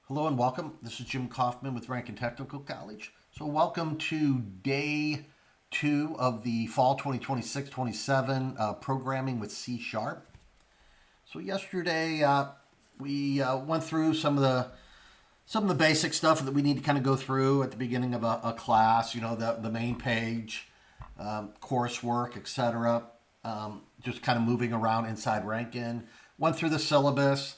Hello and welcome. This is Jim Kaufman with Rankin Technical College. So, welcome to day two of the fall 2026-27 programming with C Sharp. So, yesterday we went through some of the basic stuff that we need to kind of go through at the beginning of a class. You know, the main page, coursework, etc. Just kind of moving around inside Rankin. Went through the syllabus.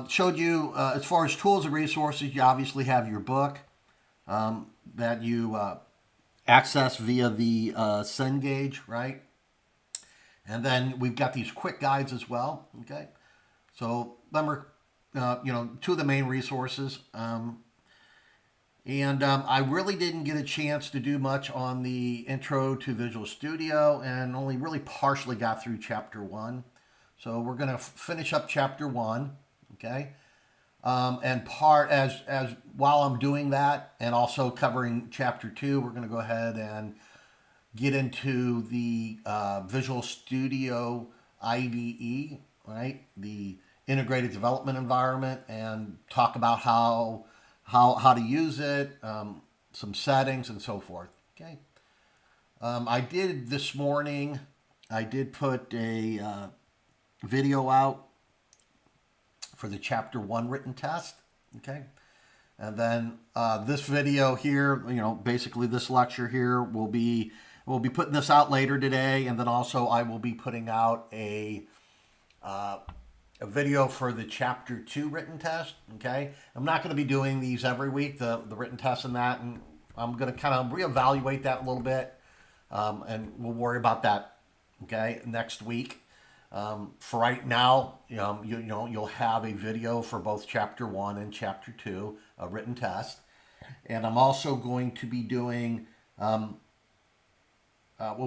Showed you, as far as tools and resources, you obviously have your book that you access via the Cengage, right? And then we've got these quick guides as well, okay? So them are, two of the main resources. And I really didn't get a chance to do much on the intro to Visual Studio and only really partially got through chapter one. So we're going to finish up chapter one, okay? And part as while I'm doing that and also covering chapter two, we're going to go ahead and get into the Visual Studio IDE, right? The integrated development environment, and talk about how to use it, some settings, and so forth. Okay. I did this morning. I did put a video out for the chapter one written test. Okay. And then this video here, basically this lecture here we'll be putting this out later today, and then also I will be putting out a video for the chapter two written test. Okay, I'm not going to be doing these every week, the written test and that, and I'm going to kind of reevaluate that a little bit, and we'll worry about that. Okay, next week. For right now, you'll have a video for both chapter one and chapter two, a written test, and I'm also going to be doing. We're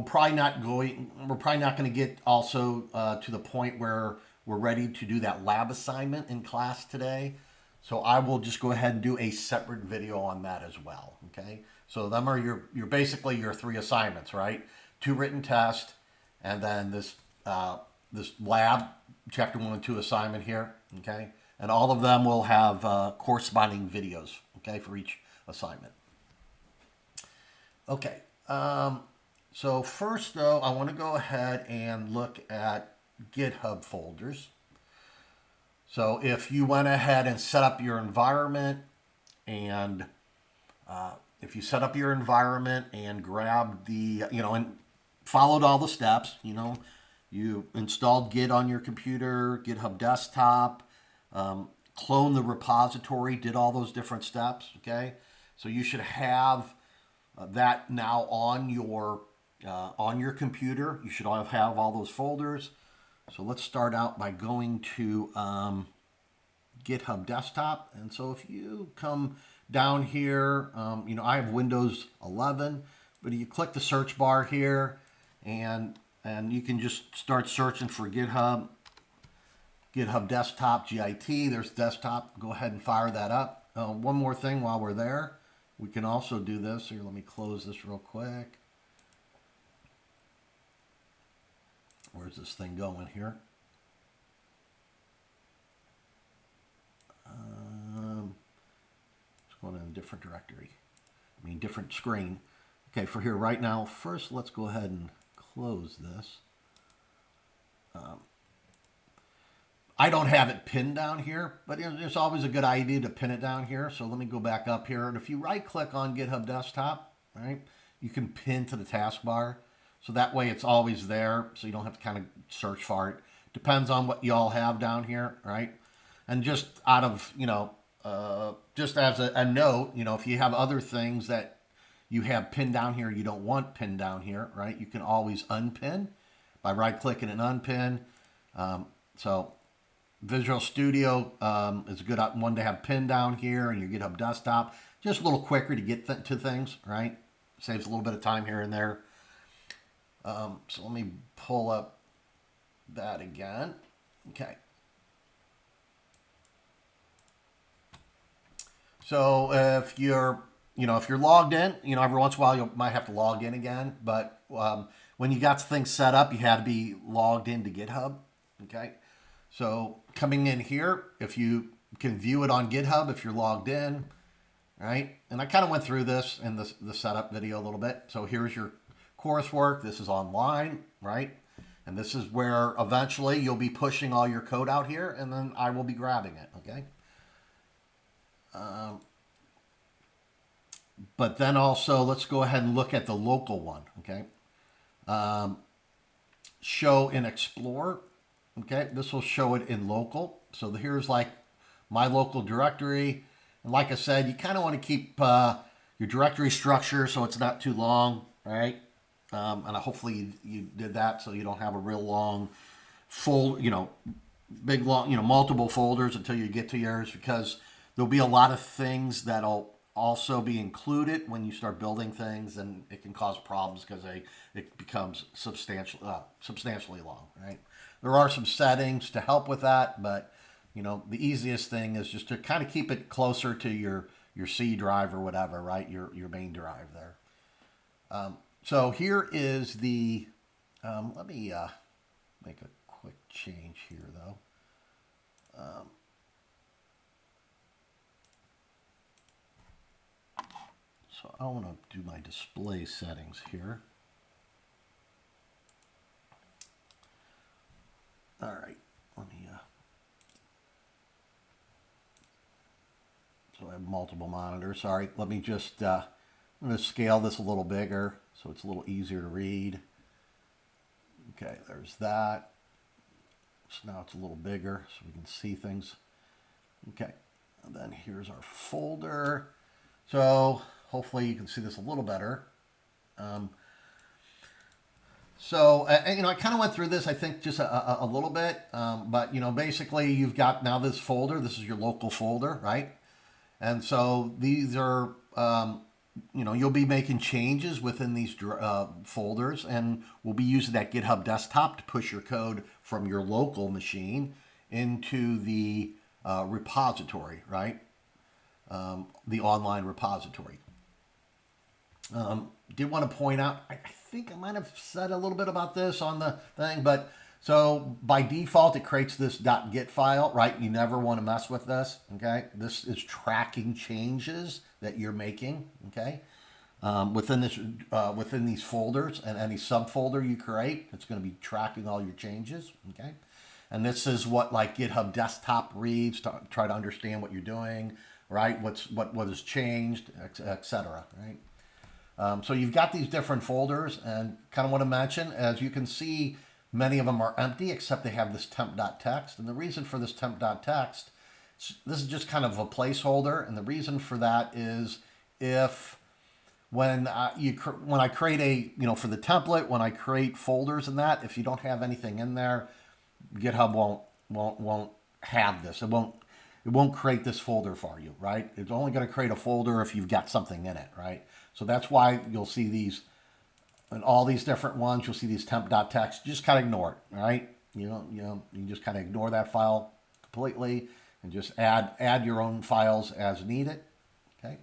probably not going to get also to the point where we're ready to do that lab assignment in class today. So I will just go ahead and do a separate video on that as well. Okay. So them are your basically your three assignments, right? Two written tests, and then this lab chapter one and two assignment here. Okay. And all of them will have corresponding videos. Okay, for each assignment. Okay. So first, though, I want to go ahead and look at GitHub folders. So if you went ahead and set up your environment, and if you set up your environment and grabbed and followed all the steps, you installed Git on your computer, GitHub desktop, cloned the repository, did all those different steps, okay? So you should have that now on your computer. You should have all those folders. So let's start out by going to GitHub desktop. And so if you come down here, I have Windows 11, but you click the search bar here, and you can just start searching for GitHub desktop, GIT. There's desktop. Go ahead and fire that up. One more thing while we're there, we can also do this. Here, let me close this real quick. Where's this thing going here? It's going in a different directory. Different screen. Okay, for here right now, first let's go ahead and close this. I don't have it pinned down here, but it's always a good idea to pin it down here. So let me go back up here. And if you right click on GitHub desktop, right, you can pin to the taskbar. So that way it's always there. So you don't have to kind of search for it. Depends on what you all have down here, right? And just out of, just as a note, if you have other things that you have pinned down here you don't want pinned down here, right, you can always unpin by right clicking and unpin. So Visual Studio is a good one to have pinned down here, and your GitHub desktop. Just a little quicker to get to things, right? Saves a little bit of time here and there. So let me pull up that again. Okay. So if you're logged in, every once in a while you might have to log in again. But when you got things set up, you had to be logged into GitHub. Okay. So coming in here, if you You can view it on GitHub if you're logged in, right? And I kind of went through this in the setup video a little bit. So here's your coursework. This is online, right? And this is where eventually you'll be pushing all your code out here, and then I will be grabbing it, okay? But then also, let's go ahead and look at the local one, okay? Show in Explorer, okay? This will show it in local. So here's like my local directory. And like I said, you kind of want to keep your directory structure so it's not too long, right? And hopefully you did that so you don't have a real long big long, multiple folders until you get to yours, because there'll be a lot of things that'll also be included when you start building things, and it can cause problems because it becomes substantially long, right? There are some settings to help with that, but the easiest thing is just to kind of keep it closer to your C drive or whatever, right? Your main drive there. So here is the, let me make a quick change here though. So I want to do my display settings here. All right, let me, so I have multiple monitors. Sorry, let me just, I'm going to scale this a little bigger so it's a little easier to read. Okay, there's that. So now it's a little bigger so we can see things. Okay, and then here's our folder. So hopefully you can see this a little better. I kind of went through this, I think, just a little bit. But, basically you've got now this folder. This is your local folder, right? And so these are, you'll be making changes within these folders, and we'll be using that GitHub desktop to push your code from your local machine into the repository, right? The online repository. Did want to point out, I think I might have said a little bit about this on the thing, but so by default, it creates this .git file, right? You never want to mess with this, okay? This is tracking changes that you're making, okay? Within these folders, and any subfolder you create, it's going to be tracking all your changes, okay? And this is what like GitHub desktop reads to try to understand what you're doing, right? What has changed, etc. Right? So you've got these different folders, and kind of want to mention, as you can see, many of them are empty except they have this temp.txt. And the reason for this temp.txt, this is just kind of a placeholder, and the reason for that is when I create for the template, when I create folders and that, if you don't have anything in there, GitHub won't have this. It won't create this folder for you, right? It's only going to create a folder if you've got something in it, right? So that's why you'll see these, and all these different ones, you'll see these temp.txt. Just kind of ignore it, right? You just kind of ignore that file completely and just add your own files as needed. Okay.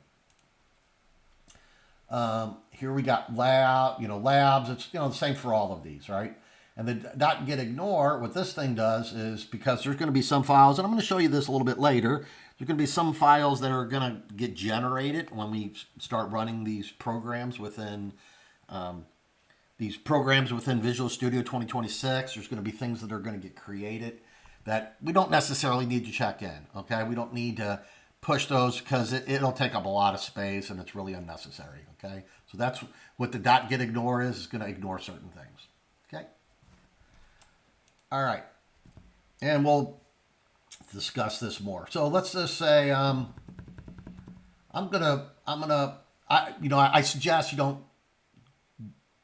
Here we got labs. It's the same for all of these, right? And the .git ignore, what this thing does is, because there's going to be some files, and I'm going to show you this a little bit later, there's going to be some files that are going to get generated when we start running these programs within Visual Studio 2026. There's going to be things that are going to get created that we don't necessarily need to check in, okay? We don't need to push those because it'll take up a lot of space and it's really unnecessary, okay? So that's what the .git ignore is. It's going to ignore certain things, okay? All right, and we'll discuss this more. So let's just say I suggest you don't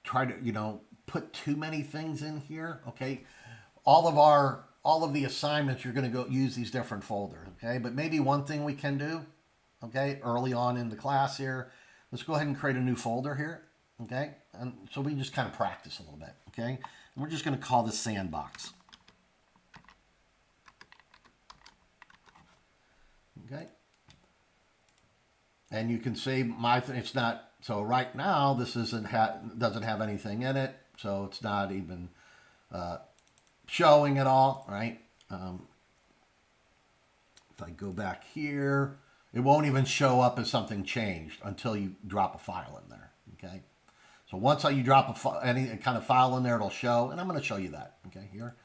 try to put too many things in here. Okay, all of the assignments, you're going to go use these different folders. Okay, but maybe one thing we can do, okay, early on in the class here, let's go ahead and create a new folder here. Okay, and so we just kind of practice a little bit. Okay, and we're just going to call this sandbox. Okay, and you can see it's not, so right now this doesn't have anything in it, so it's not even showing at all, right? If if I go back here, it won't even show up as something changed until you drop a file in there. Okay. So once you drop any kind of file in there, it'll show, and I'm going to show you that. Okay, here.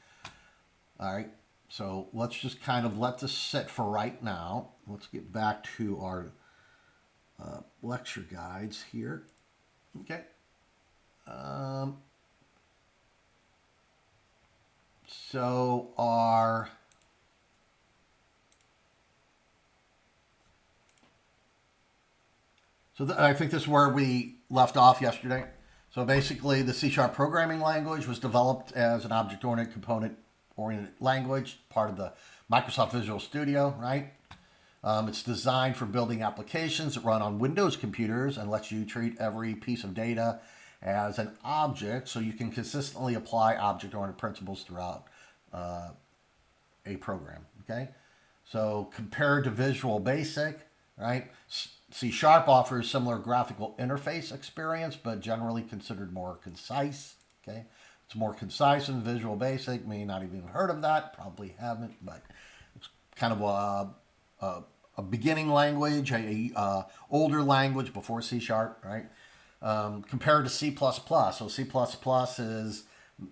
All right. So let's just kind of let this sit for right now. Let's get back to our lecture guides here. Okay. So I think this is where we left off yesterday. So basically, the C# programming language was developed as an object-oriented, component-oriented language, part of the Microsoft Visual Studio, right? It's designed for building applications that run on Windows computers and lets you treat every piece of data as an object, so you can consistently apply object-oriented principles throughout a program. Okay, so compared to Visual Basic, right? C# offers similar graphical interface experience, but generally considered more concise. Okay, it's more concise than Visual Basic. May not even heard of that. Probably haven't, but it's kind of a beginning language, a older language before C#, right? Compared to C++. So C++ is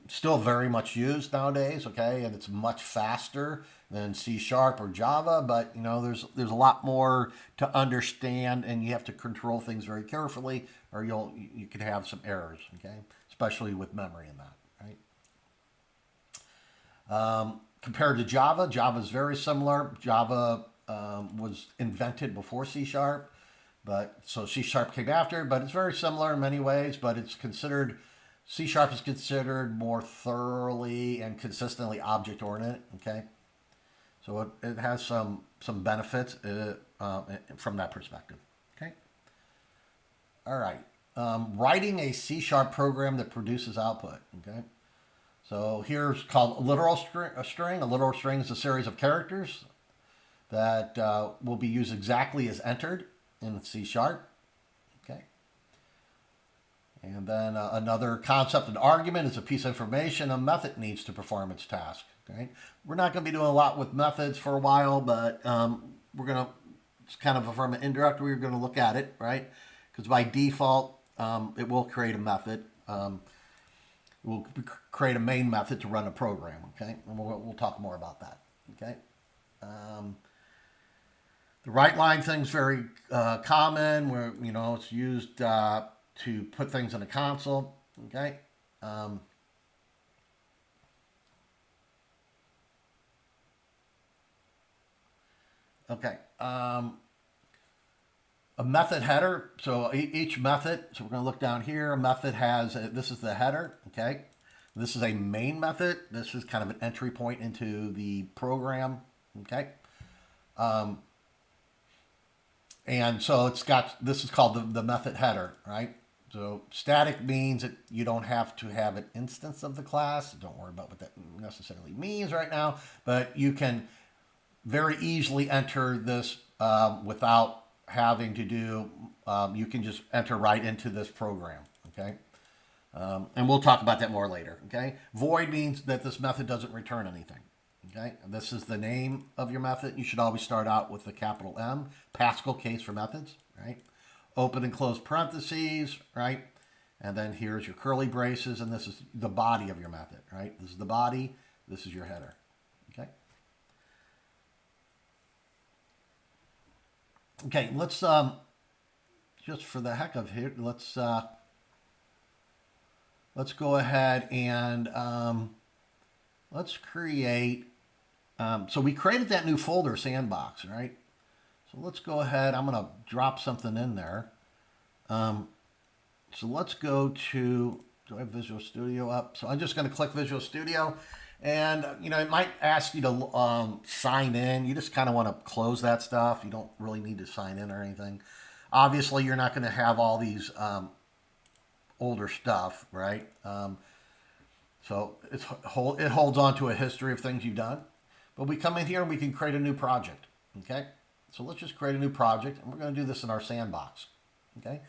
still very much used nowadays, okay, and it's much faster than C# or Java, but you know there's a lot more to understand, and you have to control things very carefully, or you could have some errors, okay, especially with memory in that, right? Compared to Java, Java is very similar. Java was invented before C#. But so C# came after, but it's very similar in many ways, but it's considered, C# is considered more thoroughly and consistently object-oriented, okay? So it has some benefits from that perspective, okay? All right, writing a C# program that produces output, okay? So here's called a literal string. A literal string is a series of characters that will be used exactly as entered in C#. Okay. And then another concept, an argument is a piece of information a method needs to perform its task. Okay. We're not going to be doing a lot with methods for a while, but we're going to, it's kind of from an indirect, we're going to look at it, right? Because by default, it will create a method. It will create a main method to run a program. Okay. And we'll talk more about that. Okay. The write line thing's very common, where it's used to put things in a console. Okay. Okay. A method header. So each method. So we're going to look down here. A method has this is the header. Okay. This is a main method. This is kind of an entry point into the program. Okay. And so this is called the method header, right? So static means that you don't have to have an instance of the class. Don't worry about what that necessarily means right now, but you can very easily enter this without having to do, you can just enter right into this program, okay? And we'll talk about that more later, okay? Void means that this method doesn't return anything. Okay, this is the name of your method. You should always start out with the capital M, Pascal case for methods, right? Open and close parentheses, right? And then here's your curly braces, and this is the body of your method, right? This is the body, this is your header, okay? Okay, let's, just for the heck of it, let's go ahead and let's create, so we created that new folder, Sandbox, right? So let's go ahead. I'm going to drop something in there. So let's go to, do I have Visual Studio up? So I'm just going to click Visual Studio. And, it might ask you to sign in. You just kind of want to close that stuff. You don't really need to sign in or anything. Obviously, you're not going to have all these older stuff, right? So it holds on to a history of things you've done. But we come in here and we can create a new project, okay? So let's just create a new project, and we're going to do this in our sandbox, okay?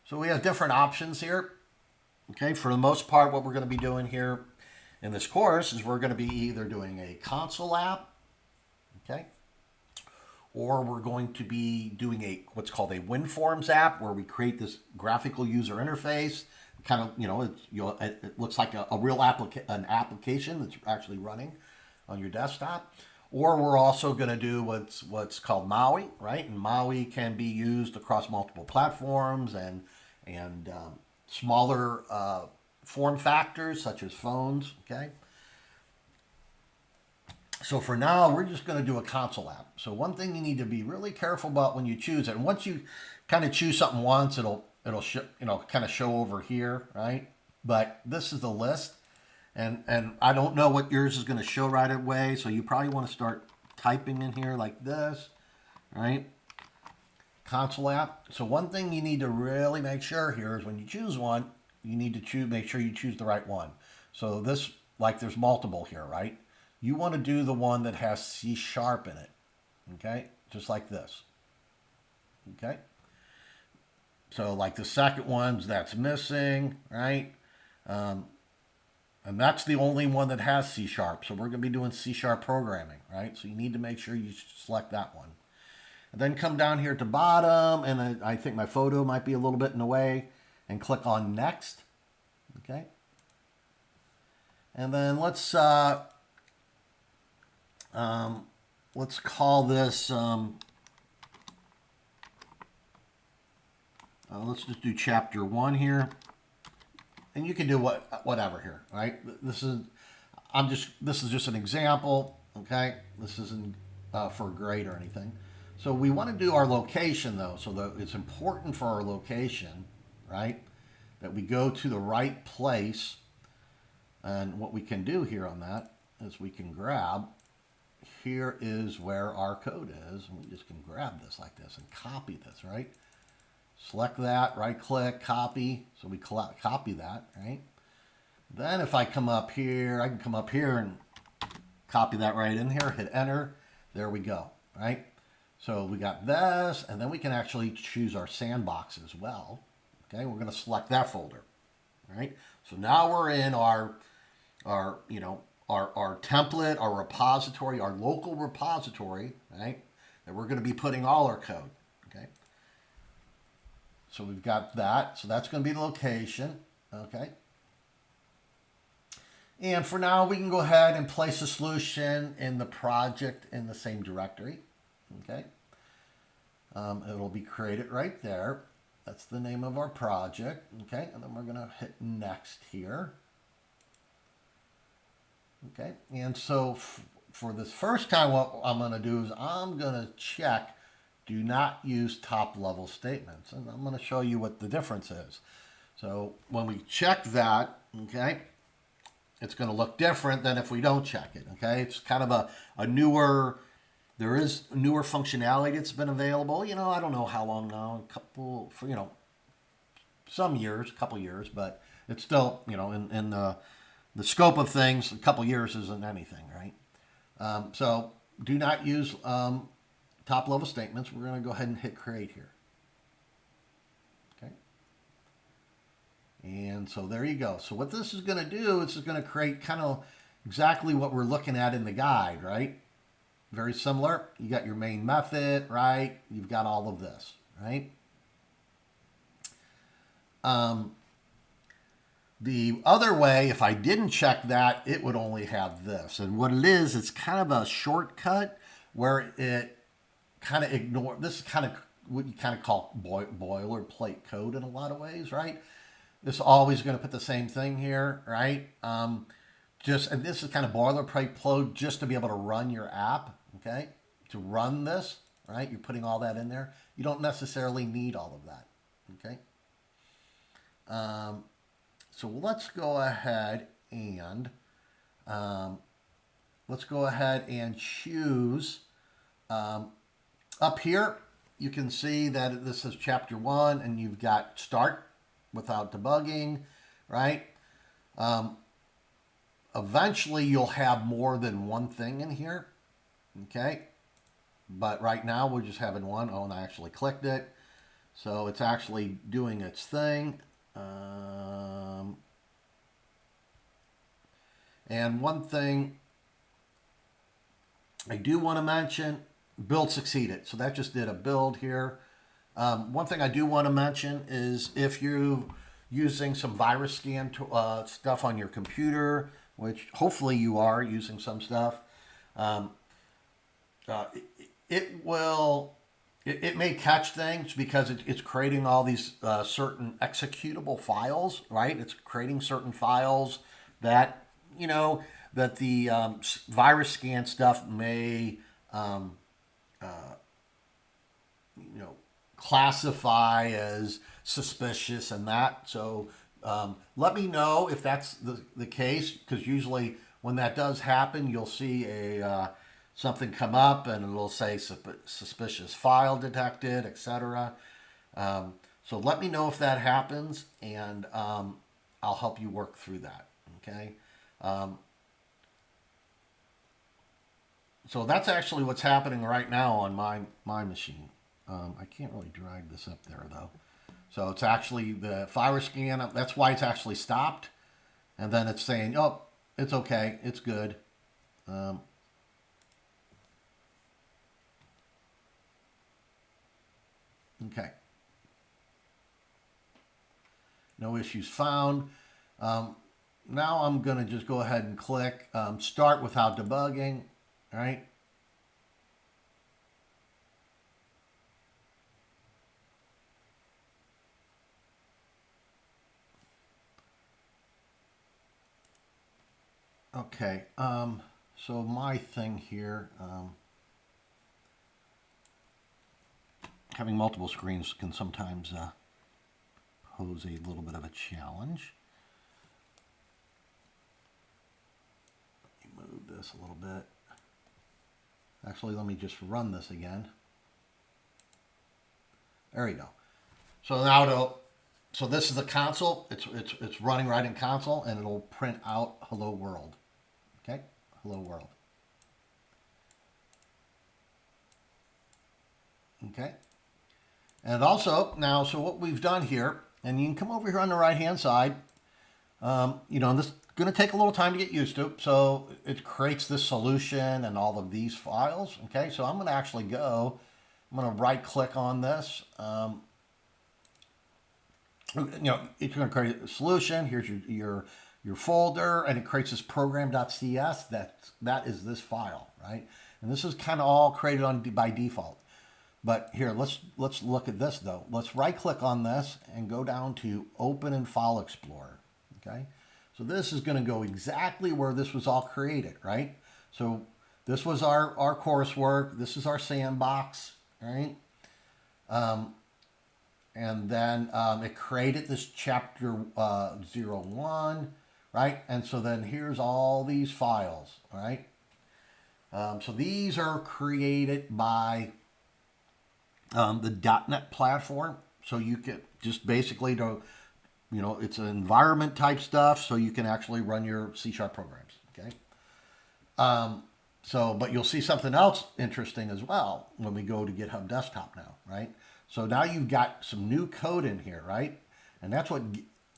So we have different options here, okay? For the most part, what we're going to be doing here in this course is we're going to be either doing a console app, okay? or we're going to be doing what's called a WinForms app, where we create this graphical user interface. Kind of, it looks like a real an application that's actually running on your desktop. Or we're also going to do what's called MAUI, right? And MAUI can be used across multiple platforms and smaller form factors such as phones. Okay. So for now, we're just going to do a console app. So one thing you need to be really careful about when you choose it, and once you kind of choose something once, it'll kind of show over here, right? But this is the list. And I don't know what yours is going to show right away, so you probably want to start typing in here like this, right? Console app. So one thing you need to really make sure here is when you choose one, you need to make sure you choose the right one. So this, like there's multiple here, right? You want to do the one that has C# in it, okay? Just like this, okay? So like the second one's that's missing, right? And that's the only one that has C#. So we're going to be doing C# programming, right? So you need to make sure you select that one. And then come down here at the bottom, and I think my photo might be a little bit in the way, and click on Next, okay? And then let's call this, let's just do chapter 1 here. And you can do whatever here, right? This is just an example, okay? This isn't for a grade or anything. So we want to do our location though, so that it's important for our location, right? That we go to the right place. And what we can do here on that is we can grab, here is where our code is, and we just can grab this like this and copy this, right? Select that, right click, copy. So we copy that, right? Then if I come up here, I can come up here and copy that right in here, hit enter. There we go, right? So we got this, and then we can actually choose our sandbox as well. Okay, we're going to select that folder, right? So now we're in our template, our repository, our local repository, right? That we're going to be putting all our code, okay? So we've got that. So that's going to be the location, okay? And for now, we can go ahead and place a solution in the project in the same directory, okay? It'll be created right there. That's the name of our project, okay? And then we're going to hit next here. Okay, and so for this first time, what I'm going to do is I'm going to check do not use top level statements. And I'm going to show you what the difference is. So when we check that, okay, it's going to look different than if we don't check it, okay? It's kind of a newer, there is newer functionality that's been available. You know, I don't know how long now, some years, a couple years, but it's still, in the scope of things, a couple years isn't anything, right? So do not use top level statements. We're going to go ahead and hit create here. Okay. And so there you go. So what this is going to do, it's going to create kind of exactly what we're looking at in the guide, right? Very similar. You got your main method, right? You've got all of this, right? The other way, if I didn't check that, it would only have this. And what it is, it's kind of a shortcut where it kind of ignores, this is kind of what you kind of call boilerplate code in a lot of ways, right? It's always going to put the same thing here, right? And this is kind of boilerplate code just to be able to run your app, okay? To run this, right? You're putting all that in there. You don't necessarily need all of that, okay? So let's go ahead and choose up here. You can see that this is chapter 1, and you've got start without debugging, right? Eventually, you'll have more than one thing in here, okay? But right now, we're just having one. Oh, and I actually clicked it. So it's actually doing its thing. And one thing I do want to mention build succeeded. So that just did a build here. One thing I do want to mention is if you're using some virus scan stuff on your computer, which hopefully you are using some stuff, um, it will it may catch things because it's creating all these certain executable files, right? It's creating certain files that that the virus scan stuff may um, you know classify as suspicious and that. So let me know if that's the case, because usually when that does happen, you'll see a something come up and it'll say suspicious file detected, etc. So let me know if that happens, and I'll help you work through that. Okay. Um, so that's actually what's happening right now on my machine. I can't really drag this up there though. So it's actually the virus scan. That's why it's actually stopped, and then it's saying, "Oh, it's okay, it's good." Um, okay, no issues found. Um, Now I'm going to just go ahead and click start without debugging. All right. Okay. So my thing here, having multiple screens can sometimes pose a little bit of a challenge. Let me move this a little bit. Actually, let me just run this again. There we go. So now so this is the console. It's running right in console, and it'll print out "Hello World." Okay, "Hello World." Okay, and also now, so what we've done here, and you can come over here on the right hand side. This is going to take a little time to get used to. So it creates this solution and all of these files. Okay, so I'm going to actually go. I'm going to right click on this. It's going to create a solution. Here's your folder, and it creates this program.cs. That is this file, right? And this is kind of all created by default. But here, let's look at this though. Let's right click on this and go down to Open in File Explorer. Okay, so this is going to go exactly where this was all created, right? So this was our coursework. This is our sandbox, right? And then it created this chapter 01, right? And so then here's all these files, right? So these are created by the .NET platform. So you can just basically it's an environment type stuff, so you can actually run your C# programs. Okay. But you'll see something else interesting as well when we go to GitHub Desktop now, right? So now you've got some new code in here, right? And that's what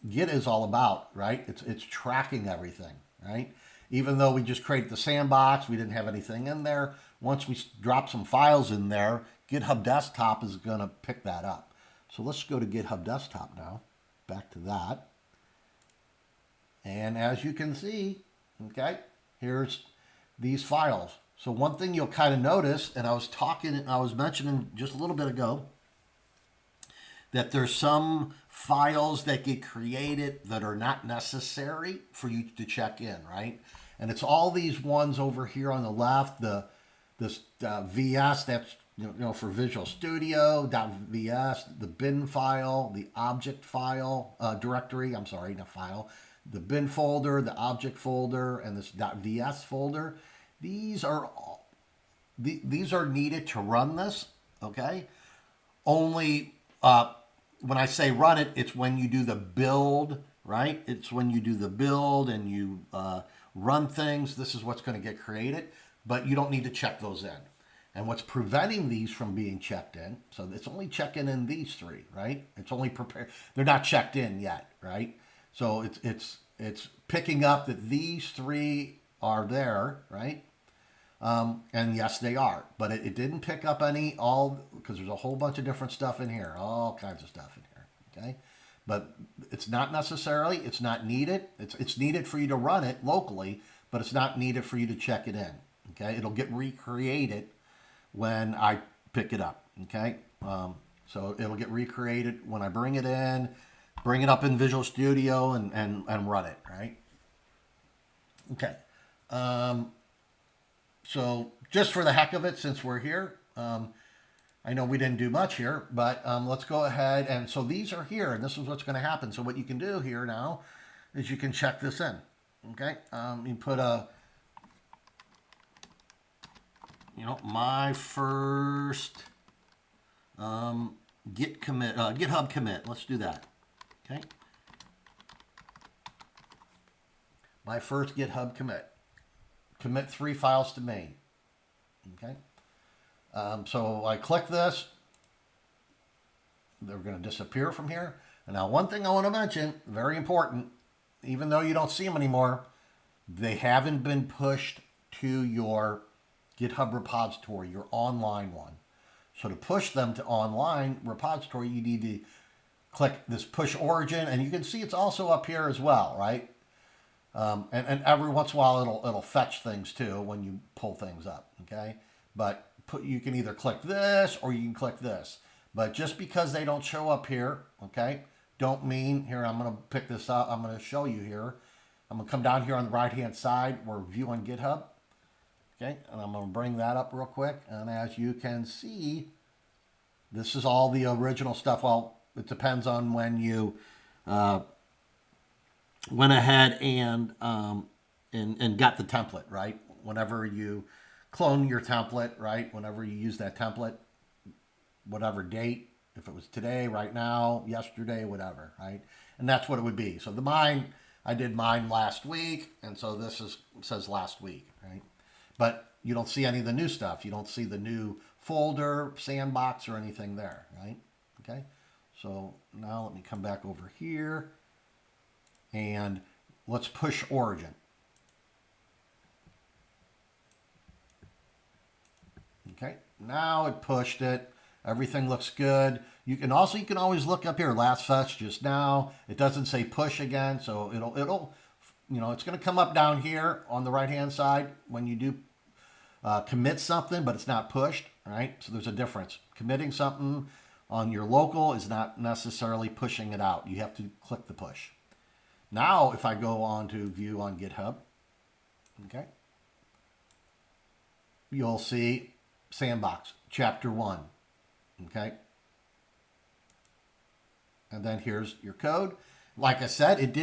Git is all about, right? It's tracking everything, right? Even though we just created the sandbox, we didn't have anything in there. Once we drop some files in there, GitHub Desktop is going to pick that up. So let's go to GitHub Desktop now. Back to that. And as you can see, okay, here's these files. So one thing you'll kind of notice, and I was mentioning just a little bit ago, that there's some files that get created that are not necessary for you to check in, right? And it's all these ones over here on the left, this VS, that's for Visual Studio, .vs, the bin file, the object file directory, I'm sorry, not file, the bin folder, the object folder, and this .vs folder. These are needed to run this, okay? Only when I say run it, it's when you do the build, right? It's when you do the build and you run things. This is what's going to get created, but you don't need to check those in. And what's preventing these from being checked in, so it's only checking in these three, right? It's only prepared. They're not checked in yet, right? So it's picking up that these three are there, right? And yes, they are, but it didn't pick up any all because there's a whole bunch of different stuff in here, all kinds of stuff in here. Okay, but it's not necessarily, it's not needed. It's needed for you to run it locally, but it's not needed for you to check it in. Okay, it'll get recreated when I pick it up. Okay, so it'll get recreated when I bring it in, bring it up in Visual Studio and run it. Right. Okay. So just for the heck of it, since we're here, I know we didn't do much here, but let's go ahead. And so these are here, and this is what's going to happen. So what you can do here now is you can check this in. Okay, you put my first git commit, GitHub commit. Let's do that. Okay, my first GitHub commit. Commit 3 files to main. Okay. So I click this. They're going to disappear from here. And now one thing I want to mention, very important, even though you don't see them anymore, they haven't been pushed to your GitHub repository, your online one. So to push them to online repository, you need to click this push origin, and you can see it's also up here as well, right? And every once in a while it'll fetch things too when you pull things up, okay? But you can either click this or you can click this. But just because they don't show up here, okay, don't mean, here I'm going to pick this up, I'm going to show you here. I'm going to come down here on the right hand side where view on GitHub, okay, and I'm going to bring that up real quick. And as you can see, this is all the original stuff. Well, it depends on when you went ahead and got the template, right? Whenever you clone your template, right? Whenever you use that template, whatever date, if it was today, right now, yesterday, whatever, right? And that's what it would be. So the mine, I did mine last week, and so this says last week, right? But you don't see any of the new stuff. You don't see the new folder, sandbox, or anything there, right? Okay. So now let me come back over here. And let's push origin. Okay, now it pushed it. Everything looks good. You can always look up here, last fetch just now. It doesn't say push again, so it'll it's going to come up down here on the right hand side when you do commit something, but it's not pushed, right? So there's a difference. Committing something on your local is not necessarily pushing it out. You have to click the push. Now, if I go on to view on GitHub, okay, you'll see Sandbox, Chapter 1, okay? And then here's your code. Like I said, it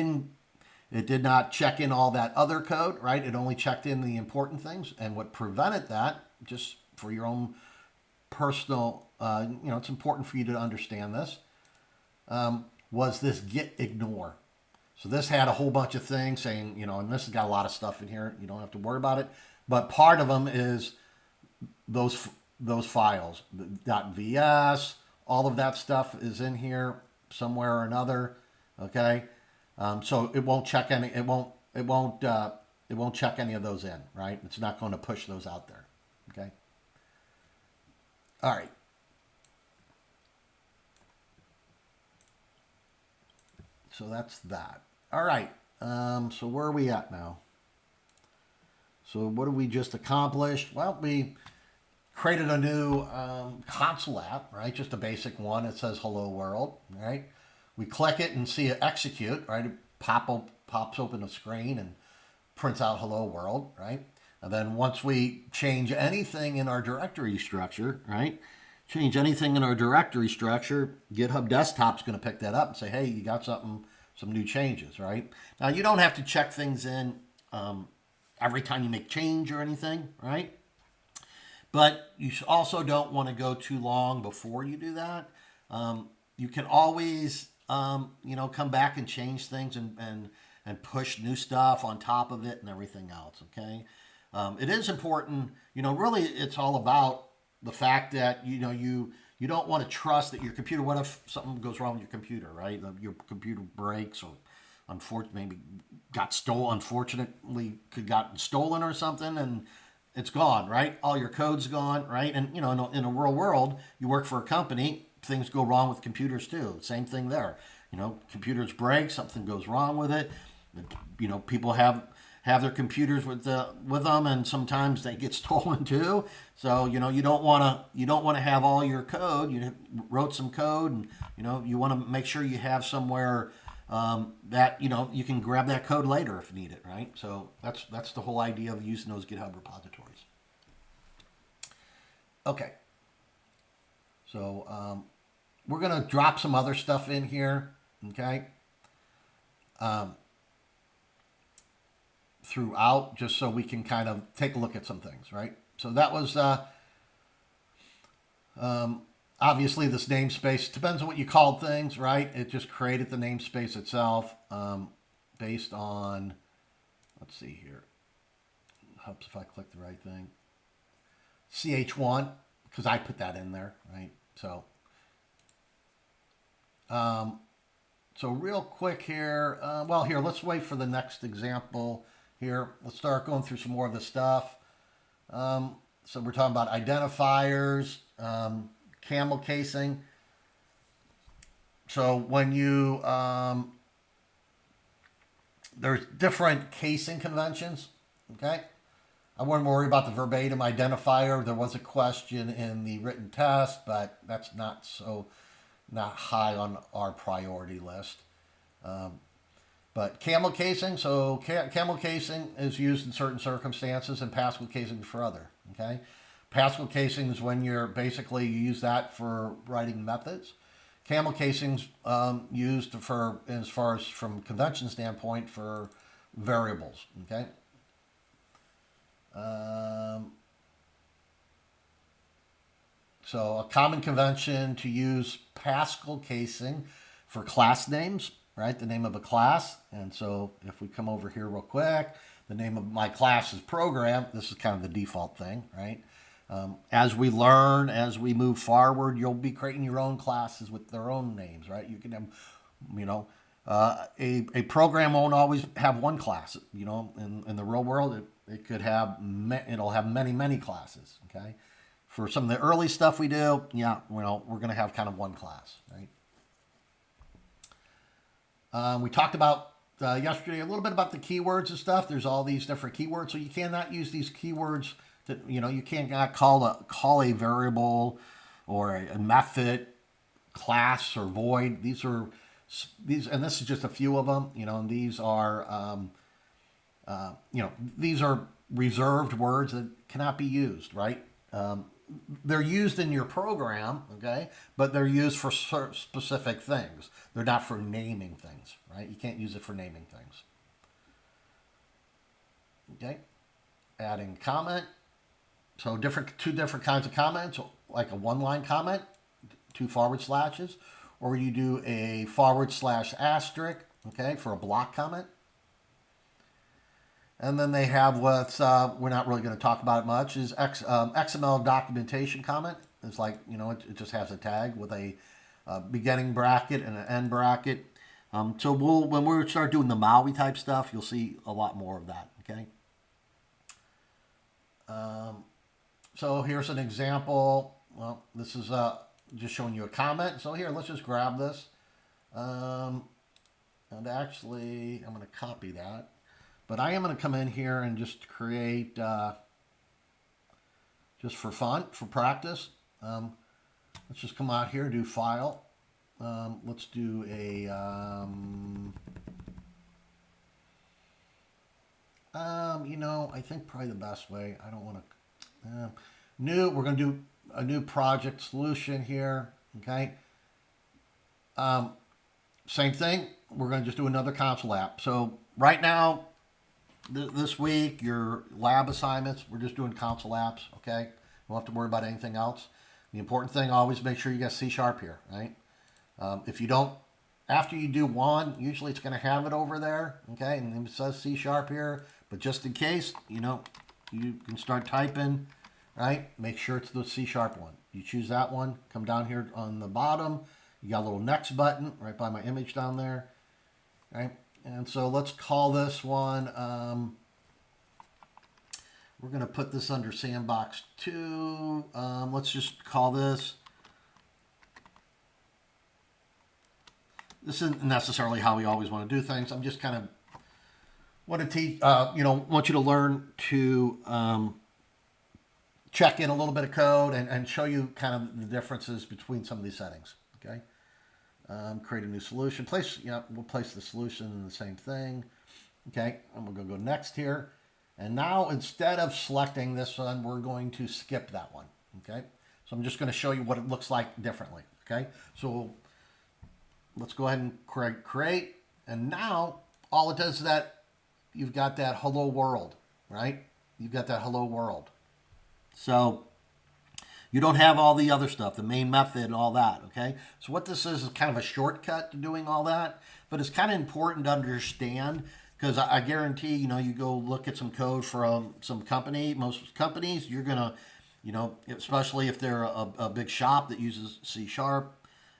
did not check in all that other code, right? It only checked in the important things. And what prevented that, just for your own personal, it's important for you to understand this, was this git ignore. So this had a whole bunch of things saying, and this has got a lot of stuff in here. You don't have to worry about it. But part of them is those files, .vs, all of that stuff is in here somewhere or another. Okay, so it won't check any. It won't check any of those in. Right? It's not going to push those out there. Okay. All right. So that's that. All right. So where are we at now? So what did we just accomplish? Well, we created a new console app, right? Just a basic one. It says Hello World, right? We click it and see it execute, right? It pops open a screen and prints out Hello World, right? And then once we change anything in our directory structure, right? Change anything in our directory structure, GitHub Desktop's going to pick that up and say, hey, you got some new changes, right? Now, you don't have to check things in every time you make change or anything, right? But you also don't want to go too long before you do that. You can always, come back and change things and push new stuff on top of it and everything else, okay? It is important, really it's all about the fact that, you don't want to trust that your computer, what if something goes wrong with your computer, right? Your computer breaks or unfortunately got stolen or something, and it's gone, right? All your code's gone, right? And you know, in a real world, you work for a company, things go wrong with computers too. Same thing there. You know, computers break, something goes wrong with it. You know, people have their computers with them, and sometimes they get stolen too. So you know, you don't want to have all your code. You wrote some code, and you know, you want to make sure you have somewhere that you know you can grab that code later if you need it, right? So that's the whole idea of using those GitHub repositories. Okay, so we're gonna drop some other stuff in here, okay, throughout, just so we can kind of take a look at some things, right? So that was obviously this namespace. Depends on what you called things, right? It just created the namespace itself based on, let's see here. Helps if I click the right thing. CH1, because I put that in there, right? So, so real quick here. Well, here, let's wait for the next example here. Let's start going through some more of the stuff. So we're talking about identifiers, camel casing. So when you, there's different casing conventions, okay? I wouldn't worry about the verbatim identifier. There was a question in the written test, but that's not high on our priority list. But camel casing, so camel casing is used in certain circumstances and Pascal casing for other, okay? Pascal casing is when you use that for writing methods. Camel casing's used for, as far as from convention standpoint, for variables, okay? So a common convention to use Pascal casing for class names, right? The name of a class. And so if we come over here real quick, the name of my class is program. This is kind of the default thing, right? As we learn, as we move forward, you'll be creating your own classes with their own names, right? You can have, you know, a program won't always have one class. You know, in the real world, it could have, it'll have many classes, okay? For some of the early stuff we do, yeah, you know, we're going to have kind of one class, right? We talked about yesterday a little bit about the keywords and stuff. There's all these different keywords, so you cannot use these keywords. That, you know, you can't call a variable or a method class or void. These, and this is just a few of them. You know, and these are you know, these are reserved words that cannot be used, right? They're used in your program, okay, but they're used for specific things. They're not for naming things, right? You can't use it for naming things. Okay, adding comment. So two different kinds of comments, like a one-line comment, 2 forward slashes, or you do a / asterisk, okay, for a block comment. And then they have what's, we're not really going to talk about it much, is XML documentation comment. It's like, you know, it just has a tag with a beginning bracket and an end bracket. So when we start doing the MAUI type stuff, you'll see a lot more of that, okay? So here's an example. Well, this is just showing you a comment. So here, let's just grab this. And actually, I'm going to copy that. But I am going to come in here and just create, just for fun, for practice. Let's just come out here, do file. Let's do a, you know, I think probably the best way, I don't want to, we're going to do a new project solution here, okay? Same thing, we're going to just do another console app. So right now, this week, your lab assignments, we're just doing console apps, okay? You don't have to worry about anything else. The important thing, always make sure you got C# here, right? If you don't, after you do one, usually it's going to have it over there, okay? And it says C# here, but just in case, you know, you can start typing, right? Make sure it's the C# one. You choose that one, come down here on the bottom, you got a little next button right by my image down there, right? And so let's call this one We're going to put this under sandbox 2. Let's just call this. This isn't necessarily how we always want to do things. I'm just kind of want to teach, want you to learn to check in a little bit of code and show you kind of the differences between some of these settings. Okay. Create a new solution. We'll place the solution in the same thing. Okay. And we're going to go next here. And now instead of selecting this one, we're going to skip that one. Okay. So I'm just going to show you what it looks like differently. Okay. So let's go ahead and create. And now all it does is that you've got that hello world, right? You've got that hello world. So you don't have all the other stuff, the main method and all that, okay? So what this is kind of a shortcut to doing all that, but it's kind of important to understand because I guarantee, you go look at some code from some company, most companies, you're going to, especially if they're a big shop that uses C#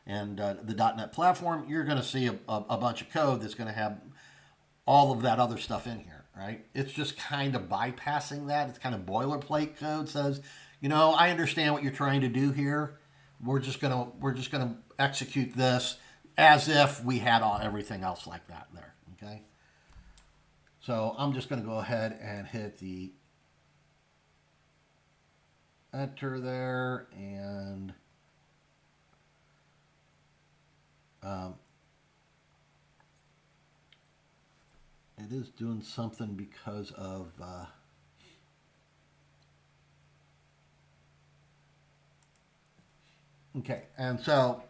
and the .NET platform, you're going to see a bunch of code that's going to have all of that other stuff in here, right? It's just kind of bypassing that. It's kind of boilerplate code. Says, I understand what you're trying to do here. We're just gonna execute this as if we had everything else like that there. Okay. So I'm just gonna go ahead and hit the enter there, and it is doing something because of okay, and so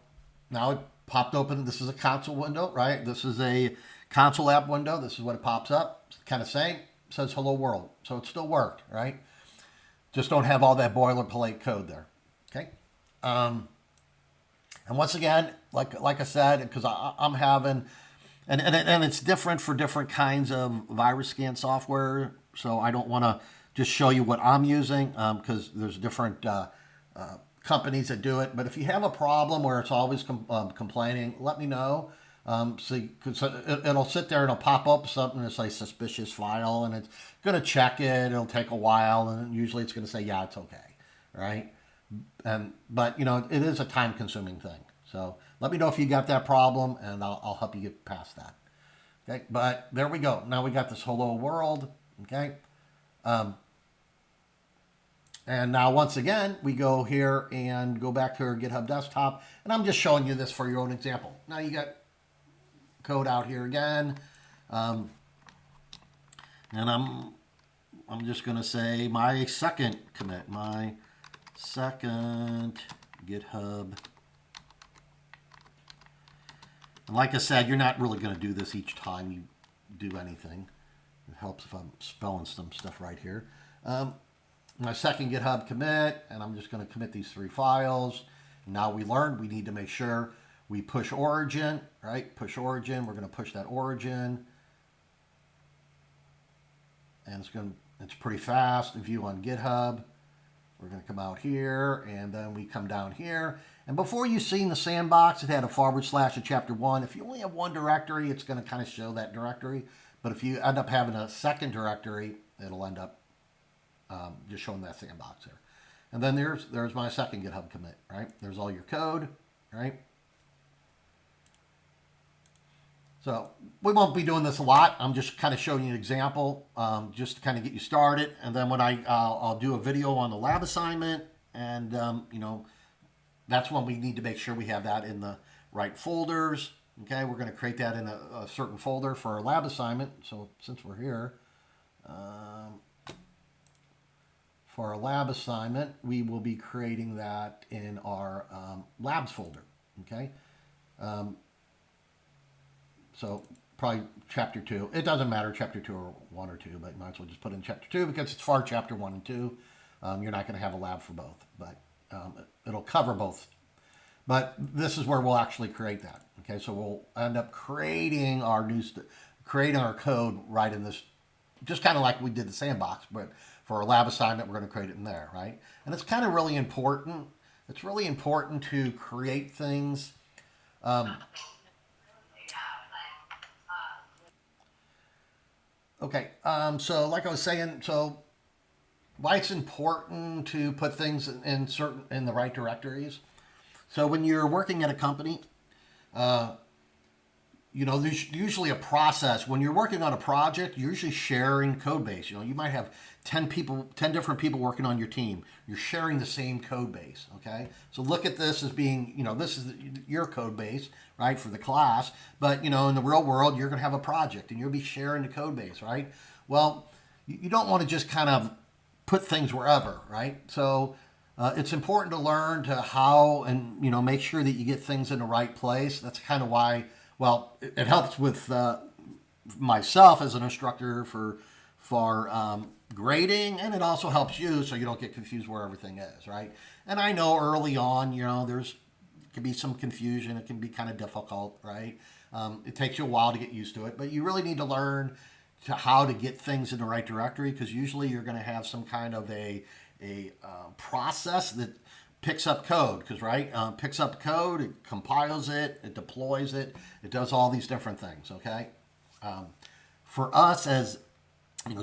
now it popped open. This is a console window, right? This is a console app window. This is what it pops up. It's kind of same. It says hello world. So it still worked, right? Just don't have all that boilerplate code there. Okay. And once again, like I said, because I'm having, and it's different for different kinds of virus scan software. So I don't want to just show you what I'm using because there's different companies that do it. But if you have a problem where it's always complaining, let me know. It'll sit there and it'll pop up something that's like suspicious file, and it's going to check it. It'll take a while, and usually it's going to say, yeah, it's okay, right? But it is a time-consuming thing. So let me know if you got that problem, and I'll help you get past that. Okay, but there we go. Now we got this hello world. Okay. And now once again, we go here and go back to our GitHub desktop, and I'm just showing you this for your own example. Now you got code out here again, and I'm just going to say my second commit, my second GitHub. And like I said, you're not really going to do this each time you do anything. It helps if I'm spelling some stuff right here. My second GitHub commit, and I'm just going to commit these 3 files. Now we learned we need to make sure we push origin, right? Push origin. We're going to push that origin, and it's pretty fast. View on GitHub. We're going to come out here, and then we come down here. And before you see in the sandbox, it had a / of chapter 1. If you only have one directory, it's going to kind of show that directory. But if you end up having a second directory, it'll end up just showing that sandbox there. And then there's my second GitHub commit, right? There's all your code, right? So we won't be doing this a lot. I'm just kind of showing you an example, just to kind of get you started. And then when I'll do a video on the lab assignment, and that's when we need to make sure we have that in the right folders. Okay, we're going to create that in a certain folder for our lab assignment. So since we're here, for our lab assignment, we will be creating that in our labs folder. Okay. So probably chapter 2. It doesn't matter chapter 2 or 1 or 2, but you might as well just put in chapter 2 because it's for chapter 1 and 2. You're not going to have a lab for both, but it'll cover both. But this is where we'll actually create that. Okay, so we'll end up creating our creating our code right in this, just kind of like we did the sandbox, but for our lab assignment, we're going to create it in there, right? And it's kind of really important. It's really important to create things. Okay, so like I was saying, so why it's important to put things in the right directories. So when you're working at a company, there's usually a process. When you're working on a project, you're usually sharing code base. You might have 10 people, 10 different people working on your team. You're sharing the same code base, okay? So look at this as being, this is your code base, right, for the class. But, in the real world, you're going to have a project and you'll be sharing the code base, right? Well, you don't want to just kind of put things wherever, right? So it's important to learn to how and make sure that you get things in the right place. That's kind of why. Well, it helps with myself as an instructor for grading, and it also helps you so you don't get confused where everything is, right? And I know early on, there's can be some confusion. It can be kind of difficult, right? It takes you a while to get used to it, but you really need to learn how to get things in the right directory because usually you're going to have some kind of a process that picks up code because picks up code, it compiles it, it deploys it, it does all these different things. Okay, for us as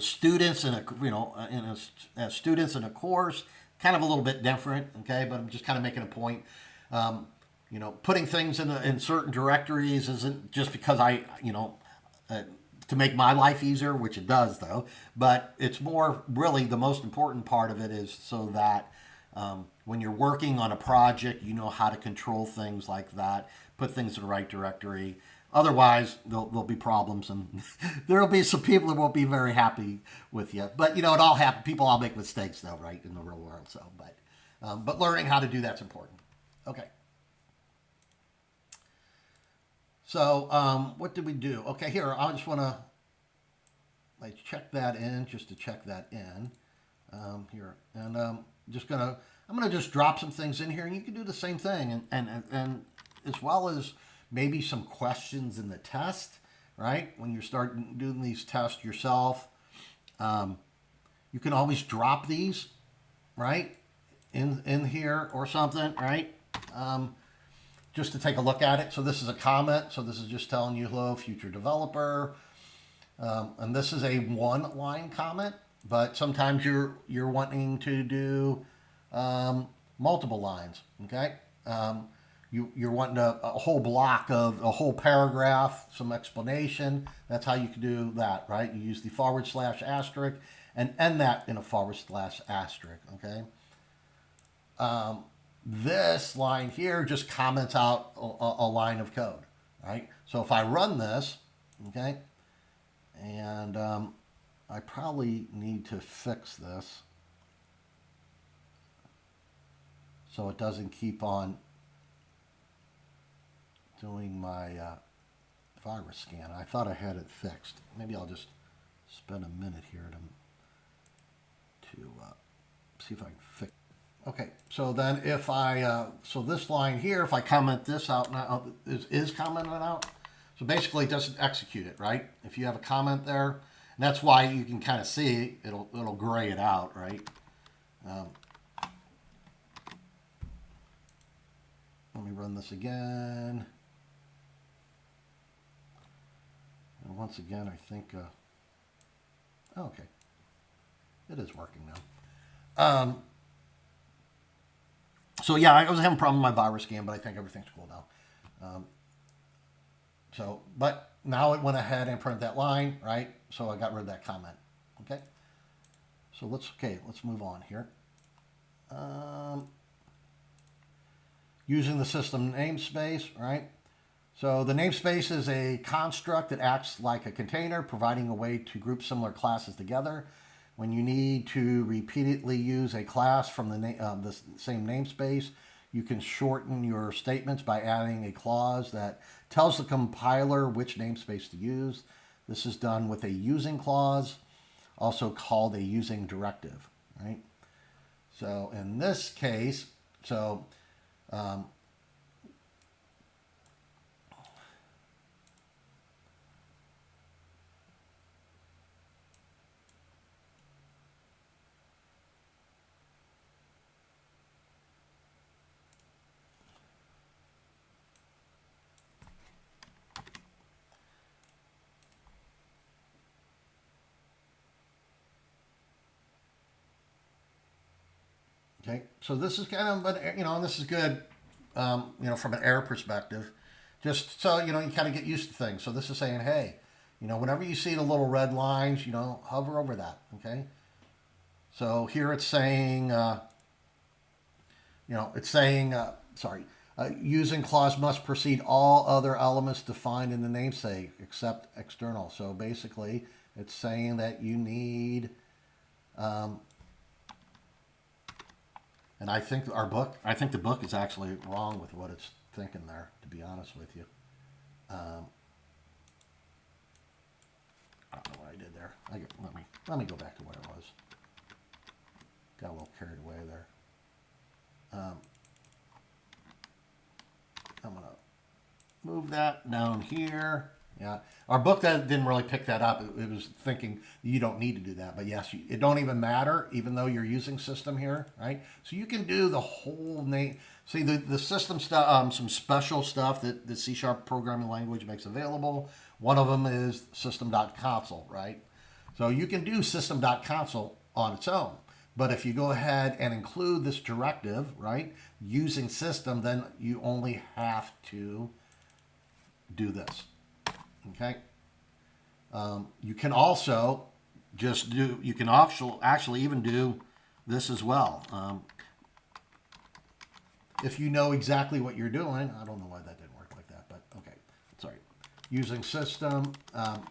students in a as students in a course, kind of a little bit different. Okay, but I'm just kind of making a point. Putting things in certain directories isn't just because to make my life easier, which it does though, but it's more really the most important part of it is so that when you're working on a project, you know how to control things like that, put things in the right directory. Otherwise, there'll be problems, and there'll be some people that won't be very happy with you. But it all happens. People all make mistakes, though, right, in the real world. So, but learning how to do that's important. Okay. So, what did we do? Okay, here I just want to check that in just to check that in here, and I'm gonna just drop some things in here, and you can do the same thing, and as well as maybe some questions in the test, right? When you start doing these tests yourself, you can always drop these, right, in here or something, right? Just to take a look at it. So this is a comment. So this is just telling you hello, future developer, and this is a one-line comment. But sometimes you're wanting to do multiple lines. Okay, you're wanting a whole block of a whole paragraph, some explanation. That's how you can do that, right? You use the / asterisk and end that in a / asterisk. Okay. This line here just comments out a line of code, right? So if I run this, okay, and I probably need to fix this so it doesn't keep on doing my virus scan. I thought I had it fixed. Maybe I'll just spend a minute here to see if I can fix. Okay, so then if so this line here, if I comment this out now, is commented out. So basically it doesn't execute it, right? If you have a comment there, and that's why you can kind of see it'll gray it out, right? Let me run this again. And once again, I think, okay, it is working now. So yeah, I was having a problem with my virus scan, but I think everything's cool now. But now it went ahead and printed that line, right? So I got rid of that comment. Okay. So let's move on here. Using the system namespace, right? So the namespace is a construct that acts like a container, providing a way to group similar classes together. When you need to repeatedly use a class from the same namespace, you can shorten your statements by adding a clause that tells the compiler which namespace to use. This is done with a using clause, also called a using directive, right? So in this case, Okay, so this is kind of, but and this is good, from an error perspective, just so you kind of get used to things. So this is saying, hey, whenever you see the little red lines, hover over that. Okay, so here it's saying, sorry, using clause must precede all other elements defined in the namesake except external. So basically, it's saying that you need. And I think the book is actually wrong with what it's thinking there, to be honest with you. I don't know what I did there. Let me go back to where I was. Got a little carried away there. I'm going to move that down here. Yeah, our book that didn't really pick that up. It was thinking you don't need to do that, but yes, it don't even matter, even though you're using system here, right? So you can do the whole name. See the system stuff, some special stuff that the C# programming language makes available. One of them is system.console, right? So you can do system.console on its own, but if you go ahead and include this directive, right, using system, then you only have to do this. Okay. You can also you can actually even do this as well. If you know exactly what you're doing, I don't know why that didn't work like that, but okay. Sorry. Using system, and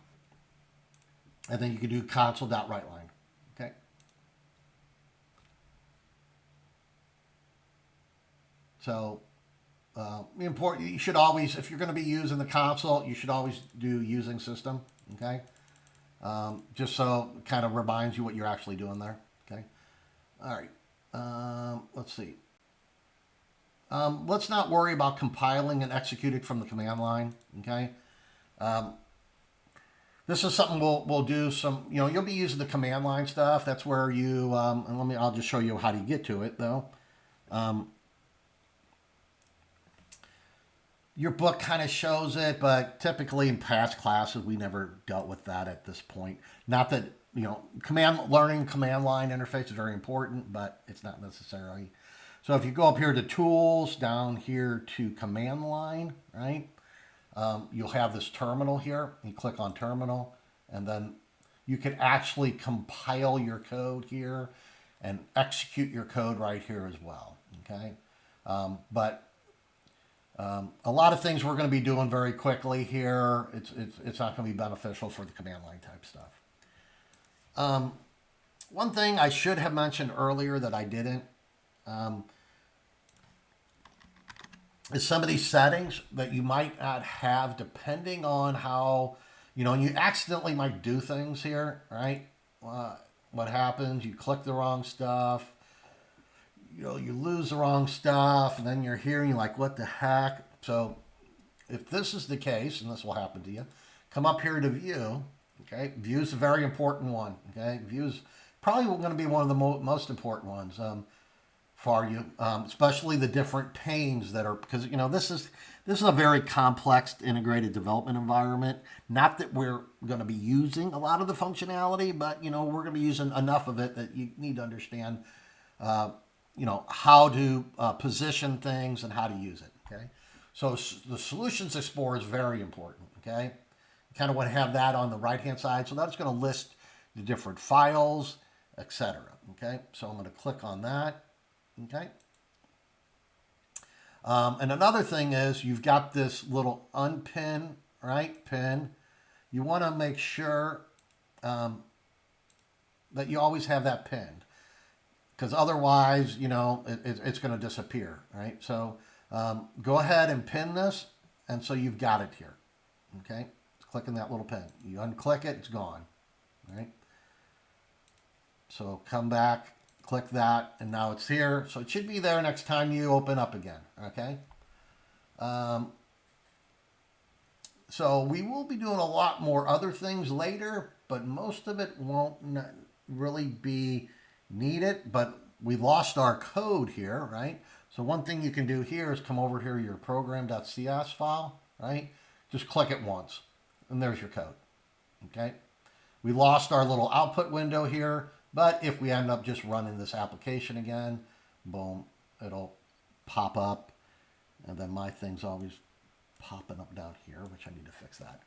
then you can do console.writeLine. Okay. So, important. You should always, if you're going to be using the console, you should always do using system. Okay, just so it kind of reminds you what you're actually doing there. Okay, all right. Let's see. Let's not worry about compiling and executing from the command line. Okay. This is something we'll do some. You'll be using the command line stuff. That's where you. And I'll just show you how to get to it though. Your book kind of shows it, but typically in past classes, we never dealt with that at this point. Not that, learning command line interface is very important, but it's not necessarily. So if you go up here to tools, down here to command line, right? You'll have this terminal here. You click on terminal, and then you can actually compile your code here and execute your code right here as well. Okay. But a lot of things we're going to be doing very quickly here. It's not going to be beneficial for the command line type stuff. One thing I should have mentioned earlier that I didn't is some of these settings that you might not have depending on how, and you accidentally might do things here, right? What happens? You click the wrong stuff. You lose the wrong stuff, and then you're here and you're like, what the heck? So if this is the case, and this will happen to you, come up here to view. Okay, view is a very important one. Okay, view is probably going to be one of the most important ones for you, especially the different panes that are, because this is a very complex integrated development environment. Not that we're going to be using a lot of the functionality, but we're going to be using enough of it that you need to understand how to position things and how to use it. Okay, so the Solutions Explorer is very important. Okay, you kind of want to have that on the right hand side, so that's going to list the different files, etc. Okay, so I'm going to click on that. Okay, and another thing is you've got this little unpin, right? Pin. You want to make sure that you always have that pinned, because otherwise, it's going to disappear, right? So go ahead and pin this, and so you've got it here, okay? Clicking that little pin. You unclick it, it's gone, right? So come back, click that, and now it's here. So it should be there next time you open up again, okay? So we will be doing a lot more other things later, but most of it won't really be needed. But we lost our code here, right? So one thing you can do here is come over here to your program.cs file, right? Just click it once, and there's your code, okay? We lost our little output window here, but if we end up just running this application again, boom, it'll pop up. And then my thing's always popping up down here, which I need to fix that.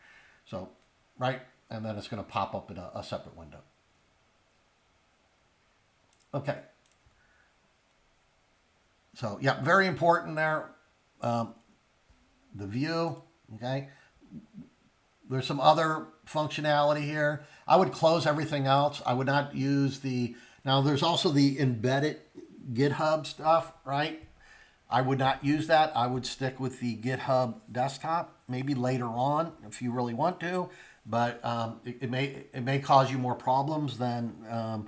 So, right, and then it's going to pop up in a separate window. Okay. So, yeah, very important there. The view, okay. There's some other functionality here. I would close everything else. I would not use now there's also the embedded GitHub stuff, right? I would not use that. I would stick with the GitHub desktop, maybe later on if you really want to, but it may cause you more problems than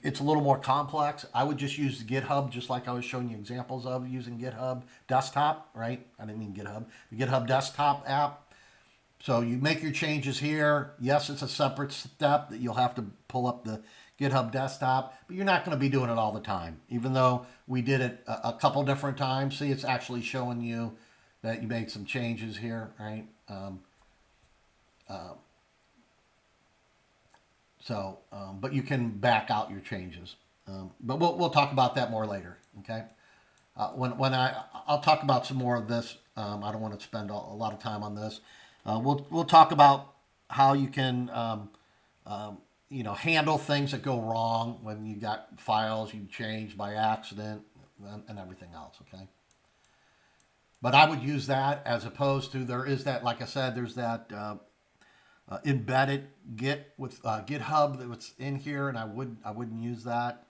it's a little more complex. I would just use GitHub, just like I was showing you examples of using GitHub desktop, right? I didn't mean GitHub, the GitHub desktop app. So you make your changes here. Yes, it's a separate step that you'll have to pull up the GitHub desktop, but you're not going to be doing it all the time. Even though we did it a couple different times. See, it's actually showing you that you made some changes here, right? But you can back out your changes. But we'll talk about that more later, okay? When I'll talk about some more of this. I don't want to spend a lot of time on this. We'll talk about how you can handle things that go wrong when you got files you changed by accident and everything else. Okay. But I would use that as opposed to there is that, like I said, there's that embedded Git with GitHub that's in here, and I wouldn't use that.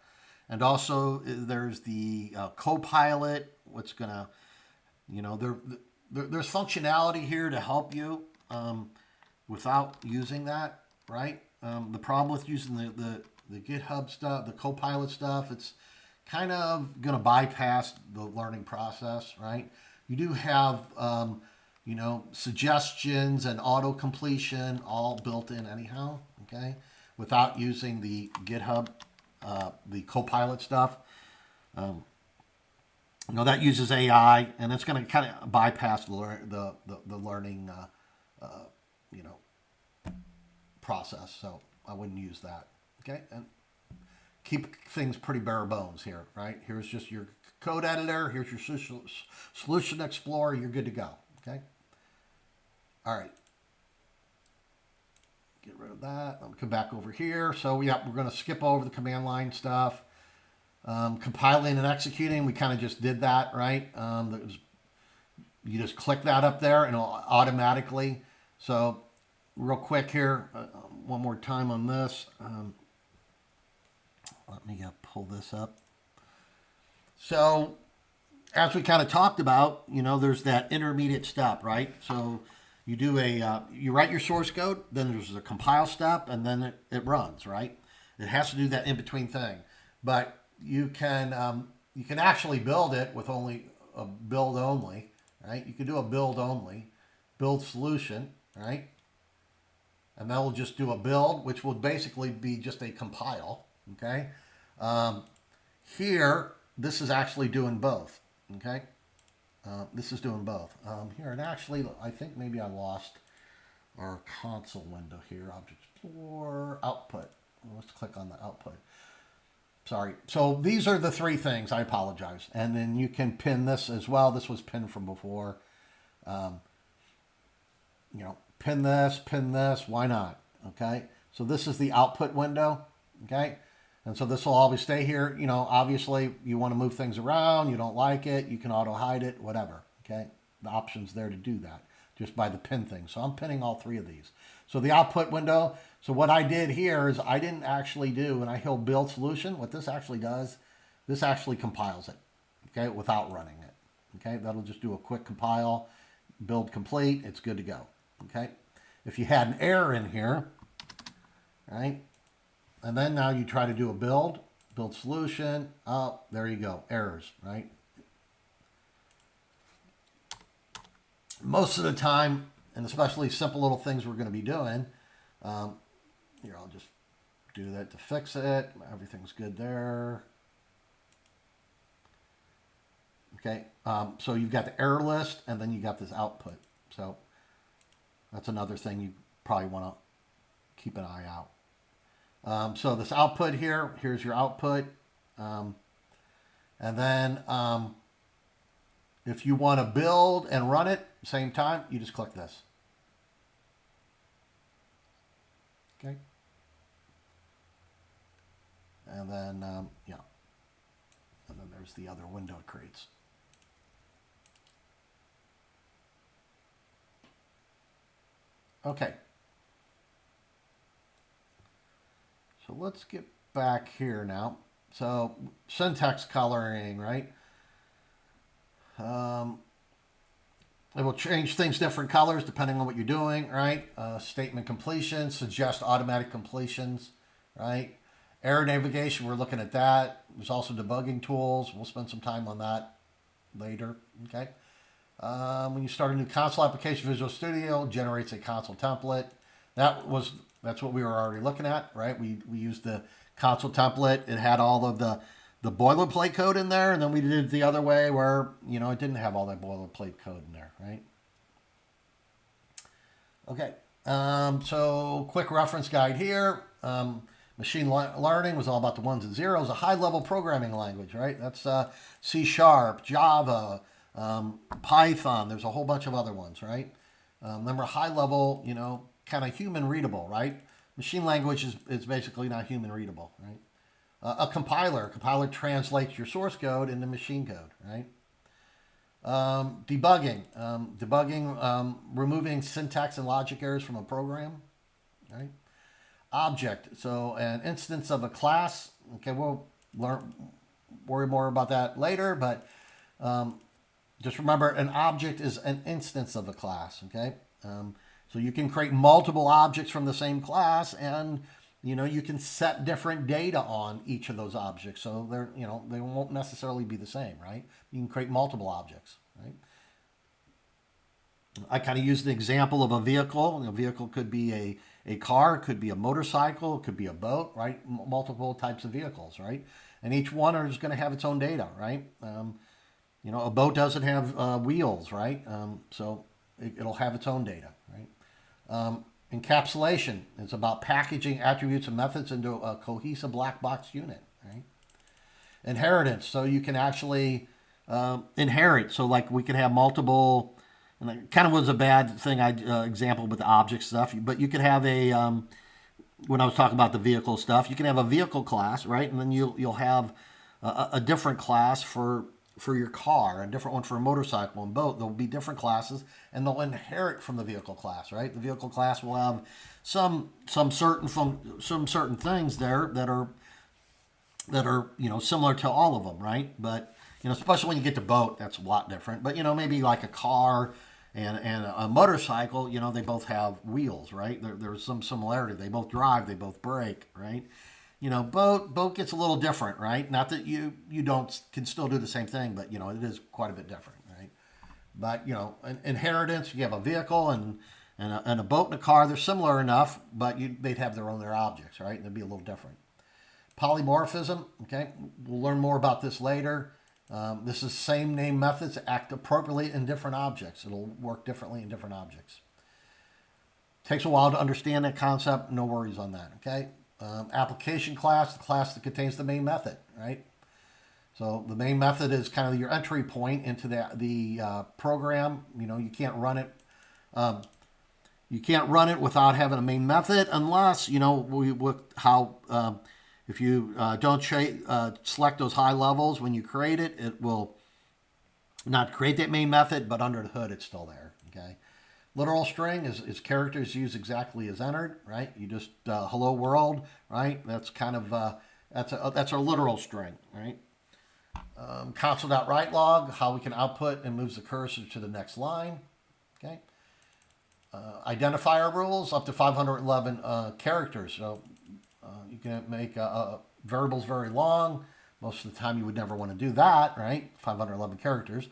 And also there's the Copilot, what's gonna, there's functionality here to help you without using that, right? The problem with using the GitHub stuff, the Copilot stuff, it's kind of going to bypass the learning process, right? You do have, suggestions and auto completion all built in anyhow, okay? Without using the GitHub, the Copilot stuff. That uses AI, and it's going to kind of bypass the learning, process. So I wouldn't use that. Okay, and keep things pretty bare bones here. Right, here's just your code editor. Here's your solution explorer. You're good to go. Okay. All right. Get rid of that. I'll come back over here. So yeah, we're going to skip over the command line stuff. Compiling and executing, we kind of just did that, right? You just click that up there and it'll automatically. So real quick here, one more time on this. Let me pull this up. So as we kind of talked about, there's that intermediate step, right? So you do you write your source code, then there's a compile step, and then it runs, right? It has to do that in between thing, but you can actually build it with only a build only, right? You can do a build only, build solution, right? And that will just do a build, which will basically be just a compile, okay? Here, this is actually doing both, okay? This is doing both. Here, and actually, I think maybe I lost our console window here. Object Explorer, output. Let's click on the output. Sorry. So these are the three things. I apologize. And then you can pin this as well. This was pinned from before. Pin this. Why not? Okay. So this is the output window. Okay. And so this will always stay here. Obviously you want to move things around. You don't like it. You can auto hide it, whatever. Okay. The option's there to do that just by the pin thing. So I'm pinning all three of these. So the output window. So what I did here is I didn't actually do, when I hit build solution, what this actually does, this actually compiles it, okay, without running it. Okay, that'll just do a quick compile, build complete, it's good to go. Okay, if you had an error in here, right, and then now you try to do a build solution, oh, there you go, errors, right? Most of the time, and especially simple little things we're going to be doing, here, I'll just do that to fix it. Everything's good there. Okay, so you've got the error list, and then you got this output. So that's another thing you probably want to keep an eye out. So this output here, here's your output. And then if you want to build and run it same time, you just click this. Okay. And then, yeah. And then there's the other window it creates. Okay. So let's get back here now. So syntax coloring, right? It will change things different colors depending on what you're doing, right? Statement completion, suggest automatic completions, right? Error navigation, we're looking at that. There's also debugging tools. We'll spend some time on that later, okay? When you start a new console application, Visual Studio generates a console template. That's what we were already looking at, right? We used the console template. It had all of the boilerplate code in there, and then we did it the other way where, you know, it didn't have all that boilerplate code in there, right? Okay, so quick reference guide here. Machine learning was all about the ones and zeros, a high-level programming language, right? That's C#, Java, Python. There's a whole bunch of other ones, right? Remember, high-level, you know, kind of human-readable, right? Machine language is basically not human-readable, right? A compiler translates your source code into machine code, right? Debugging, removing syntax and logic errors from a program, right? Object, so an instance of a class. Okay, we'll worry more about that later, but just remember an object is an instance of a class, okay? So you can create multiple objects from the same class, and you know, you can set different data on each of those objects. So they're, you know, they won't necessarily be the same, right? You can create multiple objects, right? I kind of used the example of a vehicle. A vehicle could be a car, it could be a motorcycle, it could be a boat, right? Multiple types of vehicles, right? And each one is going to have its own data, right? You know, a boat doesn't have wheels, right? So it'll have its own data, right? Encapsulation is about packaging attributes and methods into a cohesive black box unit, right? Inheritance, so you can actually inherit. So like we can have multiple, and it kind of was a bad thing, example with the object stuff, but you could have a, when I was talking about the vehicle stuff, you can have a vehicle class, right? And then you'll have a different class for your car, a different one for a motorcycle and boat. There'll be different classes, and they'll inherit from the vehicle class, right? The vehicle class will have some certain things there that are you know, similar to all of them, right? But you know, especially when you get to boat, that's a lot different. But you know, maybe like a car and a motorcycle, you know, they both have wheels, right? There's some similarity. They both drive, they both brake, right? You know, boat gets a little different, right? Not that you can still do the same thing, but you know, it is quite a bit different, right? But you know, an inheritance, you have a vehicle and a boat and a car. They're similar enough, but they'd have their objects, right? And they'd be a little different. Polymorphism, okay, we'll learn more about this later. This is same name methods act appropriately in different objects. It'll work differently in different objects. Takes a while to understand that concept. No worries on that, okay? Application class, the class that contains the main method, right? So the main method is kind of your entry point into the program. You know, you can't run it. You can't run it without having a main method, unless you know if you don't select those high levels when you create it, it will not create that main method, but under the hood it's still there. Okay. Literal string is characters used exactly as entered, right? You just hello world, right? That's kind of that's our literal string, right? Console.write log, how we can output and moves the cursor to the next line. Okay. Identifier rules up to 511 characters. So you can make variables very long. Most of the time you would never want to do that, right? 511 characters.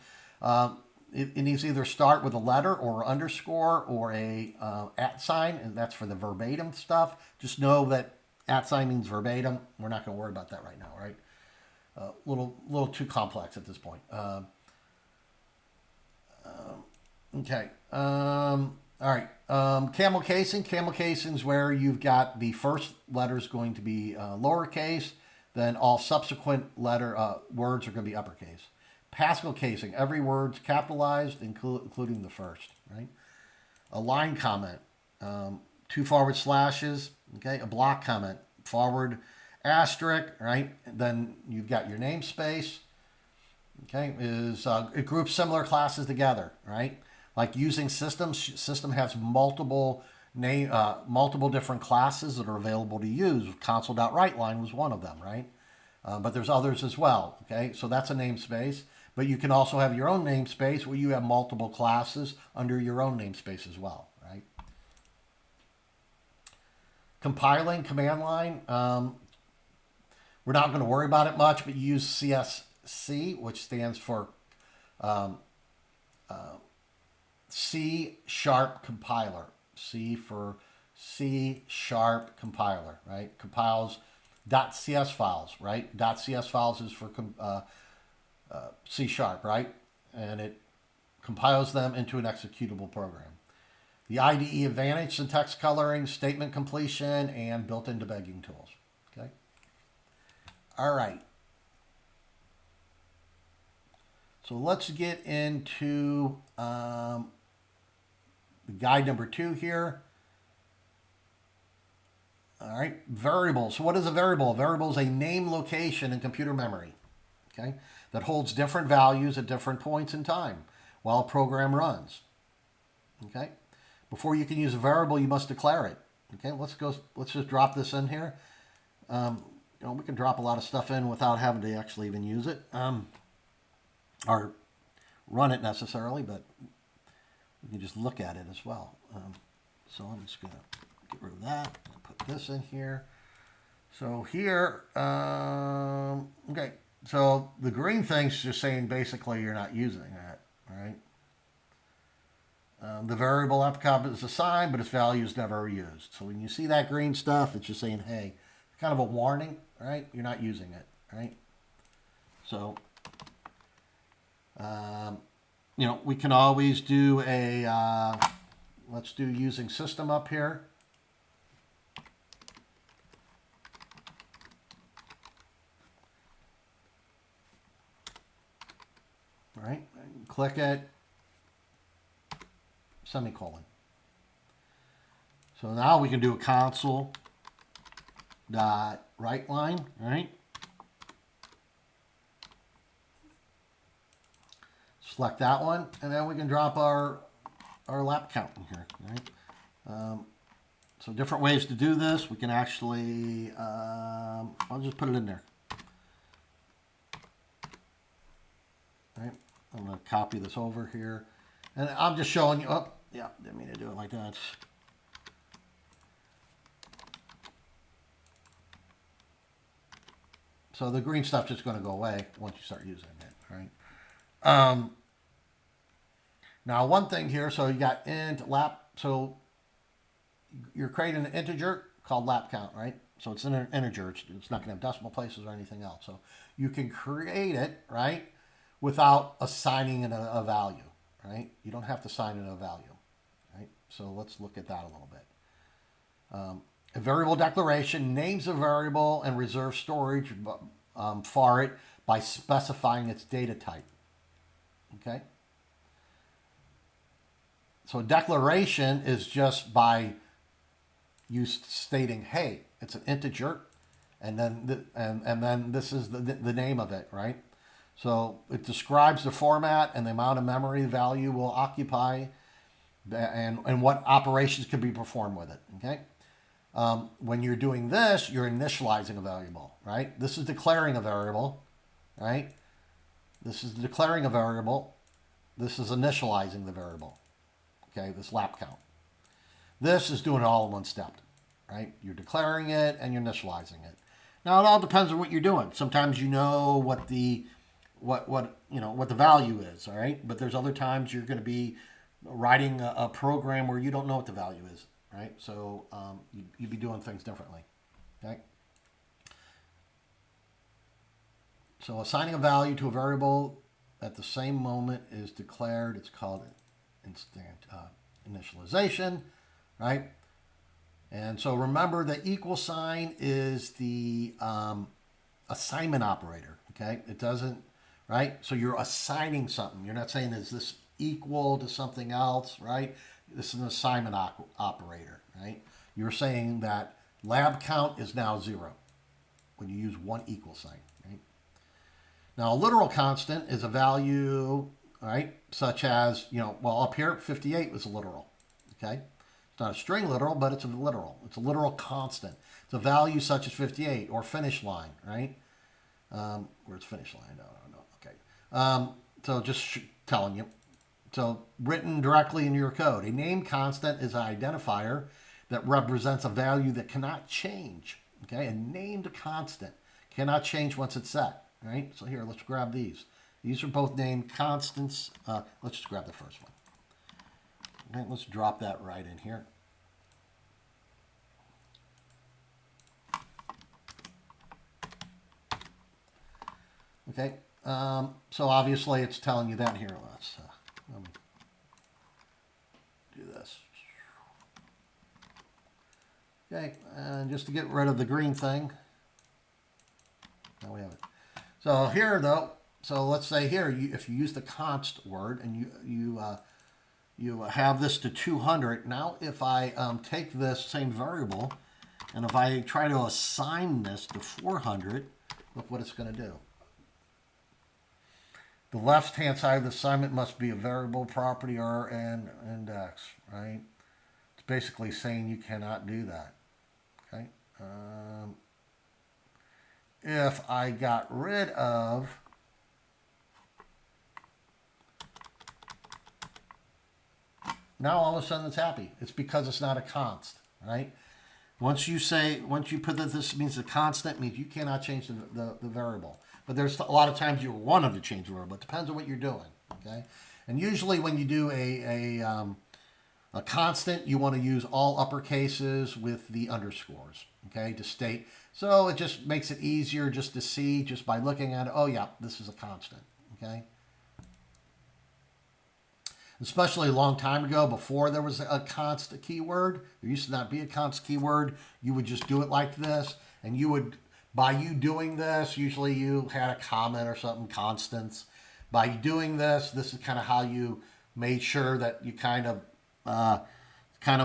It needs to either start with a letter or underscore or a @ sign, and that's for the verbatim stuff. Just know that @ sign means verbatim. We're not going to worry about that right now, right? Little too complex at this point. Okay. All right. Camel casing. Camel casing is where you've got the first letter is going to be lowercase, then all subsequent words are going to be uppercase. Pascal casing, every word's capitalized, including the first, right? A line comment, 2 forward slashes, okay? A block comment, forward asterisk, right? Then you've got your namespace, okay? It groups similar classes together, right? Like using system has multiple different classes that are available to use. Console.WriteLine was one of them, right? But there's others as well, okay? So that's a namespace. But you can also have your own namespace where you have multiple classes under your own namespace as well, right? Compiling command line, we're not going to worry about it much, but you use CSC, which stands for C# compiler. C for C# compiler, right? Compiles .cs files, right? .cs files is for C#, right? And it compiles them into an executable program. The IDE Advantage, syntax coloring, statement completion, and built-in debugging tools. Okay. All right. So let's get into guide number 2 here. All right, variables. So what is a variable? A variable is a name location in computer memory, okay, that holds different values at different points in time while a program runs. Okay, before you can use a variable, you must declare it. Okay, let's just drop this in here. We can drop a lot of stuff in without having to actually even use it or run it necessarily, but we can just look at it as well. So I'm just going to get rid of that. Put this in here. So here, okay. So the green thing's just saying basically you're not using that, right? The variable appcop is assigned, but its value is never used. So when you see that green stuff, it's just saying, hey, kind of a warning, right? You're not using it, right? So, we can always do let's do using system up here. All right, click it, semicolon. So now we can do a console.WriteLine, right? Select that one, and then we can drop our lap count in here, right? So different ways to do this. We can actually, I'll just put it in there. Right? I'm going to copy this over here. And I'm just showing you, oh, yeah, didn't mean to do it like that. So the green stuff's just going to go away once you start using it, right? Now, one thing here, so you got int lap, so you're creating an integer called lap count, right? So it's an integer. It's not going to have decimal places or anything else. So you can create it, right, without assigning it a value, right? You don't have to assign it a value, right? So let's look at that a little bit. A variable declaration names a variable and reserves storage for it by specifying its data type, okay? So a declaration is just by you stating, hey, it's an integer, and then this is the name of it, right? So it describes the format and the amount of memory the value will occupy, and what operations can be performed with it. Okay. When you're doing this, you're initializing a variable, right? This is declaring a variable, right? This is declaring a variable. This is initializing the variable. Okay, this lap count. This is doing it all in one step, right? You're declaring it and you're initializing it. Now it all depends on what you're doing. Sometimes you know what the value is, all right? But there's other times you're going to be writing a program where you don't know what the value is, right? So you'd be doing things differently, okay? So assigning a value to a variable at the same moment is declared. It's called instant initialization, right? And so remember the equal sign is the assignment operator. Okay, it doesn't, right? So you're assigning something. You're not saying is this equal to something else, right? This is an assignment operator, right? You're saying that lab count is now 0 when you use one equal sign, right? Now, a literal constant is a value, right? Such as, well, up here, 58 was a literal, okay? It's not a string literal, but it's a literal. It's a literal constant. It's a value such as 58 or finish line, right? Where's finish line? No. Okay. So just telling you. So written directly in your code. A name constant is an identifier that represents a value that cannot change. Okay, a named constant cannot change once it's set. Right. So here, let's grab these. These are both named constants. Let's just grab the first one. Okay, let's drop that right in here. Okay. So obviously it's telling you that here. Let me do this. Okay, and just to get rid of the green thing. Now we have it. So here though, so let's say here, if you use the const word and you have this to 200. Now if I take this same variable and if I try to assign this to 400, look what it's going to do. The left-hand side of the assignment must be a variable property or an index, right? It's basically saying you cannot do that, okay? If I got rid of now all of a sudden it's happy. It's because it's not a const, right? Once you put that this means a constant, means you cannot change the variable. But there's a lot of times you want to change the variable. It depends on what you're doing, okay? And usually when you do a constant, you want to use all uppercases with the underscores, okay, to state. So it just makes it easier just to see, just by looking at it, oh yeah, this is a constant, okay? Especially a long time ago, before there was a const keyword, there used to not be a const keyword, you would just do it like this, and you would, by you doing this, usually you had a comment or something, constants. By doing this, this is kind of how you made sure that you kind of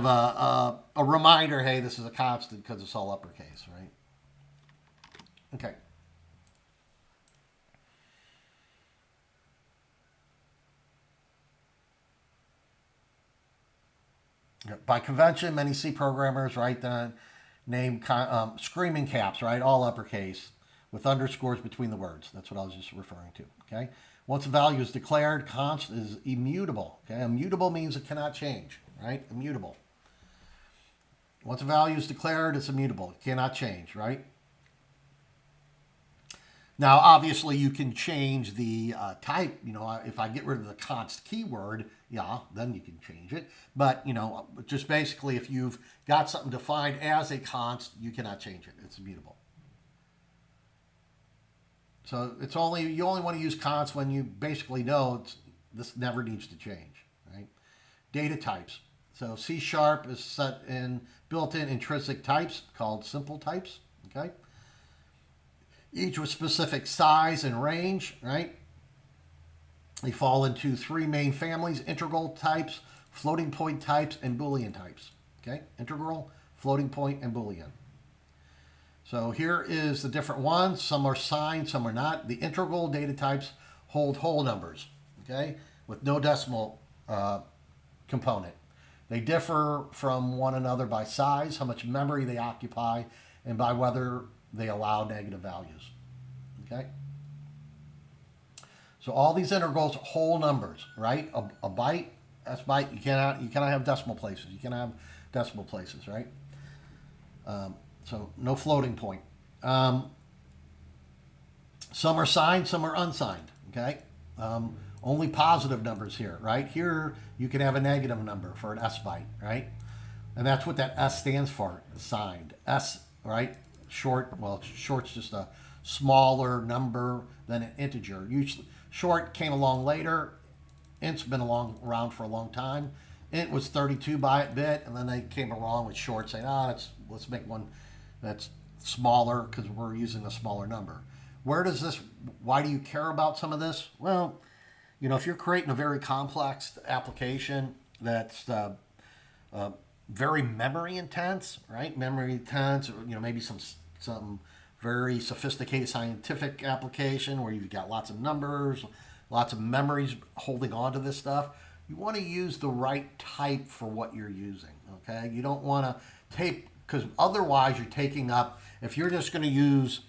a reminder, hey, this is a constant because it's all uppercase, right? Okay. By convention, many C programmers write the name screaming caps, right? All uppercase with underscores between the words. That's what I was just referring to, okay? Once a value is declared, const is immutable, okay? Immutable means it cannot change, right? Immutable. Once a value is declared, it's immutable. It cannot change, right? Now, obviously, you can change the type. If I get rid of the const keyword, yeah, then you can change it. But, just basically, if you've got something defined as a const, you cannot change it. It's immutable. So you only want to use const when you basically know this never needs to change, right? Data types. So C# is set in built-in intrinsic types called simple types, okay? Each with specific size and range, right? They fall into 3 main families: integral types, floating point types, and Boolean types. Okay, integral, floating point, and Boolean. So here is the different ones. Some are signed, some are not. The integral data types hold whole numbers, okay, with no decimal component. They differ from one another by size, how much memory they occupy, and by whether they allow negative values. Okay? So all these integrals, whole numbers, right? A byte, that's byte. You cannot have decimal places. You cannot have decimal places, right? So no floating point. Some are signed, some are unsigned. Okay? Only positive numbers here, right? Here you can have a negative number for an S byte, right? And that's what that S stands for, signed. S, right? Short's just a smaller number than an integer. Usually, short came along later. Int's been around for a long time. Int was 32-bit, and then they came along with short, saying, let's make one that's smaller because we're using a smaller number. Where does this, why do you care about some of this? Well, you know, if you're creating a very complex application that's very memory intense, right? Memory intense, or, you know, maybe some very sophisticated scientific application where you've got lots of numbers, lots of memories holding on to this stuff. You want to use the right type for what you're using. Okay, you don't want to take, because otherwise you're taking up. If you're just going to use,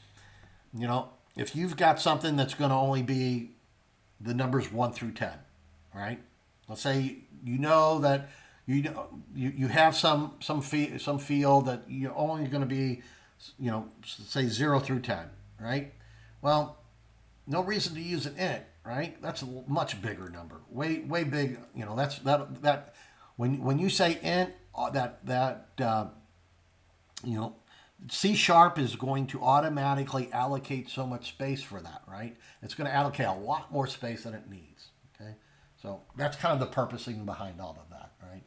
you know, if you've got something that's going to only be the numbers 1 through 10, right? Let's say you know that you have some field that you're only going to be, you know, say 0 through 10, right? Well, no reason to use an int, right? That's a much bigger number, way big. You know, that when you say int, you know, C# is going to automatically allocate so much space for that, right? It's going to allocate a lot more space than it needs. Okay, so that's kind of the purposing behind all of that, right?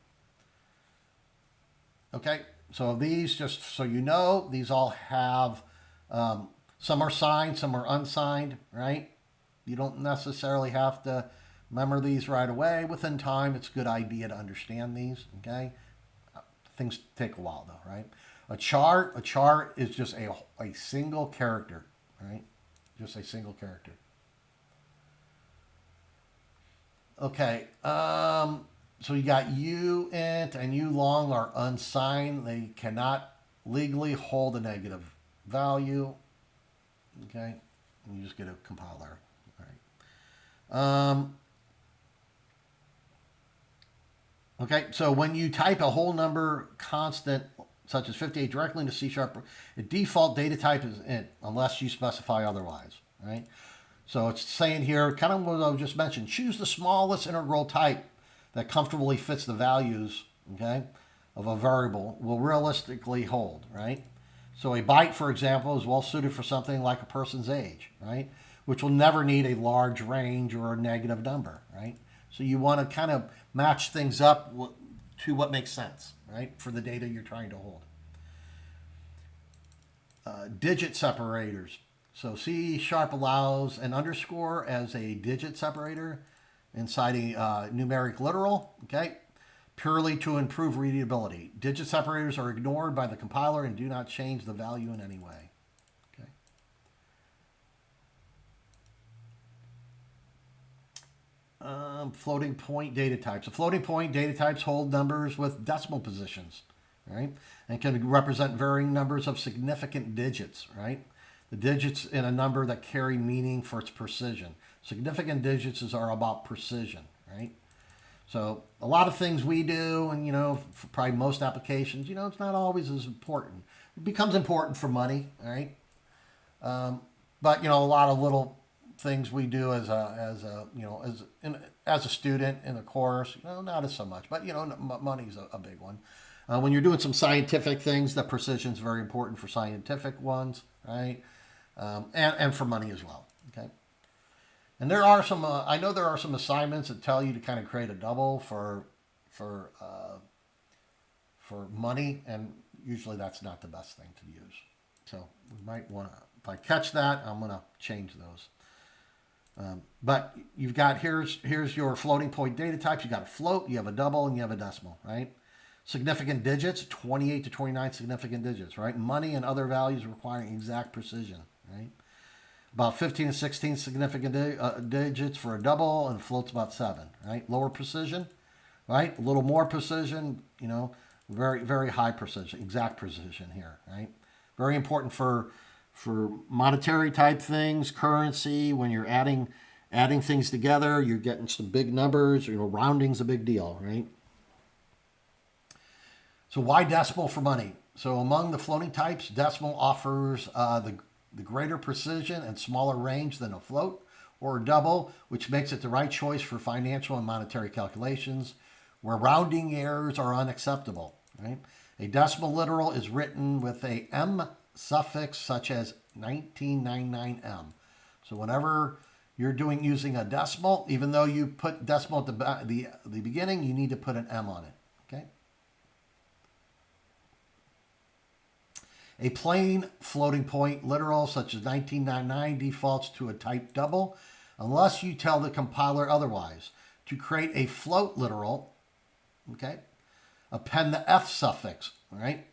Okay, so these, just so you know, these all have, some are signed, some are unsigned, right? You don't necessarily have to remember these right away. Within time, it's a good idea to understand these, okay? Things take a while though, right? A chart is just a single character, right? Just a single character. Okay, so you got uint and ulong are unsigned. They cannot legally hold a negative value. Okay, and you just get a compiler. All right. Okay, so when you type a whole number constant such as 58 directly into C#, the default data type is int unless you specify otherwise, right? So it's saying here, kind of what I just mentioned, choose the smallest integral type that comfortably fits the values, okay, of a variable will realistically hold, right? So a byte, for example, is well suited for something like a person's age, right? Which will never need a large range or a negative number, right? So you want to kind of match things up to what makes sense, right, for the data you're trying to hold. Digit separators. So C# allows an underscore as a digit separator inside a numeric literal, okay, purely to improve readability. Digit separators are ignored by the compiler and do not change the value in any way. Floating point data types. So floating point data types hold numbers with decimal positions, right? And can represent varying numbers of significant digits, right? The digits in a number that carry meaning for its precision. Significant digits are about precision, right? So a lot of things we do, and you know, for probably most applications, you know, it's not always as important. It becomes important for money, right? But you know, a lot of little things we do as a you know, as a student in a course, you know, not as so much, but you know, money's a big one. When you're doing some scientific things, the precision is very important for scientific ones, right? And for money as well. Okay. And there are some, I know there are some assignments that tell you to kind of create a double for money, and usually that's not the best thing to use. So we might want to, if I catch that, I'm going to change those. But you've got, here's your floating point data types. You got a float, you have a double, and you have a decimal, right? Significant digits, 28 to 29 significant digits, right? Money and other values requiring exact precision, right? About 15 to 16 significant digits for a double, and float's about 7, right? Lower precision, right? A little more precision, you know, very, very high precision, exact precision here, right? Very important for monetary type things, currency. When you're adding things together, you're getting some big numbers. You know, rounding's a big deal, right? So why decimal for money? So among the floating types, decimal offers the greater precision and smaller range than a float or a double, which makes it the right choice for financial and monetary calculations, where rounding errors are unacceptable, right? A decimal literal is written with a M suffix such as 1999M. So whenever you're using a decimal, even though you put decimal at the beginning, you need to put an M on it. Okay. A plain floating point literal such as 1999 defaults to a type double unless you tell the compiler otherwise. To create a float literal, okay, append the F suffix, right?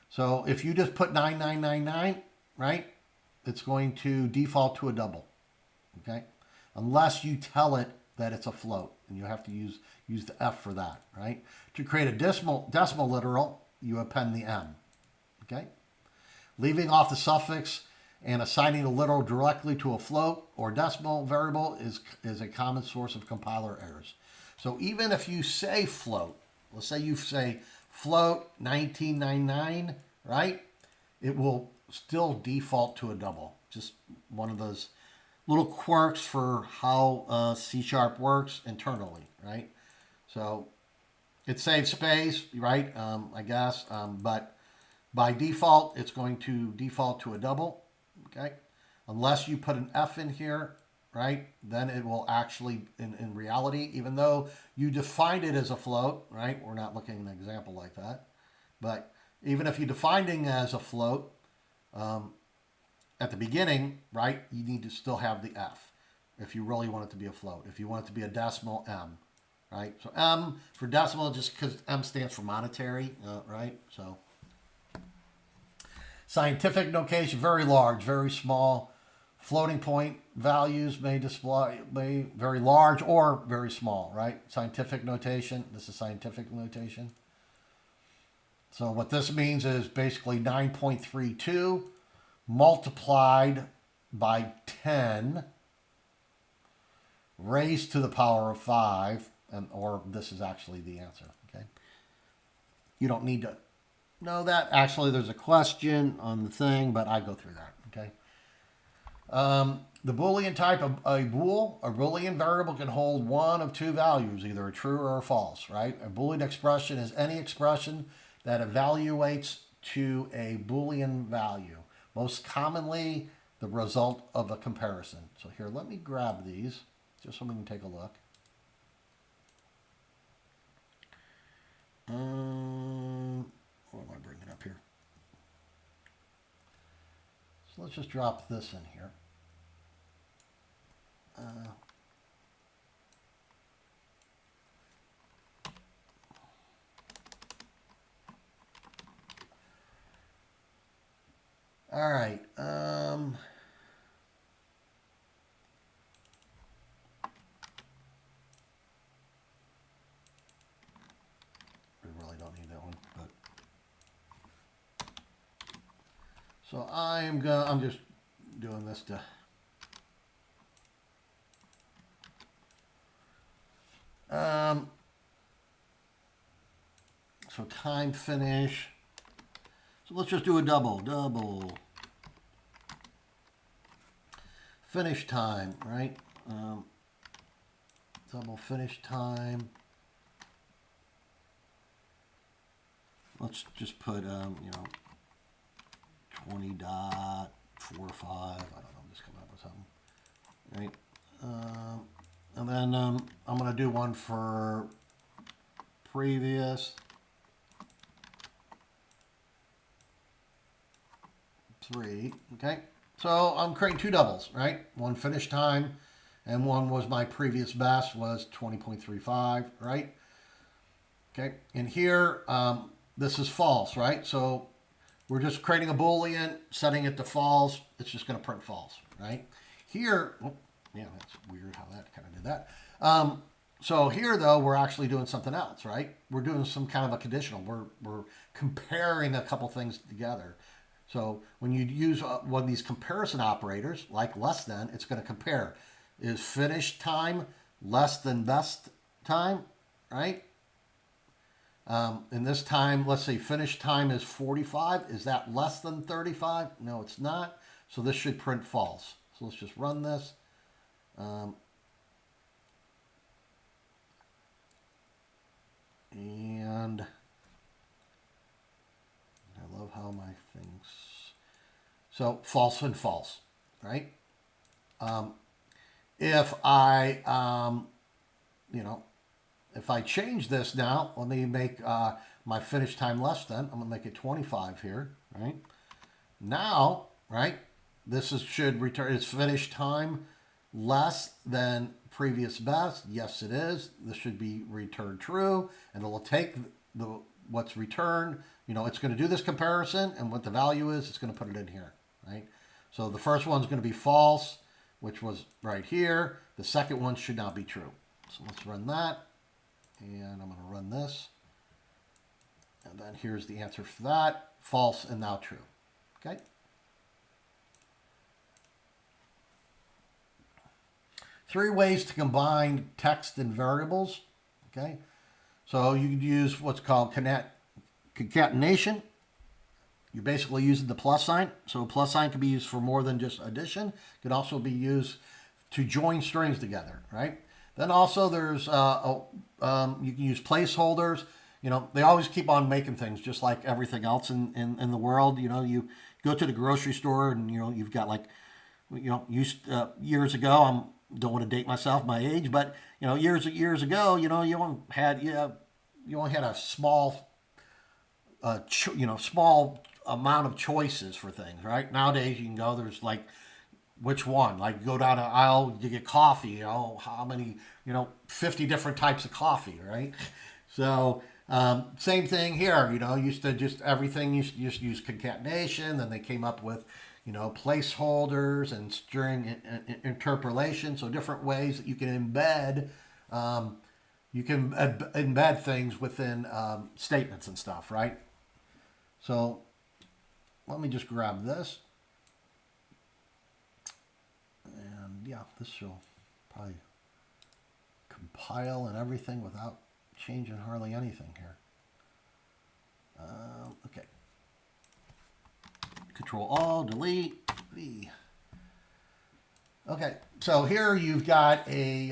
So if you just put 9999, right, it's going to default to a double, okay? Unless you tell it that it's a float, and you have to use the F for that, right? To create a decimal literal, you append the M, okay? Leaving off the suffix and assigning a literal directly to a float or decimal variable is a common source of compiler errors. So even if you say float, let's say you say float 1999, right? It will still default to a double. Just one of those little quirks for how C# works internally, right? So it saves space, right? I guess, but by default, it's going to default to a double, okay? Unless you put an F in here, right? Then it will actually, in reality, even though you defined it as a float, right? We're not looking at an example like that. But even if you defined it as a float, at the beginning, right, you need to still have the F if you really want it to be a float. If you want it to be a decimal, M, right? So M for decimal, just because M stands for monetary, right? So scientific notation, very large, very small. Floating point values may display very large or very small, right? Scientific notation, this is scientific notation. So what this means is basically 9.32 multiplied by 10 raised to the power of 5, or this is actually the answer, okay? You don't need to know that. Actually, there's a question on the thing, but I go through that, okay? The Boolean type of a Boolean variable can hold one of two values, either a true or a false, right? A Boolean expression is any expression that evaluates to a Boolean value, most commonly the result of a comparison. So here, let me grab these just so we can take a look. What am I bringing up here? So let's just drop this in here. All right. We really don't need that one, but so I'm just doing this to so time finish. So let's just do a double finish time, right? Double finish time. Let's just put 20.45. I don't know, I'm just coming up with something, right? And then I'm going to do one for previous 3, okay? So I'm creating two doubles, right? One finish time, and one was my previous best, was 20.35, right? Okay, and here, this is false, right? So we're just creating a Boolean, setting it to false. It's just going to print false, right? Here, oh, yeah, that's weird how that kind of did that. So here, though, we're actually doing something else, right? We're doing some kind of a conditional. We're comparing a couple things together. So when you use one of these comparison operators, like less than, it's going to compare. Is finish time less than best time, right? In this time, let's say finish time is 45. Is that less than 35? No, it's not. So this should print false. So let's just run this. And I love how my things... So false and false, right? If I, if I change this now, let me make my finish time less than. I'm going to make it 25 here, right? Now, right, should return, is finish time less than previous best? Yes, it is. This should be returned true, and it will take the what's returned. It's going to do this comparison, and what the value is, it's going to put it in here, right? So the first one's going to be false, which was right here. The second one should not be true. So let's run that, and I'm going to run this, and then here's the answer for that: false and now true. Okay. Three ways to combine text and variables. Okay. So you could use what's called concatenation. You're basically using the plus sign. So a plus sign can be used for more than just addition. It could also be used to join strings together, right? Then also there's, you can use placeholders. They always keep on making things just like everything else in the world. You go to the grocery store and, you've got like, years ago, don't want to date myself, my age, but, years ago, you only had a small, small amount of choices for things, right? Nowadays, you can go, there's like, which one? Like, go down an aisle to get coffee, how many, 50 different types of coffee, right? So, same thing here, used to just everything used to just use concatenation. Then they came up with, placeholders and string interpolation. So different ways that you can embed, embed things within statements and stuff, right? So let me just grab this, and yeah, this will probably compile and everything without changing hardly anything here. Okay. Control Alt, delete, V. Okay, so here you've got a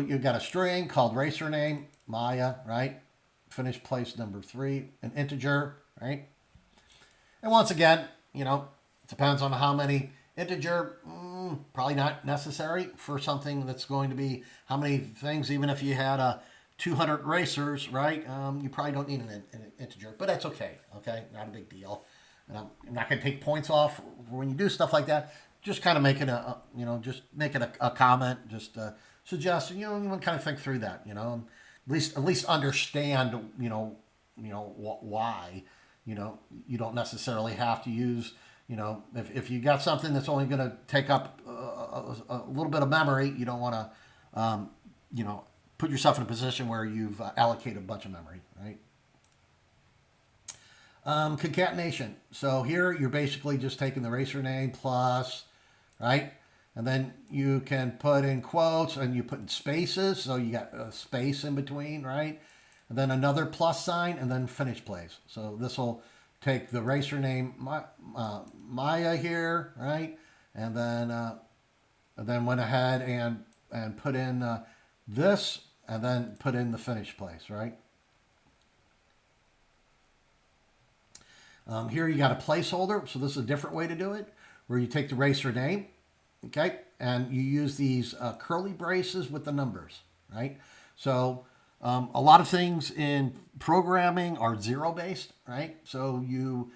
you've got a string called racer name, Maya, right? Finish place number 3, an integer, right? And once again, it depends on how many integer, probably not necessary for something that's going to be how many things, even if you had 200 racers, right? You probably don't need an integer, but that's okay, Not a big deal. And I'm not going to take points off when you do stuff like that. Just kind of making just making a comment, just suggest, you want to kind of think through that, at least understand, why, you don't necessarily have to use, if you got something that's only going to take up a little bit of memory, you don't want to, put yourself in a position where you've allocated a bunch of memory, right? Concatenation. So here you're basically just taking the racer name plus, right? And then you can put in quotes and you put in spaces. So you got a space in between, right? And then another plus sign and then finish place. So this will take the racer name Maya here, right? And then went ahead and put in this and then put in the finish place, right? Here you got a placeholder, so this is a different way to do it, where you take the racer name, okay, and you use these curly braces with the numbers, right? So a lot of things in programming are zero-based, right? So you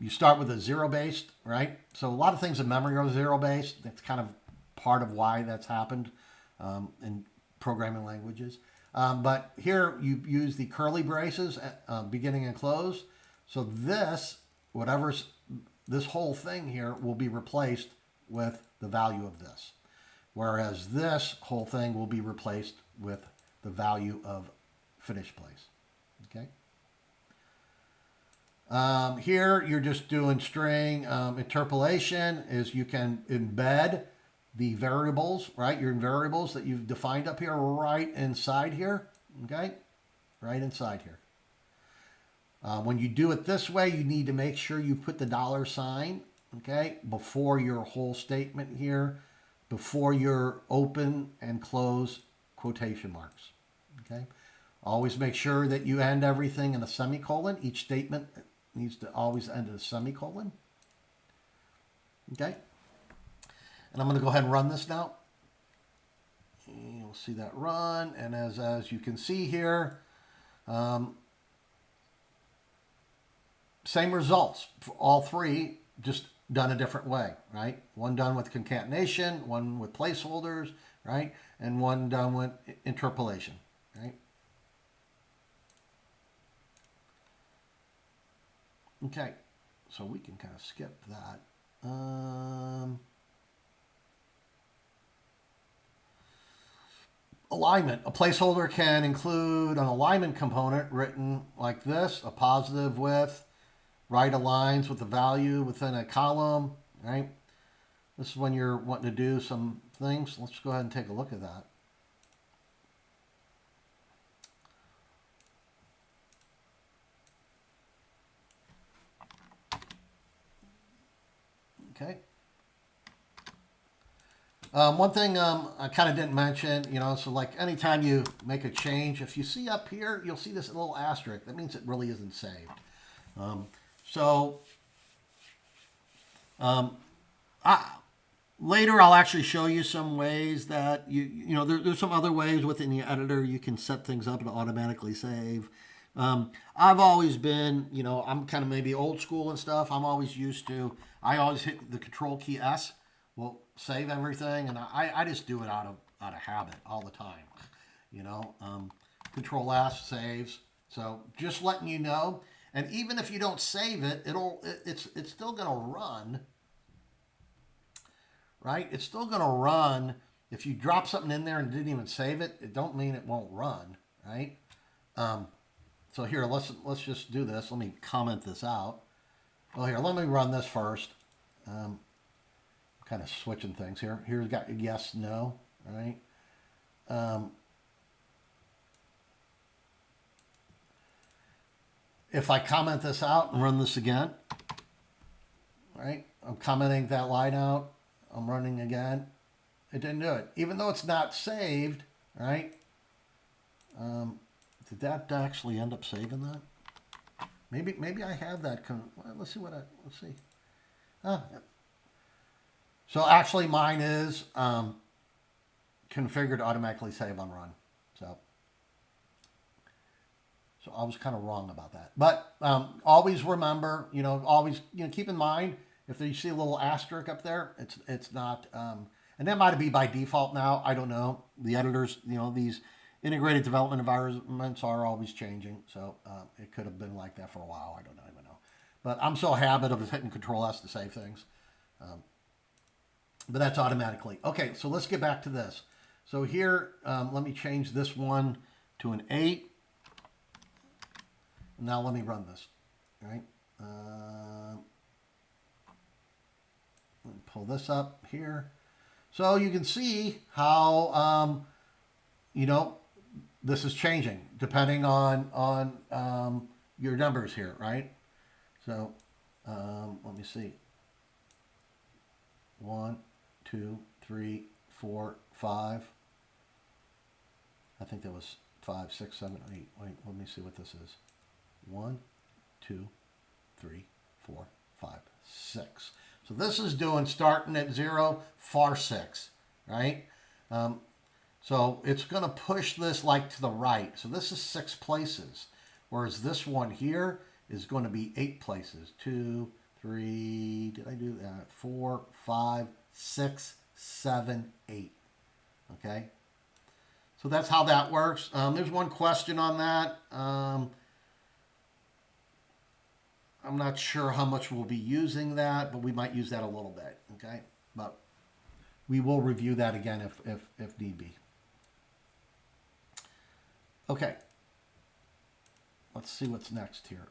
start with a zero-based, right? So a lot of things in memory are zero-based. That's kind of part of why that's happened in programming languages. But here you use the curly braces, beginning and close. So this whole thing here will be replaced with the value of this. Whereas this whole thing will be replaced with the value of finish place. Okay. Here you're just doing string interpolation. Is you can embed the variables, right? Your variables that you've defined up here right inside here. Okay. Right inside here. When you do it this way, you need to make sure you put the $sign, okay, before your whole statement here, before your open and close quotation marks, okay? Always make sure that you end everything in a semicolon. Each statement needs to always end in a semicolon, okay? And I'm going to go ahead and run this now. And you'll see that run, and as you can see here, same results for all three, just done a different way, right? One done with concatenation, one with placeholders, right? And one done with interpolation, right? Okay, so we can kind of skip that. Alignment. A placeholder can include an alignment component written like this, a positive with, right aligns with the value within a column, right? This is when you're wanting to do some things. Let's go ahead and take a look at that. Okay. One thing I kind of didn't mention, so like anytime you make a change, if you see up here, you'll see this little asterisk. That means it really isn't saved. Later I'll actually show you some ways that there's some other ways within the editor you can set things up and automatically save. I've always been, I'm kind of maybe old school and stuff. I always hit the Control key S. Will save everything, and I just do it out of habit all the time. Control S saves. So just letting you know. And even if you don't save it, it's still gonna run. Right? It's still gonna run. If you drop something in there and didn't even save it, it don't mean it won't run, right? So here, let's just do this. Let me comment this out. Well, here, let me run this first. Kind of switching things here. Here's got yes, no, right? If I comment this out and run this again, right? I'm commenting that line out. I'm running again. It didn't do it. Even though it's not saved, right? Did that actually end up saving that? Maybe I have that. Let's see let's see. So actually mine is configured to automatically save on run. So I was kind of wrong about that. But always remember, keep in mind, if you see a little asterisk up there, it's not, and that might be by default now. I don't know. The editors, these integrated development environments are always changing. So it could have been like that for a while. I don't even know. But I'm so habit of hitting Control S to save things. But that's automatically. Okay, so let's get back to this. So here, let me change this one to an 8. Now let me run this, right? Let me pull this up here. So you can see how, this is changing depending on your numbers here, right? So let me see. 1, 2, 3, 4, 5. I think that was 5, 6, 7, 8. Wait, let me see what this is. 1, 2, 3, 4, 5, 6. So this is doing starting at 0, far 6, right? So it's going to push this like to the right. So this is 6 places, whereas this one here is going to be 8 places. 2, 3, did I do that? 4, 5, 6, 7, 8. Okay? So that's how that works. There's one question on that. I'm not sure how much we'll be using that, but we might use that a little bit. Okay? But we will review that again if need be. Okay. Let's see what's next here.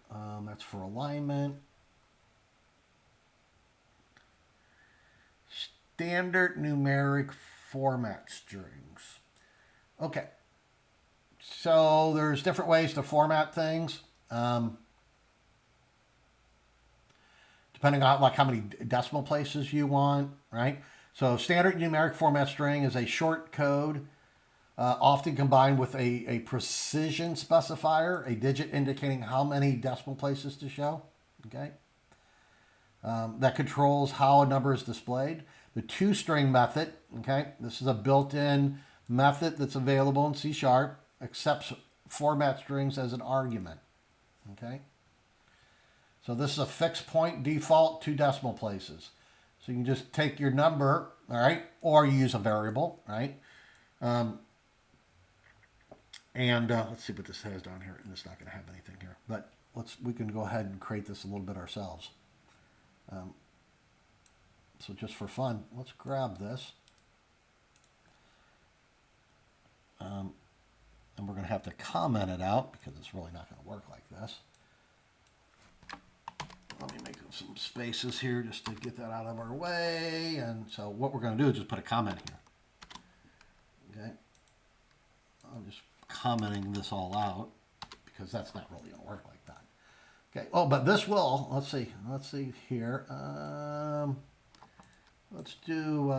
That's for alignment. Standard numeric format strings. Okay. So there's different ways to format things. Depending on like how many decimal places you want, right? So standard numeric format string is a short code, often combined with a precision specifier, a digit indicating how many decimal places to show, okay? That controls how a number is displayed. The toString method, okay, this is a built-in method that's available in C#, accepts format strings as an argument, okay? So this is a fixed point default, 2 decimal places. So you can just take your number, all right, or use a variable, right? Let's see what this has down here. And it's not going to have anything here, but we can go ahead and create this a little bit ourselves. So just for fun, let's grab this. And we're going to have to comment it out because it's really not going to work like this. Let me make some spaces here just to get that out of our way. And so what we're going to do is just put a comment here. Okay. I'm just commenting this all out because that's not really going to work like that. Okay. Oh, but this will. Let's see here. Let's do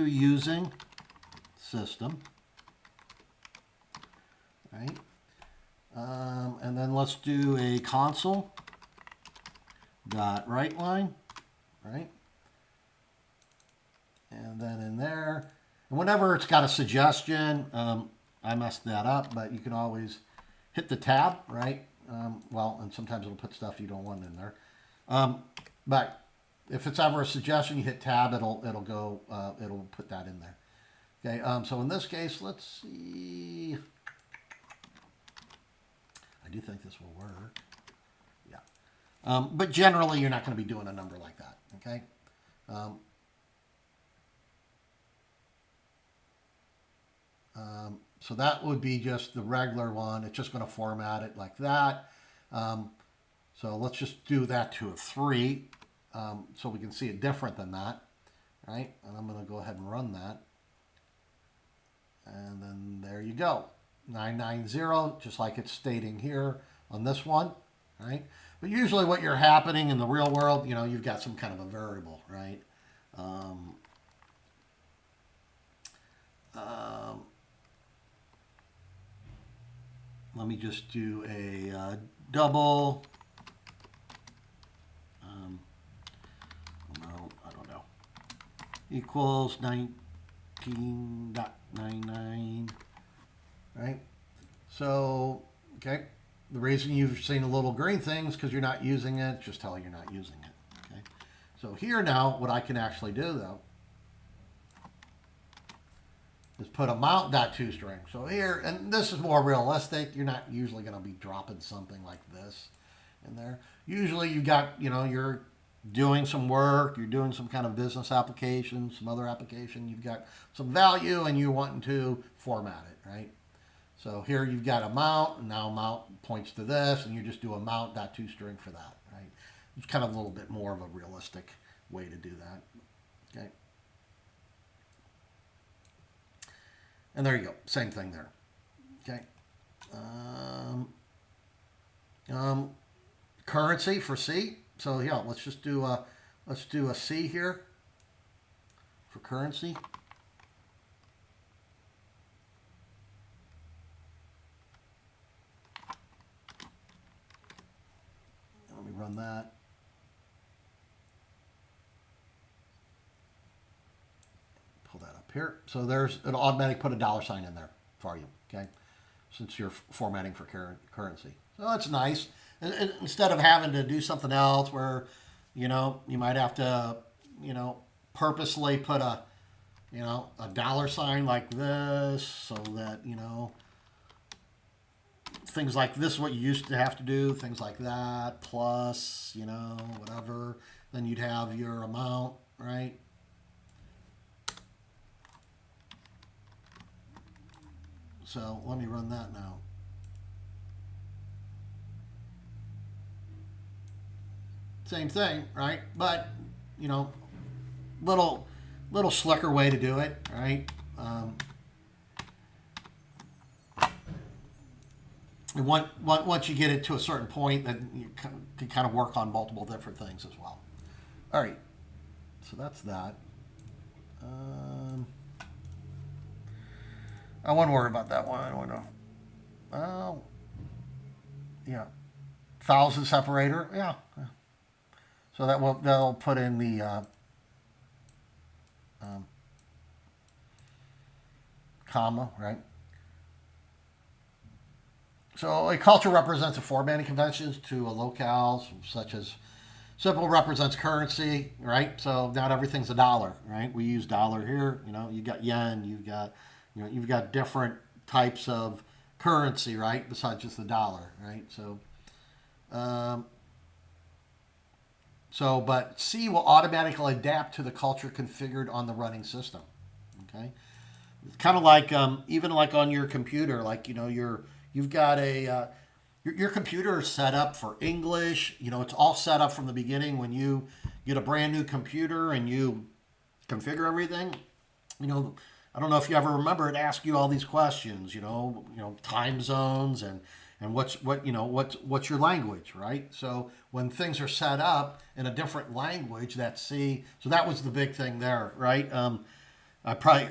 using system. Right. And then let's do a console dot write line, right? And then in there, and whenever it's got a suggestion, I messed that up, but you can always hit the tab, right? And sometimes it'll put stuff you don't want in there. But if it's ever a suggestion, you hit tab, it'll put that in there. Okay. So in this case, let's see. I do think this will work. Yeah. But generally, you're not going to be doing a number like that, okay? So that would be just the regular one. It's just going to format it like that. So let's just do that to a 3 so we can see it different than that, right? And I'm going to go ahead and run that. And then there you go. 990, just like it's stating here on this one, right? But usually what you're happening in the real world, you've got some kind of a variable, right? Let me just do a double, no, I don't know, equals 19.99. Right? So, okay. The reason you've seen a little green thing is because you're not using it. Just tell you're not using it. Okay. So here now, what I can actually do though is put amount.toString. So here, and this is more realistic. You're not usually going to be dropping something like this in there. Usually you got, you're doing some work, you're doing some kind of business application, some other application. You've got some value and you're wanting to format it, right? So here you've got amount, and now amount points to this, and you just do amount.toString for that, right? It's kind of a little bit more of a realistic way to do that, okay? And there you go, same thing there, okay? Currency for C. So yeah, let's do a C here for currency. Run that. Pull that up here. So it'll automatically put a $sign in there for you, okay? Since you're formatting for currency. So that's nice. And instead of having to do something else where, you might have to, purposely put a $sign like this so that, things like this is what you used to have to do, things like that, plus, whatever. Then you'd have your amount, right? So let me run that now. Same thing, right? But, little slicker way to do it, right? And once you get it to a certain point, then you can kind of work on multiple different things as well. All right, so that's that. I wouldn't worry about that one. I don't know. Oh, yeah, 1,000 separator. Yeah. So that'll put in the comma, right? So a culture represents a formatting conventions to a locale, such as simple represents currency, right? So not everything's a dollar, right? We use dollar here. You know, you got yen, you've got different types of currency, right? Besides just the dollar, right? Um, but C will automatically adapt to the culture configured on the running system. Okay, it's kind of like even like on your computer, like you've got your computer is set up for English. You know, it's all set up from the beginning when you get a brand new computer and you configure everything. You know, I don't know if you ever remember it ask you all these questions. Time zones and what's your language, right? So when things are set up in a different language, that's C. So that was the big thing there, right? I probably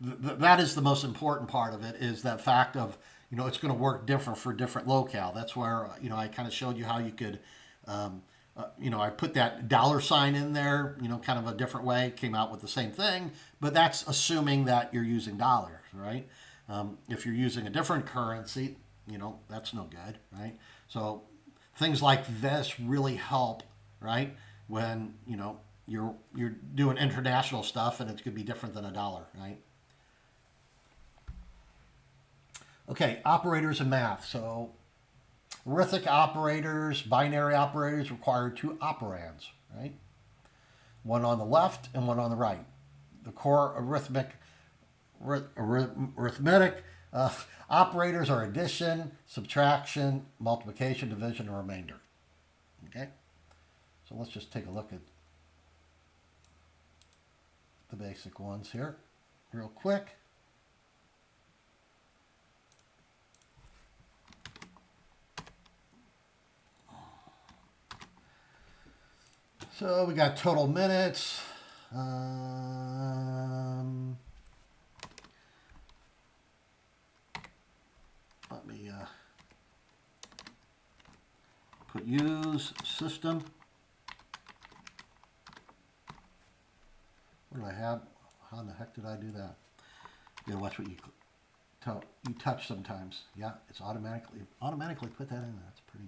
that is the most important part of it is that fact of it's going to work different for different locale. That's where I kind of showed you how you could I put that dollar sign in there, kind of a different way, came out with the same thing, but that's assuming that you're using dollars, right? If you're using a different currency, that's no good, right? So things like this really help, right? When you're doing international stuff and it's going to be different than a dollar, right? Okay, operators in math. So arithmetic operators, binary operators require two operands, right? One on the left and one on the right. The core arithmetic operators are addition, subtraction, multiplication, division, and remainder. Okay, so let's just take a look at the basic ones here real quick. So we got total minutes. Let me put use system. What do I have? How in the heck did I do that? You gotta watch what you touch sometimes. Yeah, it's automatically put that in there. That's pretty.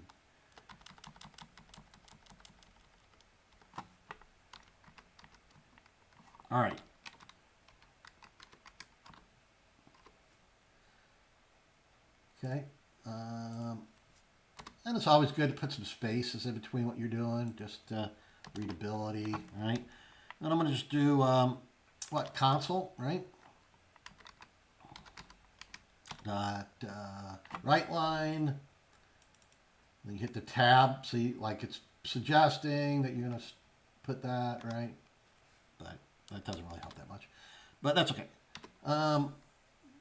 All right. Okay. And it's always good to put some spaces in between what you're doing, just readability, right? And I'm going to just do, console, right? Dot right line. Then you hit the tab, see, like it's suggesting that you're going to put that, right? But that doesn't really help that much. But that's okay.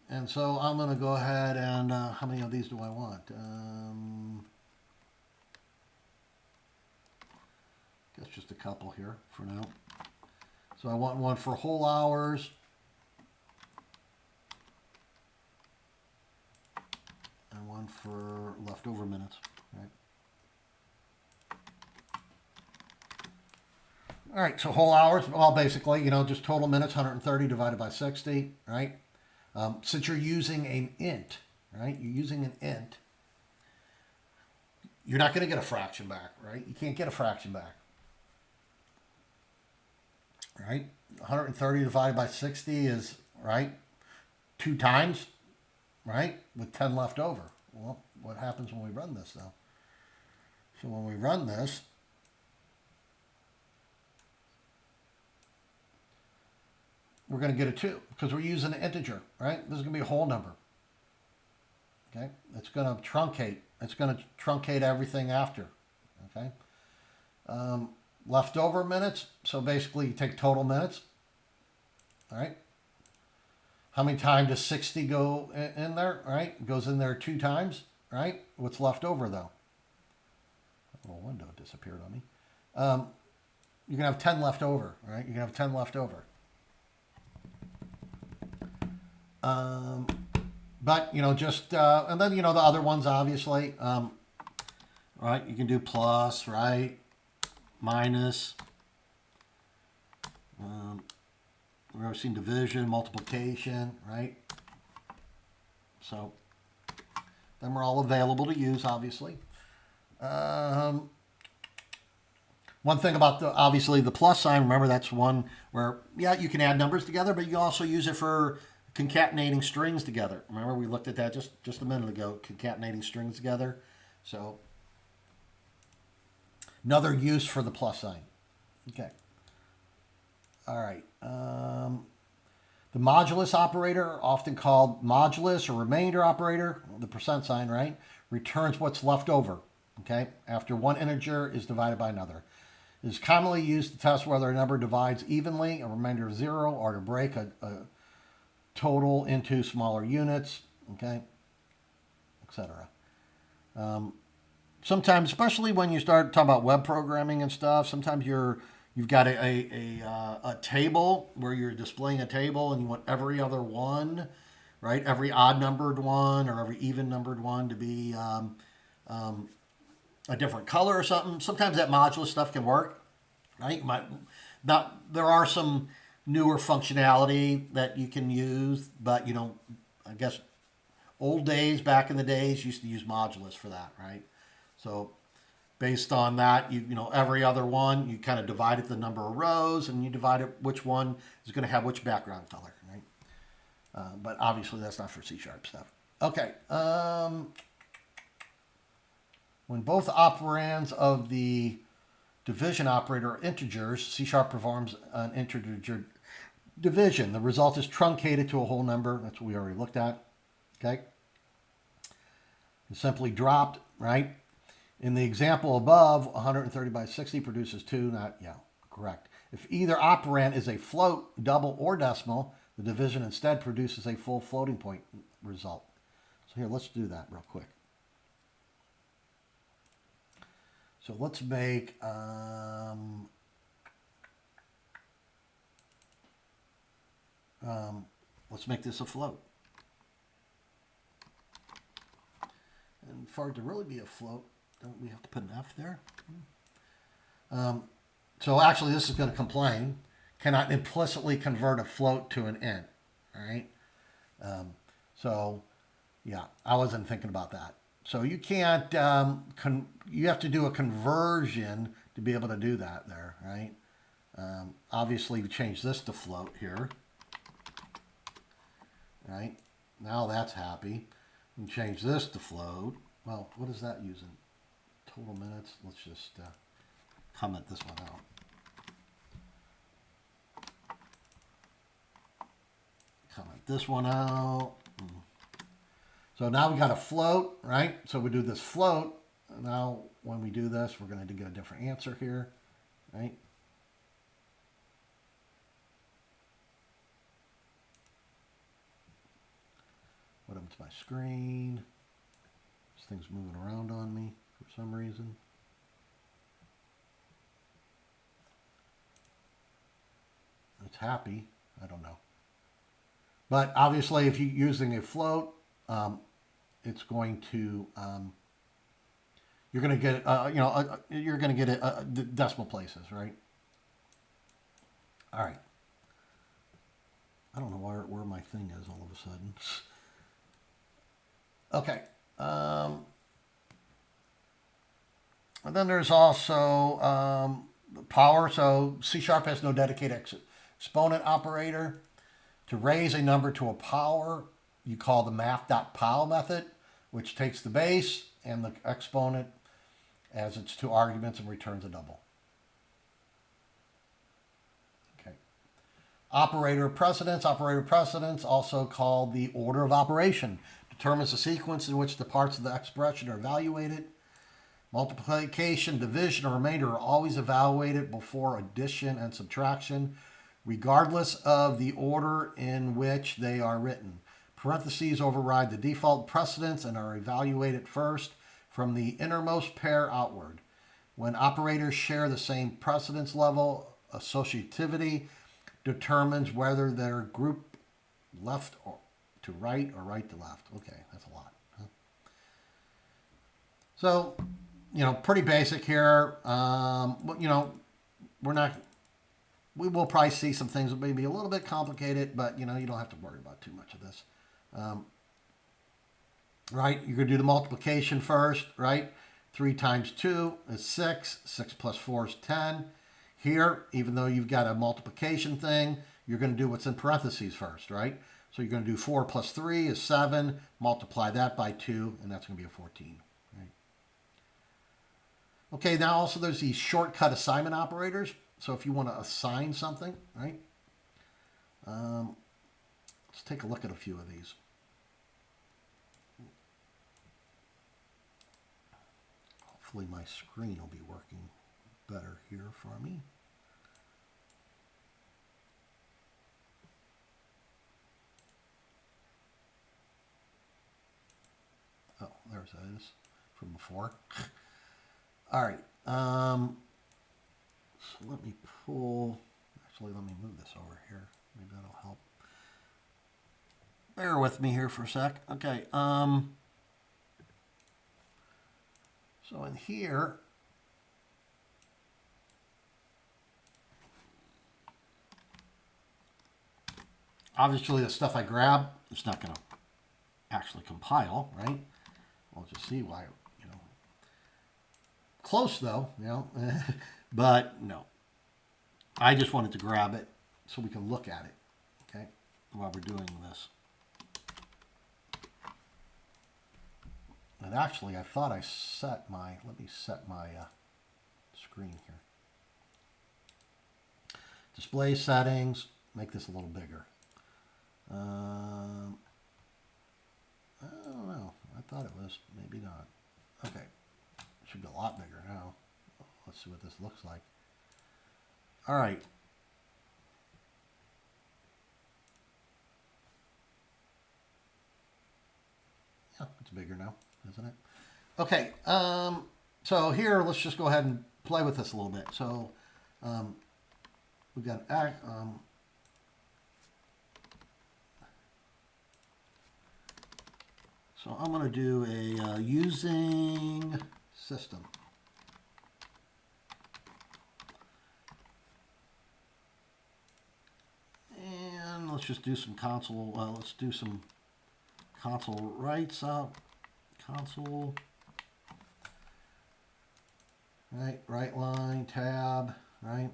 And so I'm going to go ahead and, how many of these do I want? Guess just a couple here for now. So I want one for whole hours. And one for leftover minutes, right? All right, so whole hours, well, basically, just total minutes, 130 divided by 60, right? Since you're using an int, right? You're using an int. You're not going to get a fraction back, right? You can't get a fraction back, right? 130 divided by 60 is, right, 2 times, right, with 10 left over. Well, what happens when we run this, though? So when we run this, we're going to get a 2 because we're using an integer, right? This is going to be a whole number. Okay, it's going to truncate. It's going to truncate everything after. Okay, leftover minutes. So basically, you take total minutes. All right. How many times does 60 go in there? All right, it goes in there 2 times. Right. What's left over though? A little window disappeared on me. You can have 10 left over. Right. You can have 10 left over. But just and then the other ones obviously, right? You can do plus, right? Minus. We've already seen division, multiplication, right? So Them are all available to use, obviously. Um, One thing about obviously the plus sign, remember that's one where, yeah, you can add numbers together, but you also use it for concatenating strings together. Remember we looked at that just a minute ago, concatenating strings together. So another use for the plus sign. Okay. All right. The modulus operator, often called modulus or remainder operator, the percent sign, right, returns what's left over, okay, after one integer is divided by another. It is commonly used to test whether a number divides evenly, a remainder of 0, or to break a total into smaller units, okay, etc. Sometimes, especially when you start talking about web programming and stuff, sometimes you've got a table where you're displaying a table and you want every other one, right? Every odd numbered one or every even numbered one to be a different color or something. Sometimes that modulus stuff can work, right? There are some newer functionality that you can use, but you know, I guess old days, back in the days, used to use modulus for that, right? So based on that, you know every other one, you kind of divide it the number of rows, and you divide it which one is going to have which background color, right? But obviously that's not for C# stuff. Okay. When both operands of the division operator are integers, C# performs an integer division. The result is truncated to a whole number. That's what we already looked at. Okay. It's simply dropped, right? In the example above, 130 by 60 produces 2, not, yeah, correct. If either operand is a float, double, or decimal, the division instead produces a full floating point result. So here, let's do that real quick. So let's make, let's make this a float. And for it to really be a float, don't we have to put an F there? So actually this is going to complain. Cannot implicitly convert a float to an int. All right. So yeah, I wasn't thinking about that. So you can't, you have to do a conversion to be able to do that there, right? Obviously we change this to float here. Right. Now that's happy. We change this to float. Well, what is that using? Total minutes. Let's just comment this one out. Comment this one out. So now we got a float, right? So we do this float. Now when we do this, we're going to get a different answer here, right? What happened to my screen? This thing's moving around on me for some reason. It's happy. I don't know. But obviously, if you're using a float, it's going to you're going to get you're going to get decimal places, right? All right. I don't know where my thing is all of a sudden. Okay. And then there's also power. So C# has no dedicated exponent operator. To raise a number to a power, you call the math.pow method, which takes the base and the exponent as its two arguments and returns a double. Okay. Operator precedence. Operator precedence, also called the order of operation, determines the sequence in which the parts of the expression are evaluated. Multiplication, division, or remainder are always evaluated before addition and subtraction, regardless of the order in which they are written. Parentheses override the default precedence and are evaluated first from the innermost pair outward. When operators share the same precedence level, associativity determines whether they're grouped left to right or right to left. Okay, that's a lot. Huh? So, pretty basic here. We will probably see some things that may be a little bit complicated, but you don't have to worry about too much of this. right? You're going to do the multiplication first, right? 3 times 2 is 6. 6 plus 4 is 10. Here, even though you've got a multiplication thing, you're going to do what's in parentheses first, right? So you're going to do 4 plus 3 is 7. Multiply that by 2, and that's going to be a 14. Right? Okay, now also there's these shortcut assignment operators. So if you want to assign something, right? Let's take a look at a few of these. Hopefully my screen will be working better here for me. Oh, there's that is from before. All right. So let me pull. Actually, let me move this over here. Maybe that'll help. Bear with me here for a sec. Okay. So in here, obviously the stuff I grab, it's not going to actually compile, right? We'll just see why, you know. Close though, you know, but no. I just wanted to grab it so we can look at it, okay, while we're doing this. And actually, I thought I set my, let me set my screen here. Display settings, make this a little bigger. I don't know. I thought it was, maybe not. Okay, it should be a lot bigger now. Let's see what this looks like. All right. Yeah, it's bigger now, isn't it? Okay, so here, let's just go ahead and play with this a little bit. So we've got, so I'm going to do a using system. And let's just do some console, let's do some console writes up, console, right, right line, tab, right?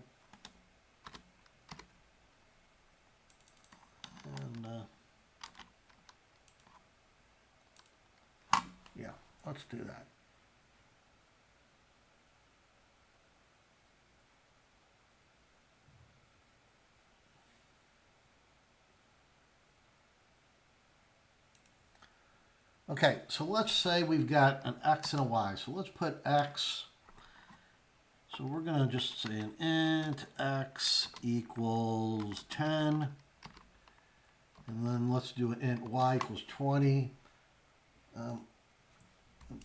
And yeah, let's do that. Okay, so let's say we've got an X and a Y. So let's put X. So we're going to just say an int X equals 10. And then let's do an int Y equals 20.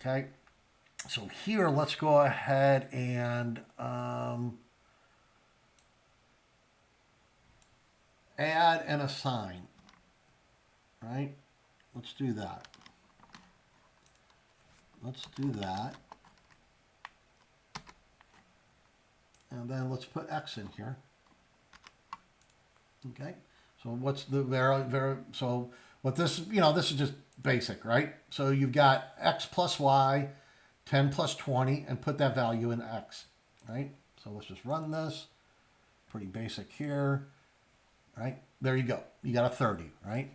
Okay, so here let's go ahead and add and assign. Right? Let's do that. Let's do that. And then let's put X in here. Okay. So what's the so what this, you know, this is just basic, right? So you've got X plus Y, 10 plus 20, and put that value in X, right? So let's just run this. Pretty basic here, right? There you go. You got a 30, right?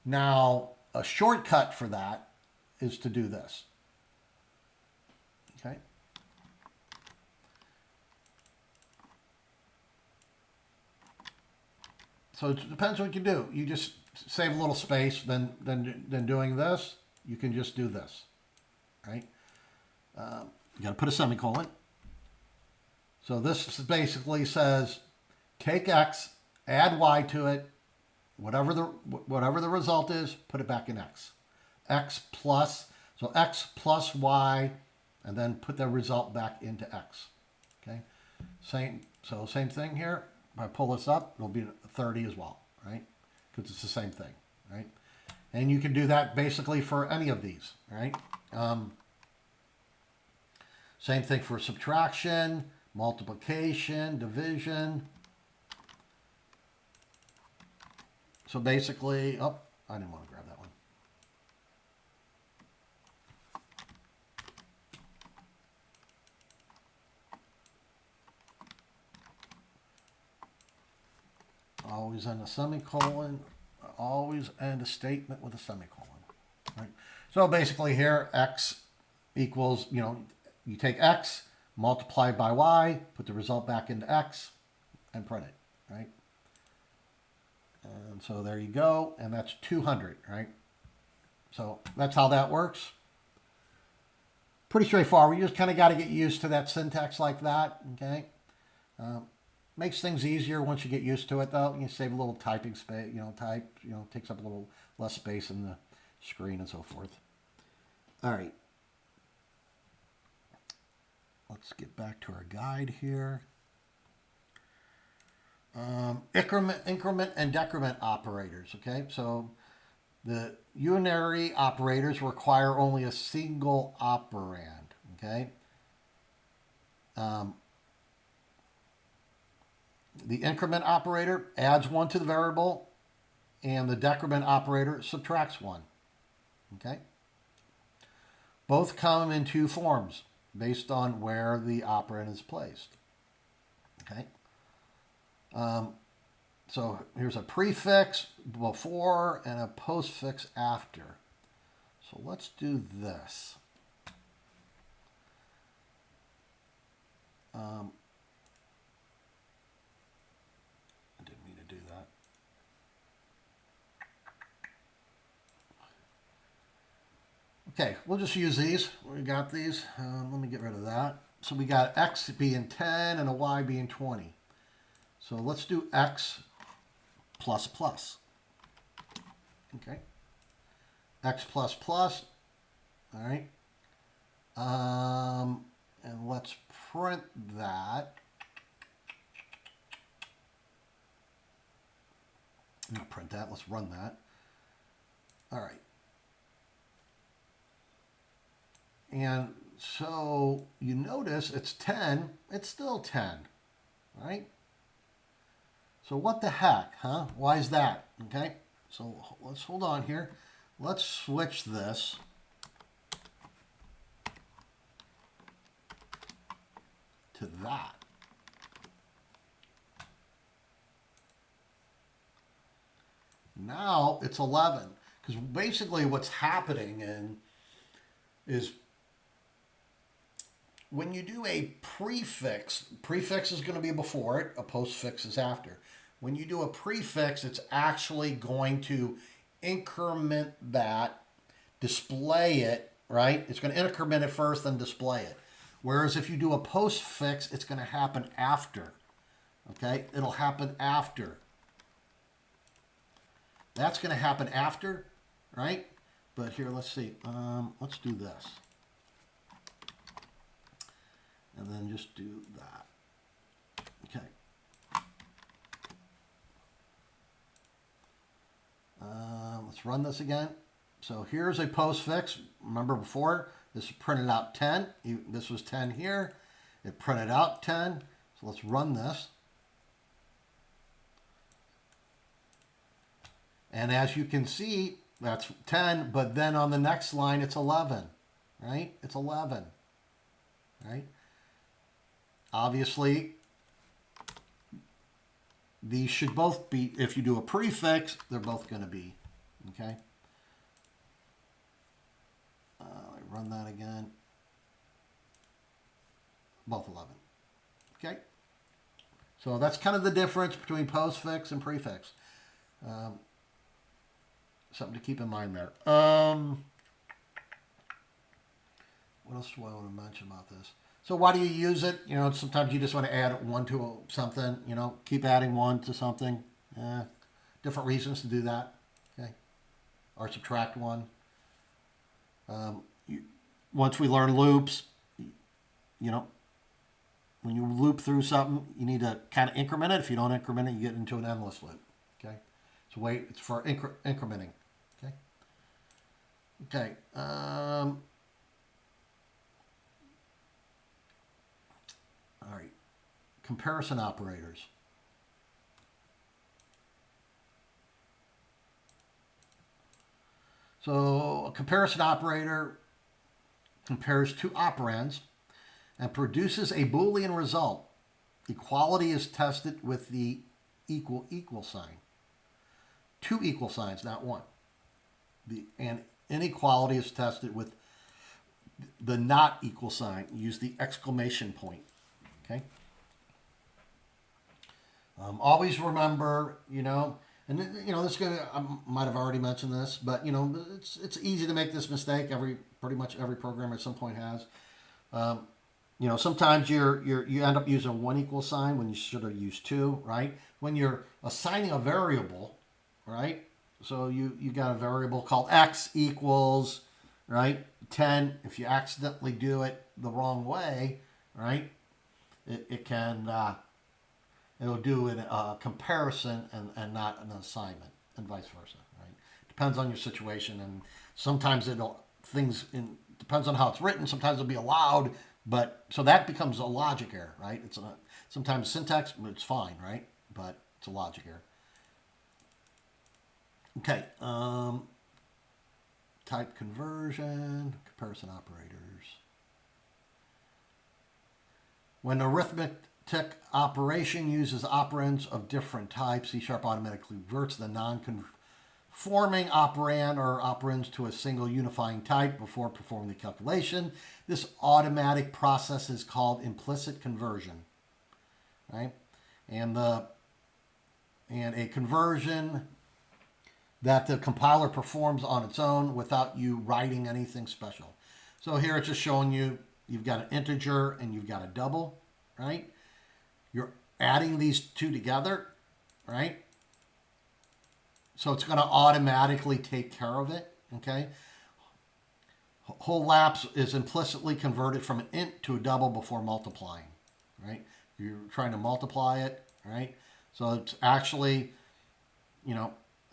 Now, a shortcut for that is to do this. Okay. So it depends what you do. You just save a little space. Then doing this, you can just do this, right? You got to put a semicolon. So this basically says, take X, add Y to it, whatever the result is, put it back in X. X plus Y, and then put the result back into X. Okay, same thing here. If I pull this up, it'll be 30 as well, right? Because it's the same thing, right? And you can do that basically for any of these, right? Same thing for subtraction, multiplication, division. So basically, oh, I didn't want to grab that one. always end a semicolon, always end a statement with a semicolon. Right? So basically here, x equals, you take x, multiply by y, put the result back into x, and print it, right? And so there you go, and that's 200, right? So that's how that works. Pretty straightforward. You just kind of got to get used to that syntax like that, okay? Makes things easier once you get used to it, though. You save a little typing space, takes up a little less space in the screen and so forth. All right. Let's get back to our guide here. Increment and decrement operators, okay? So the unary operators require only a single operand, okay? The increment operator adds one to the variable, and the decrement operator subtracts one, okay? Both come in two forms based on where the operand is placed, okay? So here's a prefix before and a postfix after. So let's do this. I didn't mean to do that. Okay, we'll just use these. We got these. Let me get rid of that. So we got x being 10 and a y being 20. So let's do x plus plus. Okay. X plus plus. All right. And let's print that. Not print that. Let's run that. All right. And so you notice it's 10. It's still 10. Right? So what the heck, huh? Why is that? Okay, so let's hold on here. Let's switch this to that. Now it's 11, because basically what's happening is when you do a prefix is going to be before it, a postfix is after. When you do a prefix, it's actually going to increment that, display it, right? It's going to increment it first, then display it. Whereas if you do a postfix, it's going to happen after, okay? It'll happen after. That's going to happen after, right? But here, let's see. Let's do this. And then just do that. Okay. Let's run this again. So here's a postfix. Remember before, this printed out 10. This was 10 here. It printed out 10. So let's run this. And as you can see, that's 10, but then on the next line, it's 11, right? It's 11, right? Obviously, these should both be, if you do a prefix, they're both going to be, okay? Run that again. Both 11, okay? So that's kind of the difference between postfix and prefix. Something to keep in mind there. What else do I want to mention about this? So why do you use it? You know, sometimes you just want to add one to something, you know, keep adding one to something. Different reasons to do that, okay? Or subtract one. Once we learn loops, you know, when you loop through something, you need to kind of increment it. If you don't increment it, you get into an endless loop, okay? It's for incrementing, okay? Okay. All right. Comparison operators. So a comparison operator compares two operands and produces a Boolean result. Equality is tested with the equal sign. two equal signs, not one. And inequality is tested with the not equal sign. Use the exclamation point. Okay. Always remember, and this is gonna. I might have already mentioned this, but it's easy to make this mistake. Pretty much every program at some point has. Sometimes you end up using one equal sign when you should have used two, right? When you're assigning a variable, right? So you got a variable called x equals, right, 10. If you accidentally do it the wrong way, right, it'll do a comparison and not an assignment, and vice versa, right? Depends on your situation, and sometimes depends on how it's written. Sometimes it'll be allowed, but so that becomes a logic error, right? Sometimes syntax, it's fine, right? But it's a logic error. Okay, type conversion, comparison operators. When arithmetic operation uses operands of different types, C# automatically converts the non-conforming operand or operands to a single unifying type before performing the calculation. This automatic process is called implicit conversion, right? And a conversion that the compiler performs on its own without you writing anything special. So here it's just showing you've got an integer and you've got a double, right? You're adding these two together, right? So it's going to automatically take care of it, okay? Whole lapse is implicitly converted from an int to a double before multiplying, right? You're trying to multiply it, right? So it's actually,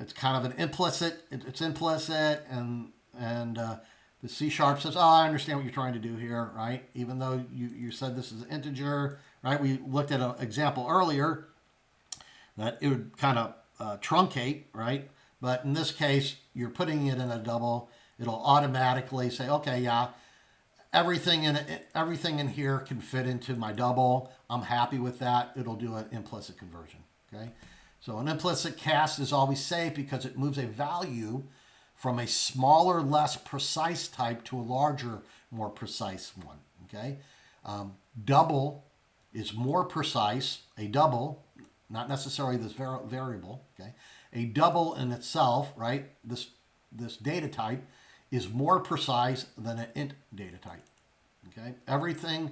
it's kind of an implicit. It's implicit, and the C# says, "Oh, I understand what you're trying to do here, right?" Even though you said this is an integer, right? We looked at an example earlier that it would kind of truncate, right? But in this case, you're putting it in a double. It'll automatically say, "Okay, yeah, everything in here can fit into my double. I'm happy with that." It'll do an implicit conversion. Okay. So an implicit cast is always safe because it moves a value from a smaller, less precise type to a larger, more precise one. Okay. Double is more precise. A double, not necessarily this variable. Okay. A double in itself, right? This data type is more precise than an int data type. Okay. Everything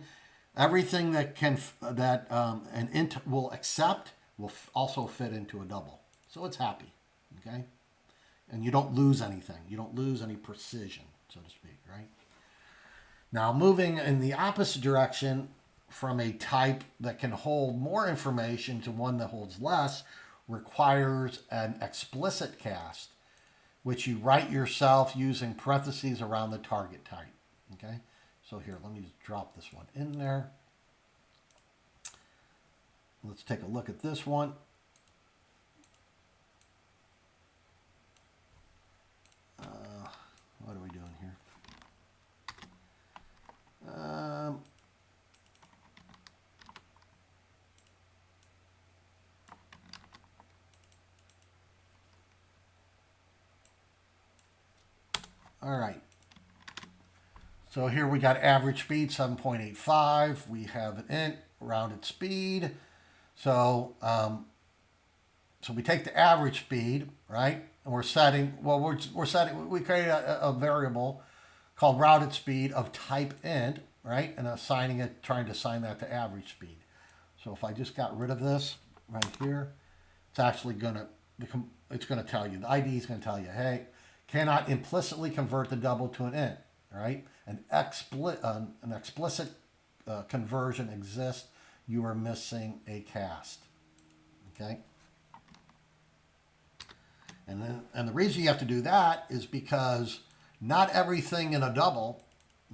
that an int will accept will also fit into a double. So it's happy, okay? And you don't lose anything. You don't lose any precision, so to speak, right? Now, moving in the opposite direction from a type that can hold more information to one that holds less requires an explicit cast, which you write yourself using parentheses around the target type, okay? So here, let me just drop this one in there. Let's take a look at this one. What are we doing here? All right. So here we got average speed, 7.85. We have an int, rounded speed. So, so we take the average speed, right? And we're setting, we create a variable called rounded speed of type int, right? And trying to assign that to average speed. So if I just got rid of this right here, it's actually going to tell you, the ID is going to tell you, hey, cannot implicitly convert the double to an int, right? An explicit conversion exists. You are missing a cast, okay? And the reason you have to do that is because not everything in a double,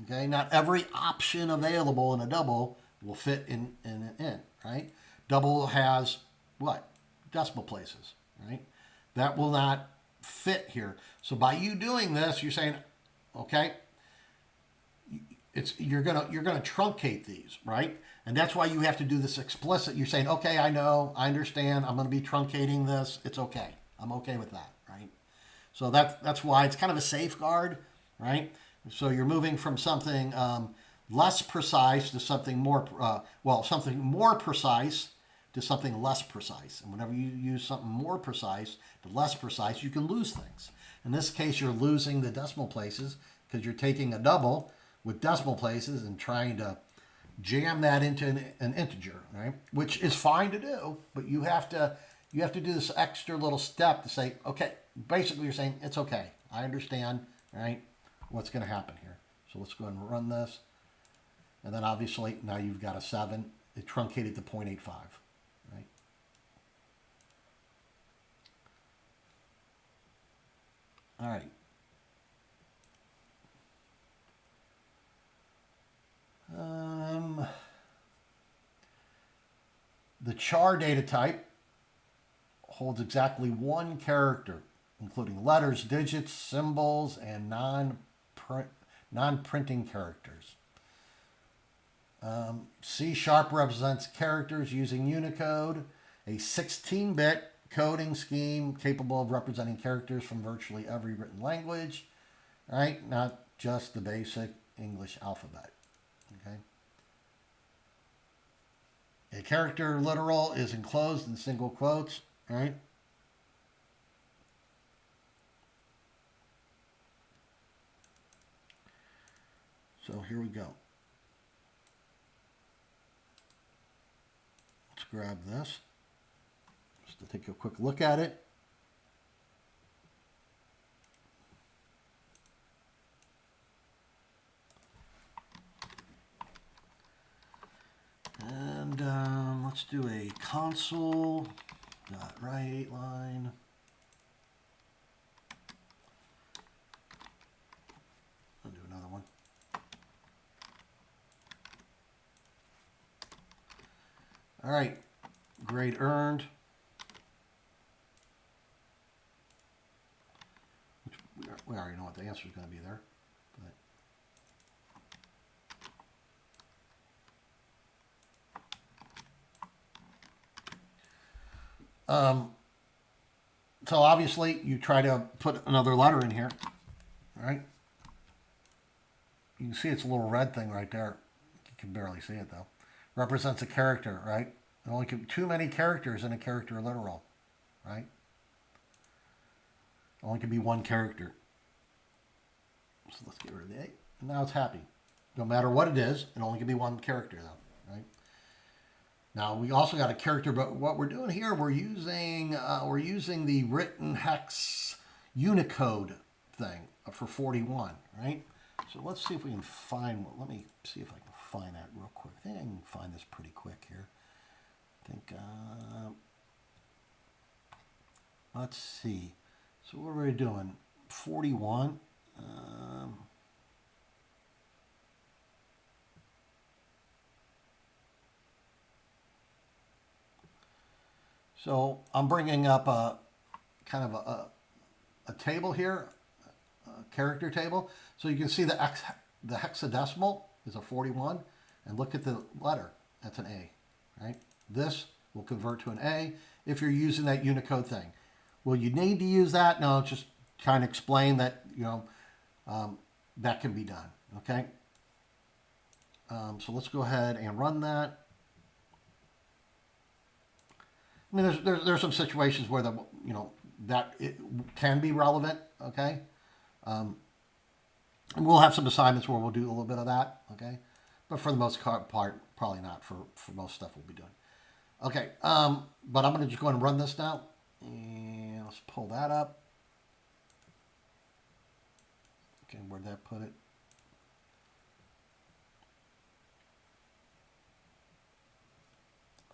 okay, not every option available in a double will fit in an int, right? Double has what? Decimal places, right? That will not fit here. So by you doing this, you're saying, okay, you're gonna truncate these, right? And that's why you have to do this explicit. You're saying, okay, I know, I understand. I'm going to be truncating this. It's okay. I'm okay with that, So that's why it's kind of a safeguard, right? So you're moving from something less precise to something more, something more precise to something less precise. And whenever you use something more precise to less precise, you can lose things. In this case, you're losing the decimal places because you're taking a double with decimal places and trying to jam that into an integer, right? Which is fine to do, but you have to do this extra little step to say, okay, basically you're saying it's okay. I understand, right? What's going to happen here. So let's go ahead and run this. And then obviously now you've got a 7. It truncated to 0.85, right? All right. The char data type holds exactly one character, including letters, digits, symbols, and non-printing characters. C# represents characters using Unicode, a 16-bit coding scheme capable of representing characters from virtually every written language, right? Not just the basic English alphabet, okay? A character literal is enclosed in single quotes, right? So here we go. Let's grab this just to take a quick look at it. And let's do a console.writeLine. I'll do another one. All right, grade earned. We already know what the answer is going to be there. So obviously you try to put another letter in here, right? You can see it's a little red thing right there. You can barely see it though. Represents a character, right? There only can be too many characters in a character literal, right? Only can be one character. So let's get rid of the 8. And now it's happy. No matter what it is, it only can be one character though, right? Now we also got a character, but what we're doing here, we're using the written hex Unicode thing for 41, right? So let's see if we can find. Let me see if I can find that real quick. I think I can find this pretty quick here. I think. Let's see. So what are we doing? 41. So I'm bringing up a kind of a table here, a character table. So you can see the hexadecimal is a 41, and look at the letter. That's an A, right? This will convert to an A if you're using that Unicode thing. Will you need to use that? No, just trying to explain that, that can be done, okay? So let's go ahead and run that. I mean, there's some situations where that it can be relevant, okay? And we'll have some assignments where we'll do a little bit of that, okay? But for the most part, probably not for most stuff we'll be doing. Okay, but I'm going to just go ahead and run this now. And let's pull that up. Okay, where'd that put it?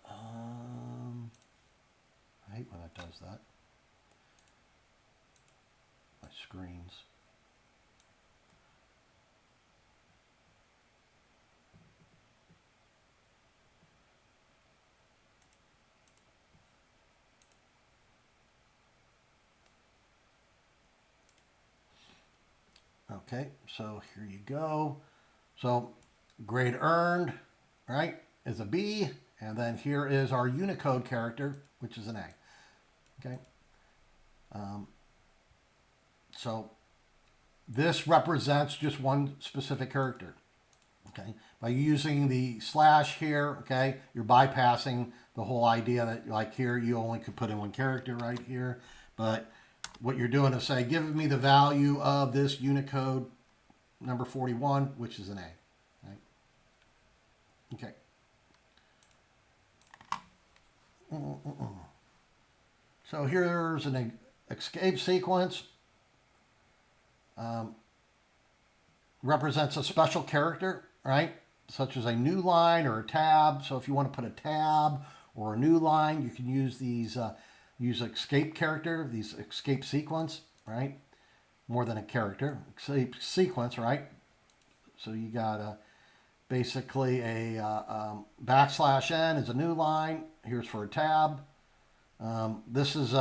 I hate when it does that. My screens. Okay, so here you go. So grade earned, right, is a B, and then here is our Unicode character, which is an A. Okay. So this represents just one specific character. Okay, by using the slash here, okay, you're bypassing the whole idea that like here you only could put in one character right here. But what you're doing is say, give me the value of this Unicode number 41, which is an A. Right? Okay. So here's an escape sequence. Represents a special character, right? Such as a new line or a tab. So if you want to put a tab or a new line, you can use these, use escape character, these escape sequence, right? More than a character, escape sequence, right? So you got basically a \n is a new line. Here's for a tab. This is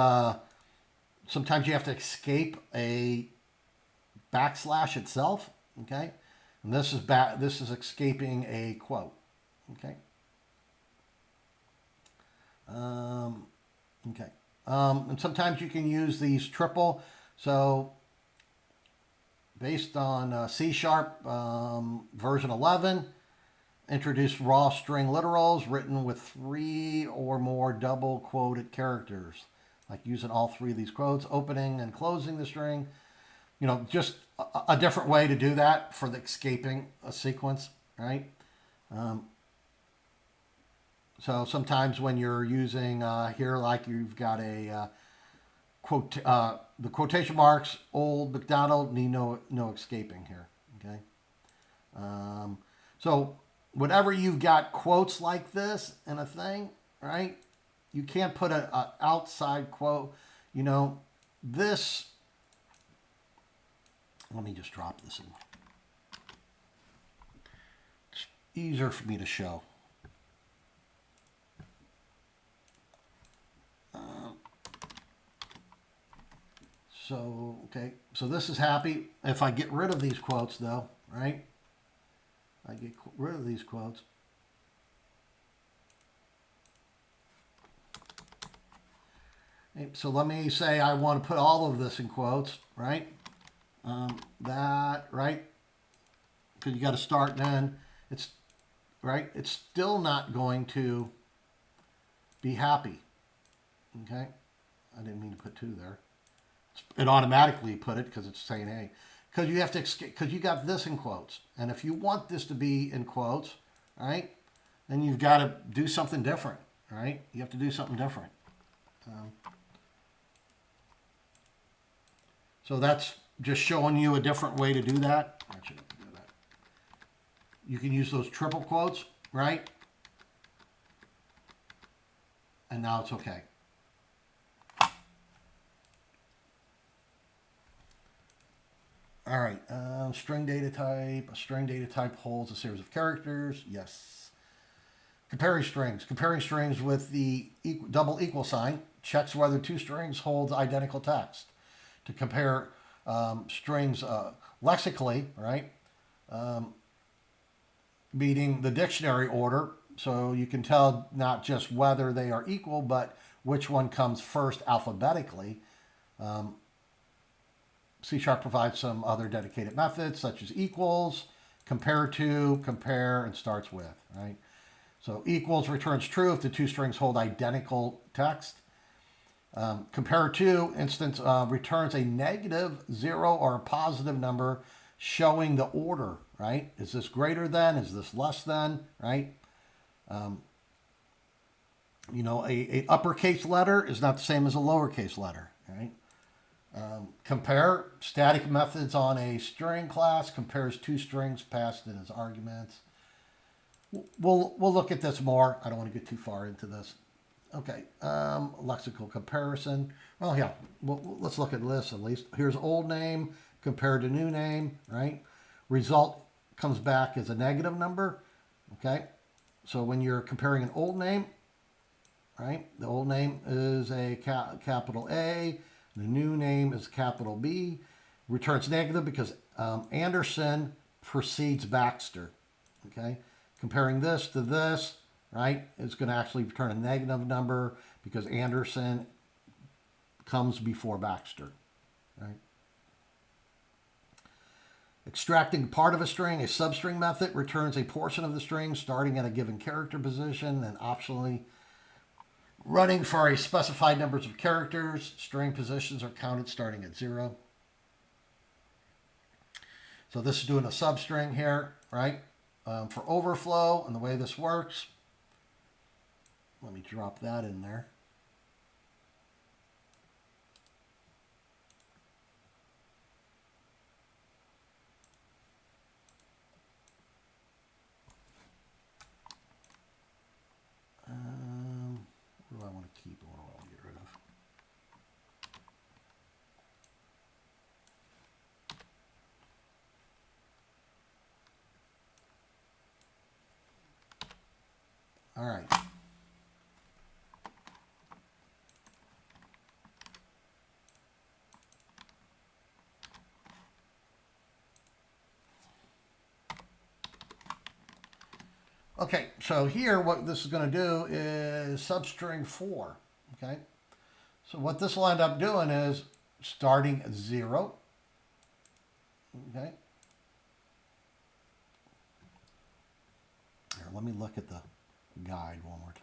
sometimes you have to escape a / itself. Okay, and this is escaping a quote. Okay. Okay. And sometimes you can use these triple. So based on C# version 11, introduced raw string literals written with 3 or more double quoted characters, like using all 3 of these quotes, opening and closing the string. You know, just a different way to do that for the escaping a sequence, right? So sometimes when you're using here, like you've got a quote, the quotation marks, old McDonald, need no escaping here, okay? So whenever you've got quotes like this in a thing, right? You can't put a outside quote, you know, this. Let me just drop this in. It's easier for me to show. Okay, so this is happy. If I get rid of these quotes though, right? I get rid of these quotes. So let me say I want to put all of this in quotes, right? That, right? Because you got to start and end. It's, right? It's still not going to be happy. Okay? I didn't mean to put 2 there. It automatically put it because it's saying A. Because you have to, because you got this in quotes. And if you want this to be in quotes, right? Then you've got to do something different, right? You have to do something different. So that's just showing you a different way to do that. I should do that. You can use those triple quotes, right? And now it's okay. All right, string data type. A string data type holds a series of characters. Yes. Comparing strings. Comparing strings with the double equal sign checks whether 2 strings hold identical text. To compare strings lexically, right? Meaning the dictionary order, so you can tell not just whether they are equal, but which one comes first alphabetically. C# provides some other dedicated methods, such as equals, compare to, compare, and starts with, right? So equals returns true if the 2 strings hold identical text. Compare to instance returns a negative 0 or a positive number showing the order, right? Is this greater than? Is this less than, right? You know, a uppercase letter is not the same as a lowercase letter, right? Compare static methods on a string class compares 2 strings passed in as arguments. We'll look at this more. I don't want to get too far into this. Okay, lexical comparison. Well, yeah, let's look at this at least. Here's old name compared to new name, right? Result comes back as a negative number, okay? So when you're comparing an old name, right, the old name is a capital A, the new name is capital B, returns negative because Anderson precedes Baxter, okay? Comparing this to this, right, it's going to actually return a negative number because Anderson comes before Baxter, right? Extracting part of a string, a substring method returns a portion of the string starting at a given character position and optionally running for a specified numbers of characters. String positions are counted starting at 0. So this is doing a substring here, right? For overflow and the way this works, let me drop that in there. What do I want to keep and what do I want to get rid of? All right. Okay, so here what this is going to do is substring 4. Okay, so what this will end up doing is starting at 0. Okay. Here, let me look at the guide one more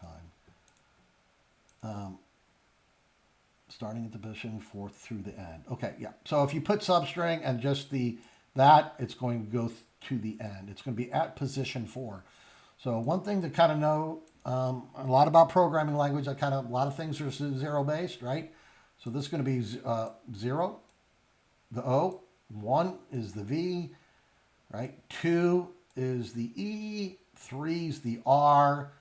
time. Starting at the position 4 through the end. Okay, yeah. So if you put substring and just that, it's going to go to the end. It's going to be at position 4. So one thing to kind of know a lot about programming language, a lot of things are 0 based, right? So this is going to be 0, the O, 1 is the V, right? 2 is the E, 3 is the R,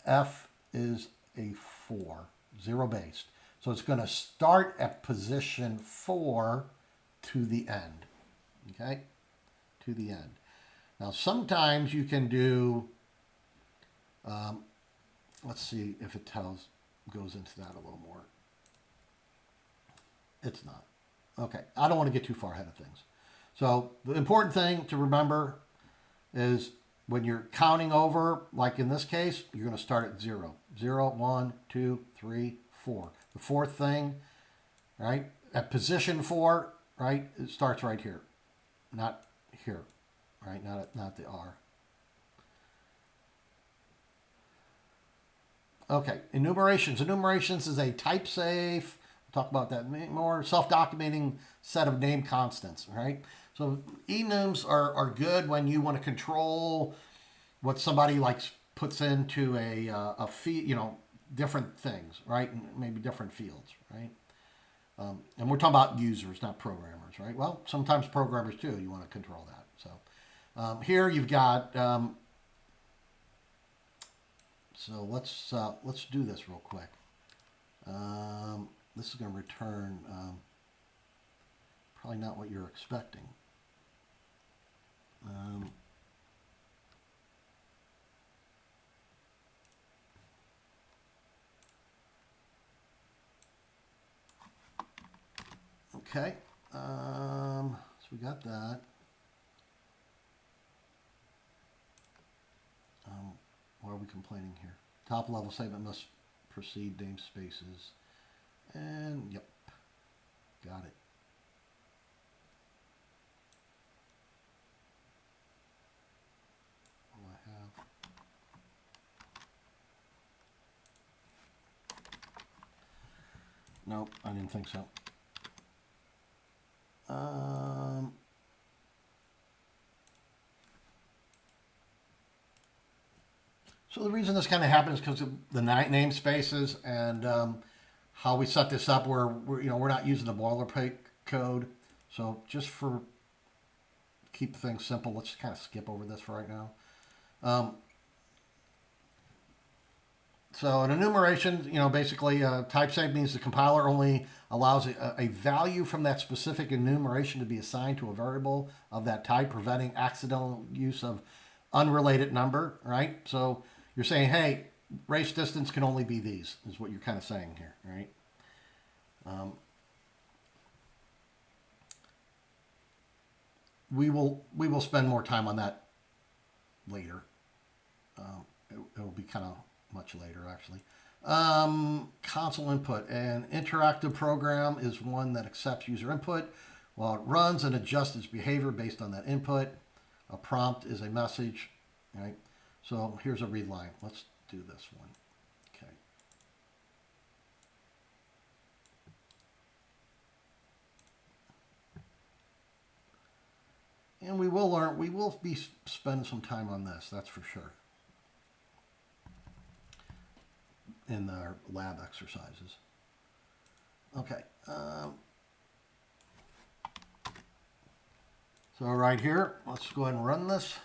F is a 4, 0 based. So it's going to start at position 4 to the end, okay? To the end. Now sometimes you can do, let's see if it goes into that a little more. It's not. Okay, I don't want to get too far ahead of things. So the important thing to remember is when you're counting over, like in this case, you're going to start at 0. 0, 1, 2, 3, 4. The fourth thing, right, at position 4, right, it starts right here, not here, right, not the R. Okay, enumerations. Enumerations is a type-safe, we'll talk about that more, self-documenting set of name constants, right? So enums are good when you want to control what somebody puts into a field, different things, right? And maybe different fields, right? And we're talking about users, not programmers, right? Well, sometimes programmers too, you want to control that. So here you've got, so let's do this real quick. This is going to return probably not what you're expecting. Okay, so we got that. Why are we complaining here? Top level statement must precede namespaces. And yep, got it. What do I have? Nope, I didn't think so. So the reason this kind of happens is because of the namespaces and how we set this up. We're not using the boilerplate code. So just for keep things simple, let's kind of skip over this for right now. So an enumeration, basically type-safe means the compiler only allows a value from that specific enumeration to be assigned to a variable of that type, preventing accidental use of unrelated number, right? So you're saying, hey, race distance can only be these, is what you're kind of saying here, right? We will spend more time on that later. It will be kind of much later, actually. Console input. An interactive program is one that accepts user input while it runs and adjusts its behavior based on that input. A prompt is a message, right? So here's a read line. Let's do this one. Okay. And we will be spending some time on this, that's for sure, in our lab exercises. Okay. So right here, let's go ahead and run this.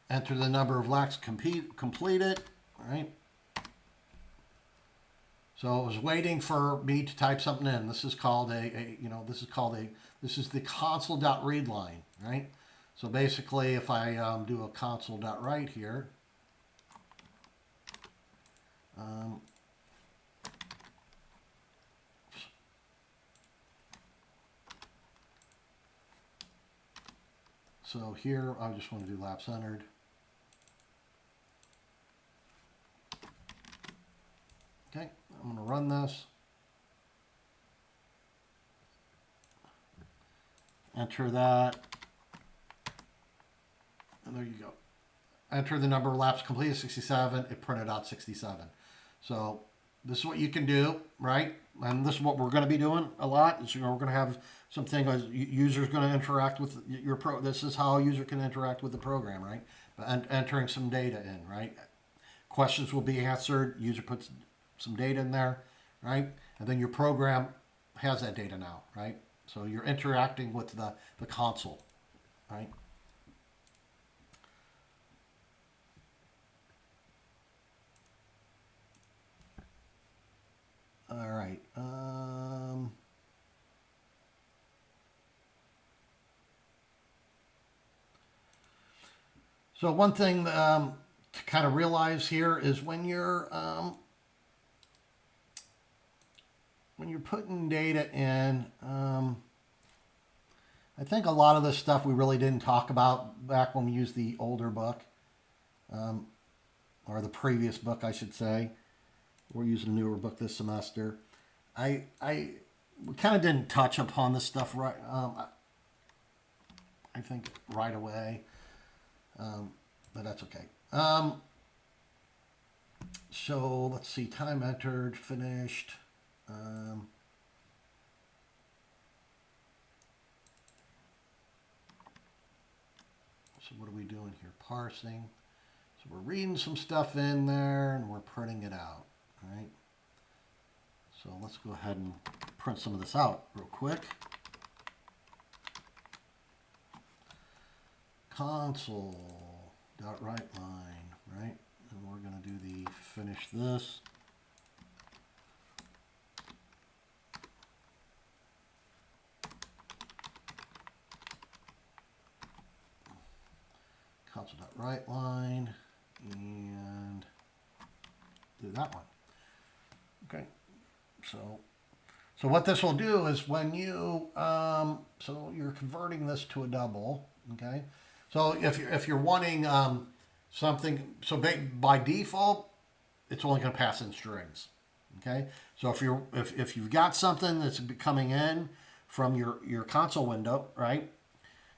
Enter the number of laps completed, right? So it was waiting for me to type something in. This is called this is the console.readline, right? So basically, if I do a console.write here, so here I just want to do laps entered. Okay, I'm going to run this. Enter that. And there you go. Enter the number of laps completed, 67. It printed out 67. So this is what you can do, right? And this is what we're going to be doing a lot. Is, we're going to have something as users going to interact with your pro. This is how a user can interact with the program, right? But entering some data in, right? Questions will be answered. User puts some data in there, right? And then your program has that data now, right? So you're interacting with the console, right? All right. So one thing to kind of realize here is when you're putting data in, I think a lot of this stuff we really didn't talk about back when we used the older book, or the previous book, I should say. We're using a newer book this semester. We kind of didn't touch upon this stuff right. I think right away, but that's okay. So let's see. Time entered, finished. So what are we doing here? Parsing. So we're reading some stuff in there and we're printing it out, right? So let's go ahead and print some of this out real quick. Console.writeline, right? And we're going to do the finish this. Console.writeline and do that one. Okay, so what this will do is when you so you're converting this to a double. Okay, so if you're wanting something, so by default it's only going to pass in strings. Okay, so if you've got something that's coming in from your console window, right?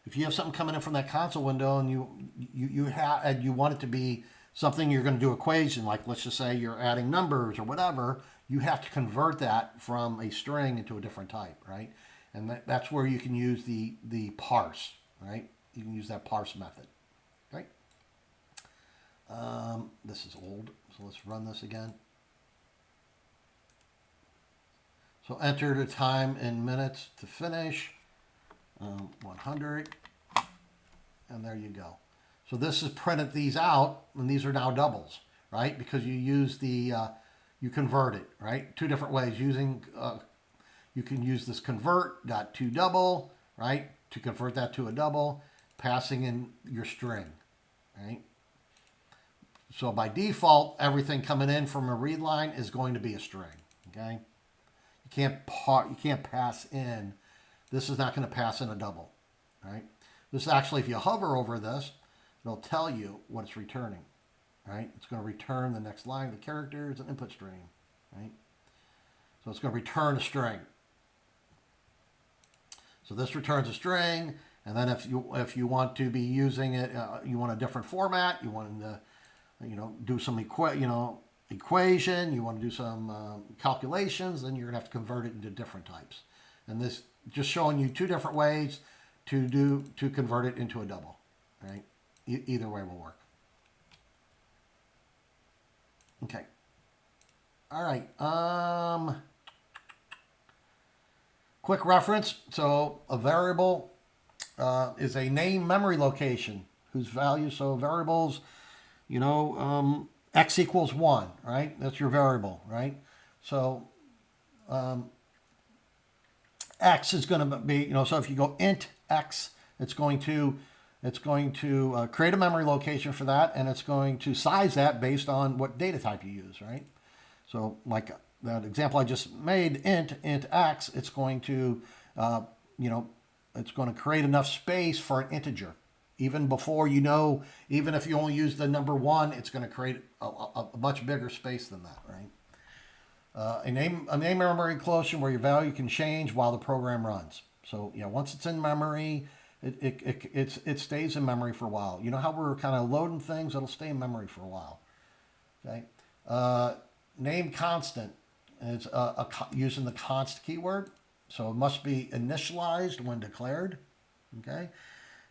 If you have something coming in from that console window and you want it to be something you're going to do equation, like let's just say you're adding numbers or whatever, you have to convert that from a string into a different type, right? And that's where you can use the parse, right? You can use that parse method, right? This is old, so let's run this again. So enter the time in minutes to finish, 100, and there you go. So this has printed these out, and these are now doubles, right? Because you use the, you convert it, right? Two different ways. Using, you can use this convert.toDouble, right? To convert that to a double, passing in your string, right? So by default, everything coming in from a read line is going to be a string, okay? You can't pass in. This is not going to pass in a double, right? This actually, if you hover over this, it'll tell you what it's returning, right? It's going to return the next line of the characters and input stream, right? So it's going to return a string. So this returns a string, and then if you want to be using it, you want a different format. You want to do some equation. You want to do some calculations. Then you're going to have to convert it into different types. And this just showing you two different ways to convert it into a double. Right? Either way will work. Okay. All right. Quick reference. So a variable is a name memory location whose value. So variables, x equals 1, right? That's your variable, right? So x is going to be, so if you go int x, it's going to create a memory location for that, and it's going to size that based on what data type you use, right? So like that example I just made, int x, it's going to, it's going to create enough space for an integer. Even before even if you only use the number 1, it's going to create a much bigger space than that, right? A name memory location where your value can change while the program runs. So once it's in memory, it stays in memory for a while. You know how we're kind of loading things? It'll stay in memory for a while. Okay. Name constant is using the const keyword. So it must be initialized when declared. Okay.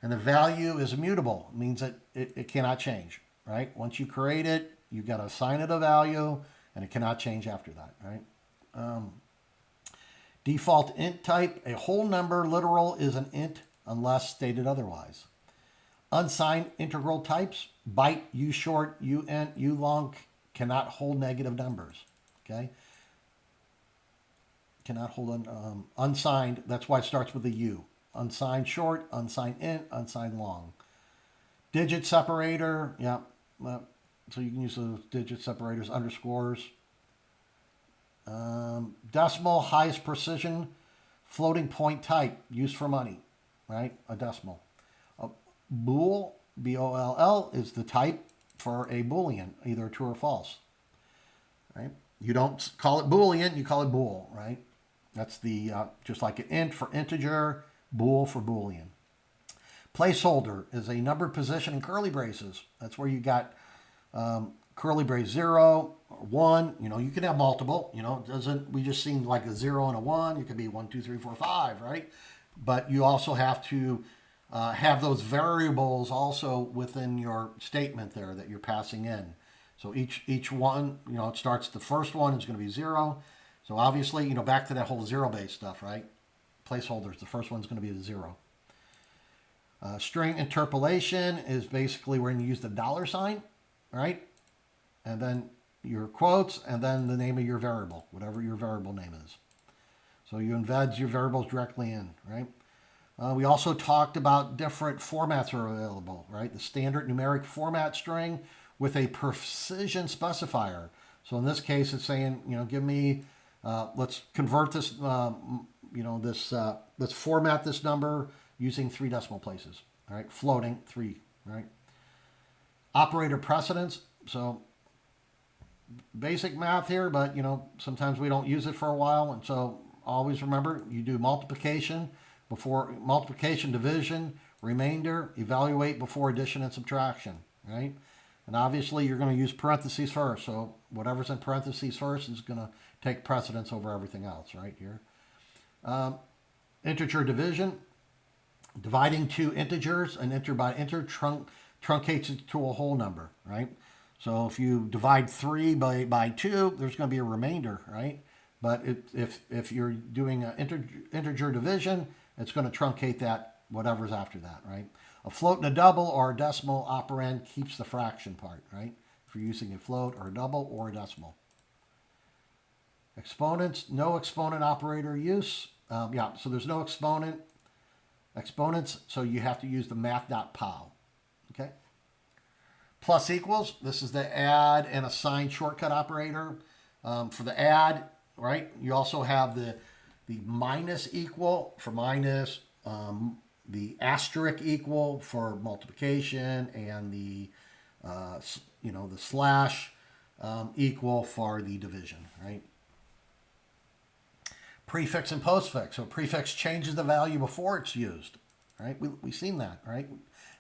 And the value is immutable. It means that it cannot change, right? Once you create it, you've got to assign it a value, and it cannot change after that, right? Default int type, a whole number literal is an int unless stated otherwise. Unsigned integral types, byte, ushort, uint, ulong, cannot hold negative numbers, okay? Cannot hold unsigned, that's why it starts with a U. Unsigned short, unsigned int, unsigned long. Digit separator, yeah. So you can use those digit separators, underscores. Decimal, highest precision, floating point type, used for money, right? A decimal. Bool, B-O-L-L, is the type for a Boolean, either true or false, right? You don't call it Boolean, you call it bool, right? That's the, just like an int for integer, bool for Boolean. Placeholder is a numbered position in curly braces. That's where you got curly brace 0 or 1. You can have multiple. We just seen like a 0 and a 1. It could be 1, 2, 3, 4, 5, right? But you also have to have those variables also within your statement there that you're passing in. So each one, it starts, the first one is going to be 0. So obviously, back to that whole zero-based stuff, right? Placeholders, the first one's going to be a 0. String interpolation is basically where you use the $sign, right? And then your quotes, and then the name of your variable, whatever your variable name is. So you embed your variables directly in, right? We also talked about different formats are available, right? The standard numeric format string with a precision specifier. So in this case, it's saying, give me, let's convert this, let's format this number using 3 decimal places, all right? Floating 3, right? Operator precedence. So basic math here, but sometimes we don't use it for a while, and so always remember you do multiplication before multiplication, division, remainder, evaluate before addition and subtraction, right? And obviously you're going to use parentheses first, so whatever's in parentheses first is going to take precedence over everything else, right here. Integer division, dividing two integers, an integer by integer truncates it to a whole number, right? So if you divide 3 by 2, there's going to be a remainder, right? But if you're doing an integer division, it's going to truncate that, whatever's after that, right? A float and a double or a decimal operand keeps the fraction part, right? If you're using a float or a double or a decimal. Exponents, no exponent operator use. So there's no exponents, so you have to use the math.pow, okay? Plus equals, this is the add and assign shortcut operator. For the add, right, you also have the minus equal for minus, the asterisk equal for multiplication, and the the slash equal for the division, right? Prefix and postfix. So prefix changes the value before it's used, right? We've seen that, right?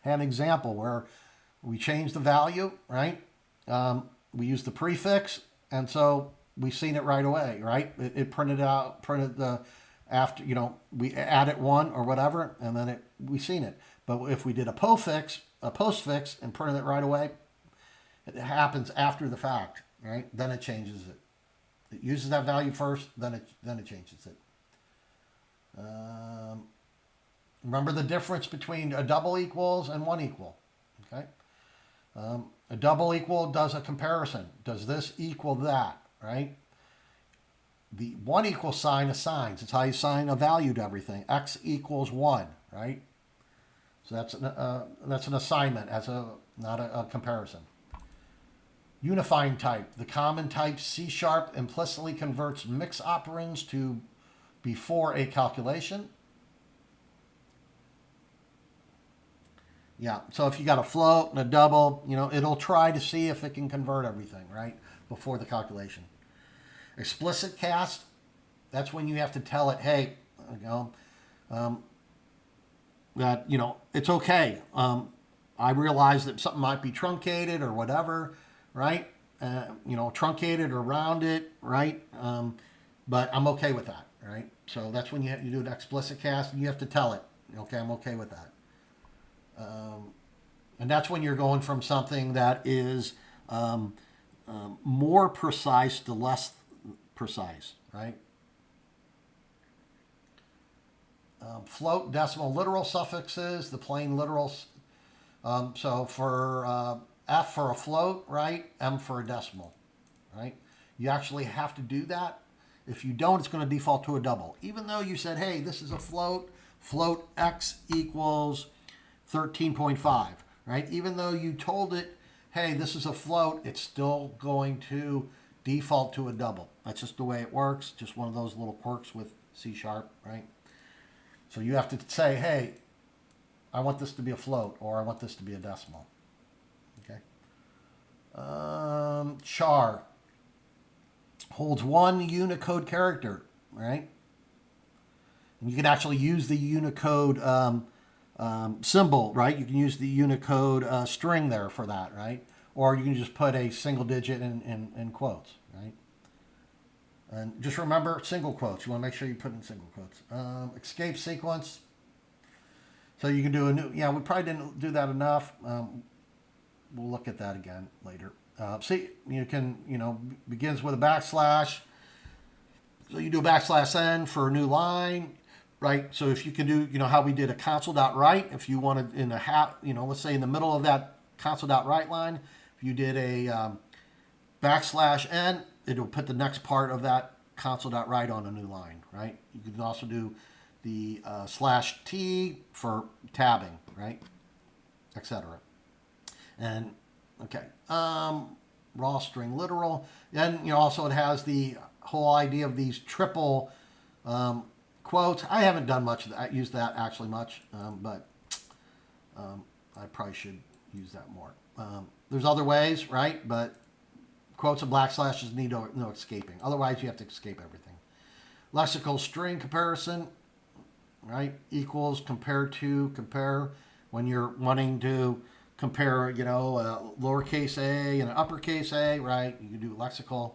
Had an example where we changed the value, right? We used the prefix, and so we seen it right away, right? It printed the after, we added one or whatever, and then we seen it. But if we did a postfix, and printed it right away, it happens after the fact, right? Then it changes it. It uses that value first, then it changes it. Remember the difference between a double equals and one equal. Okay, a double equal does a comparison. Does this equal that? Right. The one equal sign assigns. It's how you assign a value to everything. X equals 1. Right. So that's an assignment not a comparison. Unifying type. The common type C# implicitly converts mixed operands to before a calculation. Yeah, so if you got a float and a double, it'll try to see if it can convert everything, right, before the calculation. Explicit cast, that's when you have to tell it, hey, that, it's okay. I realize that something might be truncated or whatever, right? Truncated or rounded, right? But I'm okay with that, right? So that's when you do an explicit cast, and you have to tell it, okay, I'm okay with that. And that's when you're going from something that is more precise to less precise, right? Float, decimal, literal suffixes, the plain literal. So for F for a float, right? M for a decimal, right? You actually have to do that. If you don't, it's going to default to a double. Even though you said, hey, this is a float X equals 13.5, right? Even though you told it, hey, this is a float, it's still going to default to a double. That's just the way it works. Just one of those little quirks with C#, right? So you have to say, hey, I want this to be a float, or I want this to be a decimal. Okay. Char holds one Unicode character, right? And you can actually use the Unicode symbol, right? You can use the Unicode string there for that, right? Or you can just put a single digit in quotes, right? And just remember single quotes. You want to make sure you put in single quotes. Escape sequence. So you can do a new, we probably didn't do that enough. We'll look at that again later. See, you can, begins with a backslash. So you do a /n for a new line, right? So if you can do, how we did a console.write, if you wanted in a let's say in the middle of that console.write line, if you did a \n, it'll put the next part of that console.write on a new line, right? You can also do the /t for tabbing, right? Etc. And okay, raw string literal. Then also it has the whole idea of these triple quotes. I haven't done much of that, used that actually much, but I probably should use that more. There's other ways, right? But quotes and /slashes need no escaping. Otherwise, you have to escape everything. Lexical string comparison, right? Equals, compare to, compare. When you're wanting to compare, a lowercase a and an uppercase a, right? You can do lexical.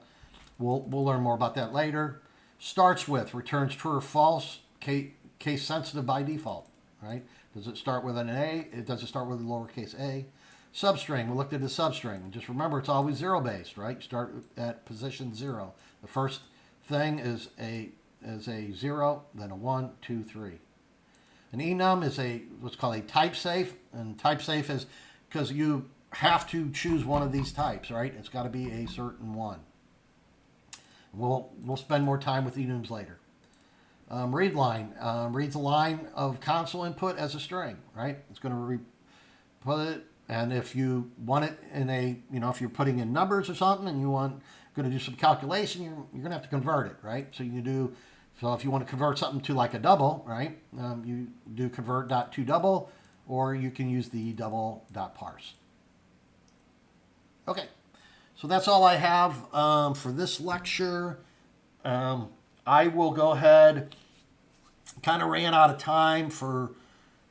We'll learn more about that later. Starts with, returns true or false, case sensitive by default, right? Does it start with an A? Does it start with a lowercase a? Substring, we looked at the substring. Just remember, it's always zero-based, right? You start at position 0. The first thing is a 0, then a 1, 2, 3. An enum is what's called a type safe, and type safe is because you have to choose one of these types, right? It's got to be a certain one. We'll spend more time with enums later. Read line reads a line of console input as a string, right? It's going to put it, and if you want it in if you're putting in numbers or something, and going to do some calculation, you're going to have to convert it, right? So if you want to convert something to like a double, right? You do convert.toDouble, or you can use the double.parse. Okay. So that's all I have for this lecture. I will go ahead. Kind of ran out of time for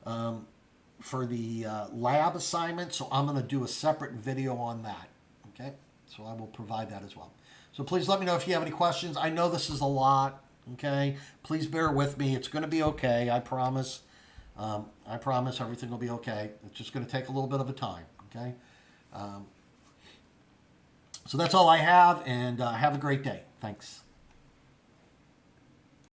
the lab assignment, so I'm going to do a separate video on that. Okay, so I will provide that as well. So please let me know if you have any questions. I know this is a lot. Okay, please bear with me. It's going to be okay. I promise. I promise everything will be okay. It's just going to take a little bit of a time. Okay. So that's all I have, and have a great day. Thanks.